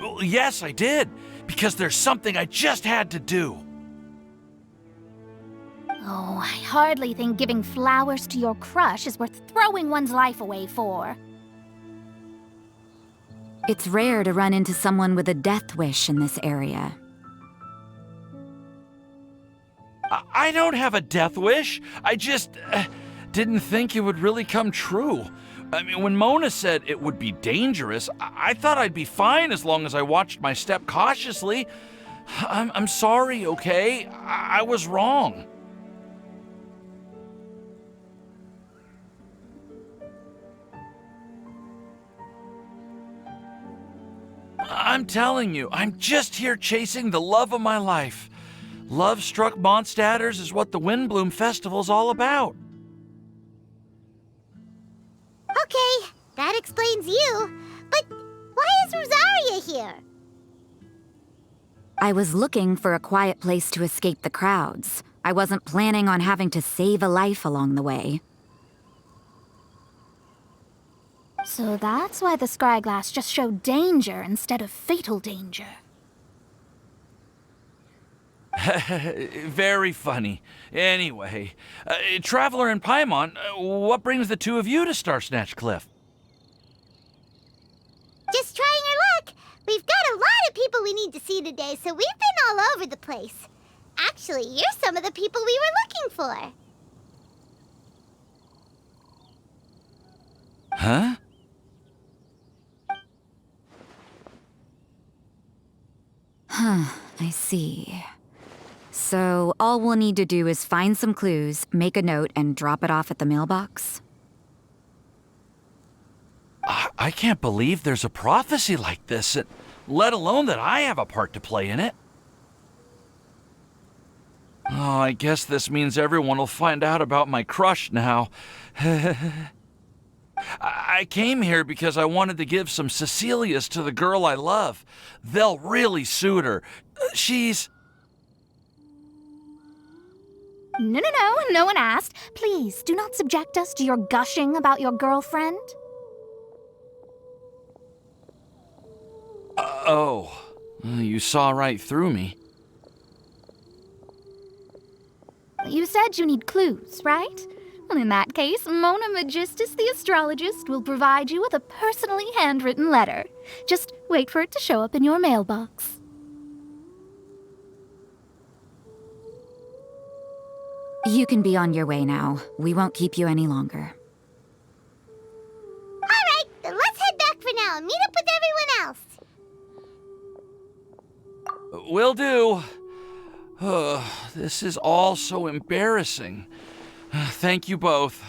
Well, yes, I did, because there's something I just had to do. Oh, I hardly think giving flowers to your crush is worth throwing one's life away for. It's rare to run into someone with a death wish in this area. I don't have a death wish. I just didn't think it would really come true. I mean, when Mona said it would be dangerous, I thought I'd be fine as long as I watched my step cautiously. I'm sorry, okay? I was wrong. I'm telling you, I'm just here chasing the love of my life. Love-struck Mondstadters is what the Windbloom Festival's all about. Okay, that explains you. But why is Rosaria here? I was looking for a quiet place to escape the crowds. I wasn't planning on having to save a life along the way. So that's why the Scryglass just showed danger instead of fatal danger. Very funny. Anyway, Traveler and Paimon, what brings the two of you to Starsnatch Cliff? Just trying our luck. We've got a lot of people we need to see today, so we've been all over the place. Actually, you're some of the people we were looking for. Huh? Huh, I see. So all we'll need to do is find some clues, make a note, and drop it off at the mailbox? I can't believe there's a prophecy like this, let alone that I have a part to play in it. Oh, I guess this means everyone will find out about my crush now. I came here because I wanted to give some Cecilias to the girl I love. They'll really suit her. She's... No one asked. Please, do not subject us to your gushing about your girlfriend. Oh, you saw right through me. You said you need clues, right? Well, in that case, Mona Magistus the astrologist will provide you with a personally handwritten letter. Just wait for it to show up in your mailbox. You can be on your way now. We won't keep you any longer. All right, then let's head back for now and meet up with everyone else. Will do. This is all so embarrassing. Thank you both.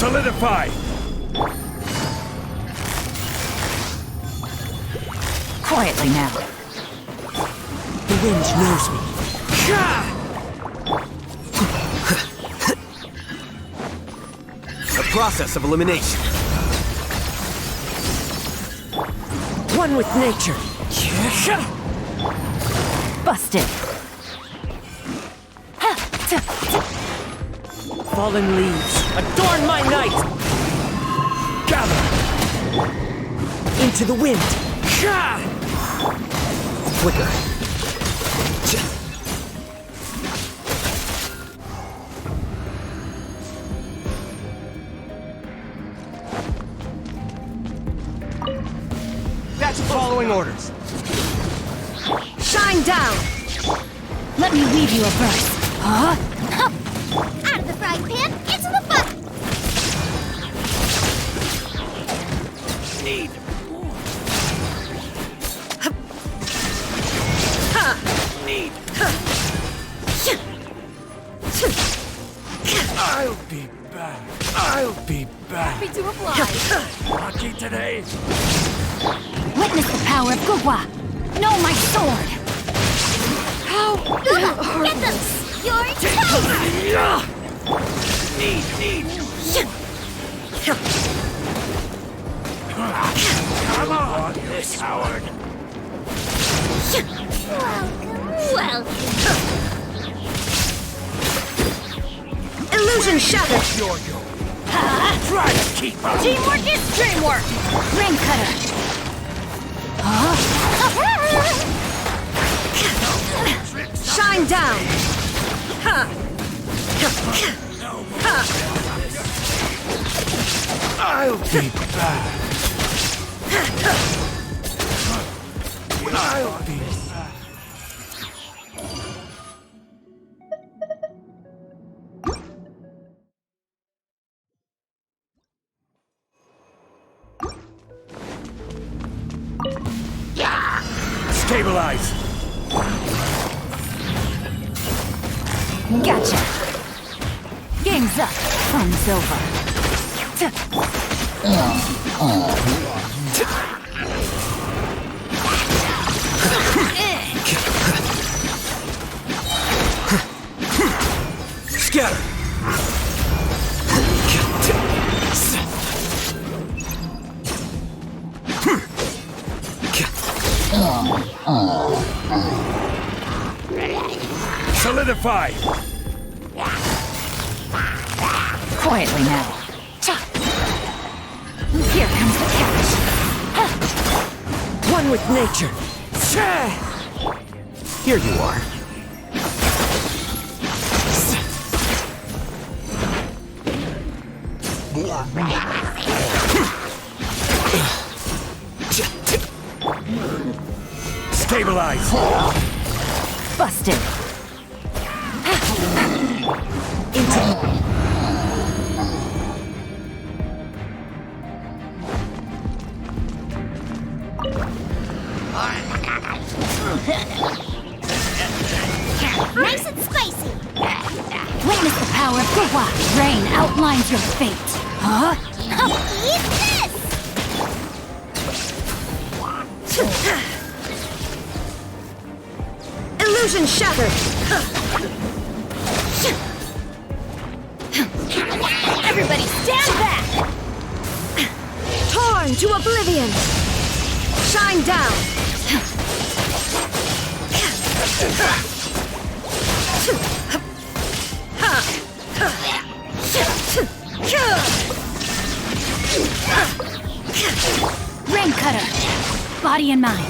Solidify! Quietly now. The wind knows me. A process of elimination. One with nature. Busted. Fallen leaves, adorn my night! Gather! Into the wind! Flicker. That's following orders. Shine down! Let me weave you a verse. Huh? Out of the frying pan, into the butter! Need more. Need. I'll be back. I'll be back. Happy to oblige. Lucky today. Witness the power of Gugwa. Know my sword. How? Get them! You're toast! Need. Come on, you coward. Welcome. Illusion shattered. Try to keep up. Teamwork is dreamwork. Ring cutter. Shine down. I'll be back. I'll be back. Stabilize. Gotcha. Game's up. Fun's over. Scatter. Solidify. Quietly now. Here comes the catch. One with nature. Here you are. Stabilize. Busted. Nice and spicy! Witness the power of Gugwa. Rain outlines your fate. Huh? Eat this! Illusion shattered. Everybody stand back! Torn to oblivion! Shine down! Rain cutter! Body and mind.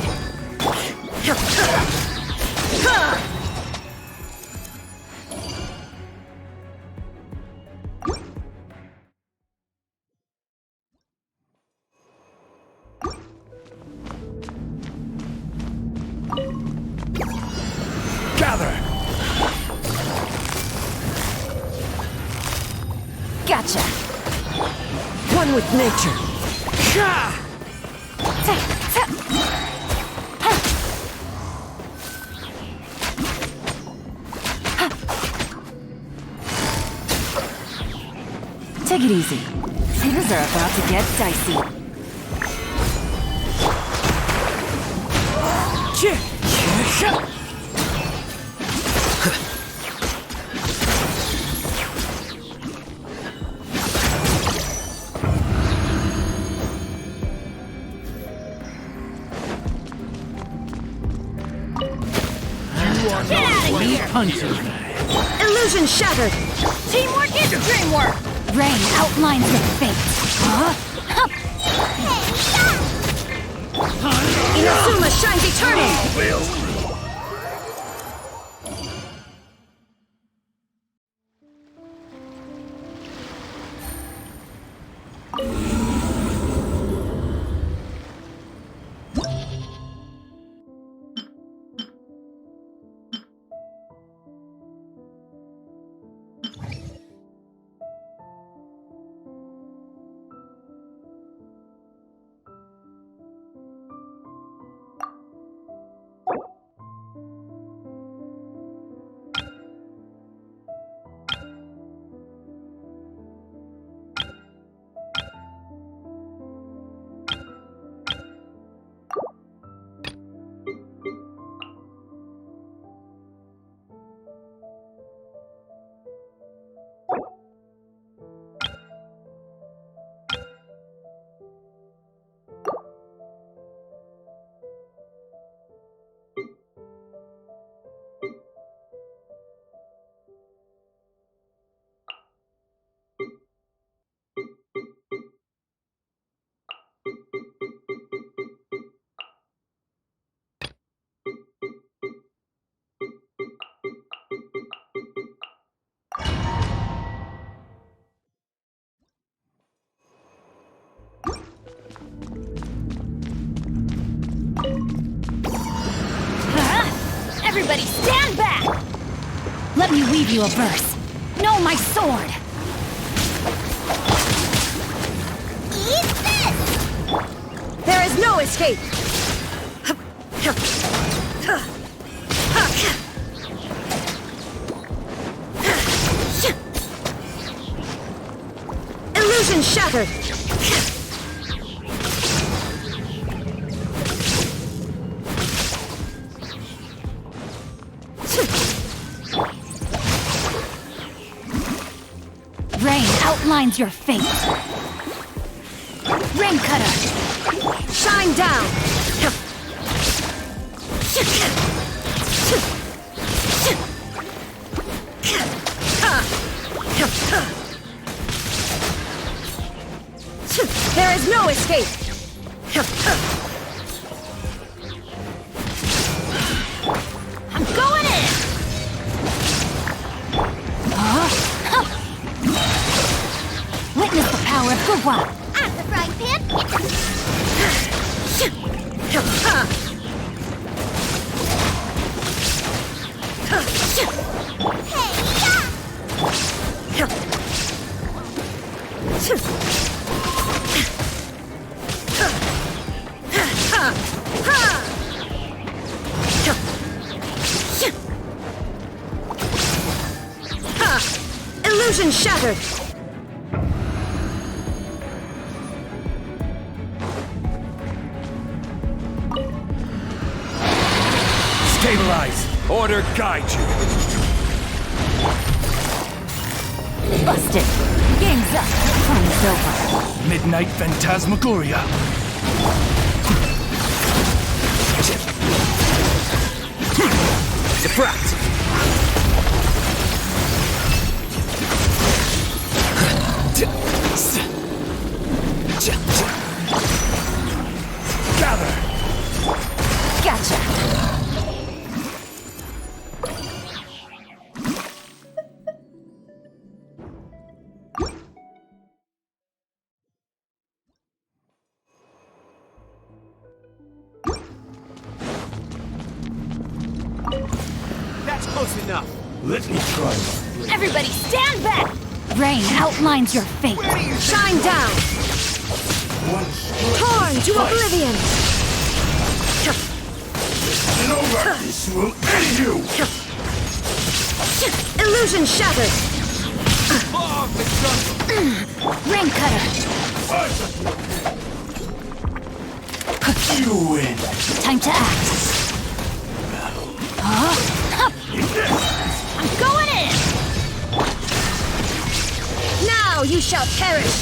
Gather. Gotcha! One with nature. Take it easy. Things are about to get dicey. Get out of here! Punches. Illusion shattered! Teamwork is dreamwork! Rain outlines your fate. Huh? Inazuma shines eternal! Everybody stand back! Let me weave you a verse. Know my sword! Eat this! There is no escape! Illusion shattered! Rain outlines your fate. Rain cutter! Shine down! There is no escape! I'm going in! Witness the power of Gugwa! At the frying pan! Illusion shattered! Stabilize! Order guide you! Busted! Game's up! Fun's over! Midnight Phantasmagoria! Surprise! Gather! Gotcha! That's close enough! Let me try. Everybody stand back! Rain outlines your fate. Shine down! Torn to oblivion! No this will end you! Illusion shattered! Rain cutter! You win! Time to act! Huh? I'm going in! Now you shall perish!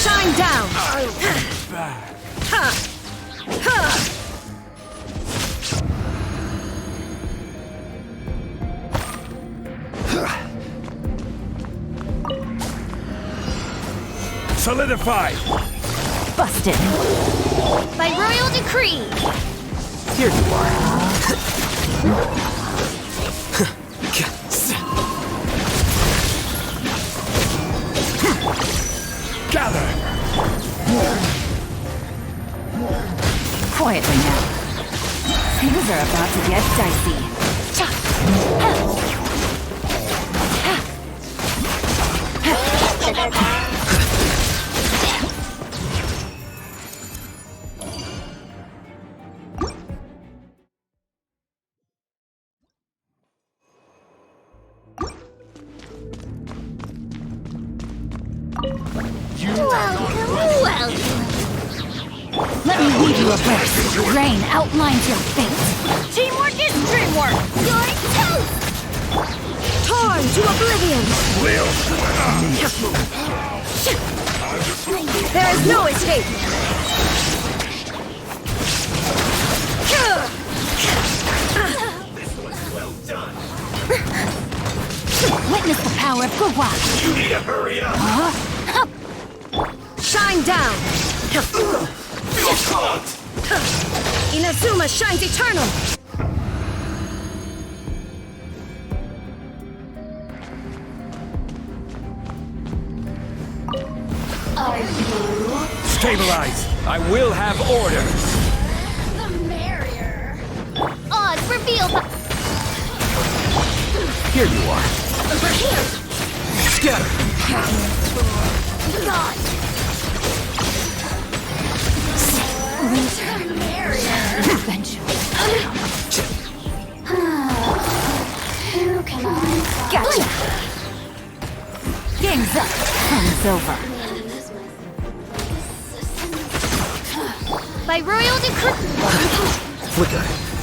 Shine Shine down! I'll be back. Solidify! Busted. By royal decree! Here you are. Gather! Quietly now. Things are about to get dicey. Welcome. Let me weave you a verse. Rain outlines your fate. Teamwork is dreamwork! You're toast! Torn to oblivion! There is no escape! Witness the power of Gurwa! You need to hurry up! Shine down! Feel caught! Inazuma shines eternal! Stabilize! I will have order! The merrier. Odds revealed by... Here you are. Over here! Scatter! God! Winter. Eventually. Who can I... Gotcha! Game's up. Fun's over. By royal decree... We got it.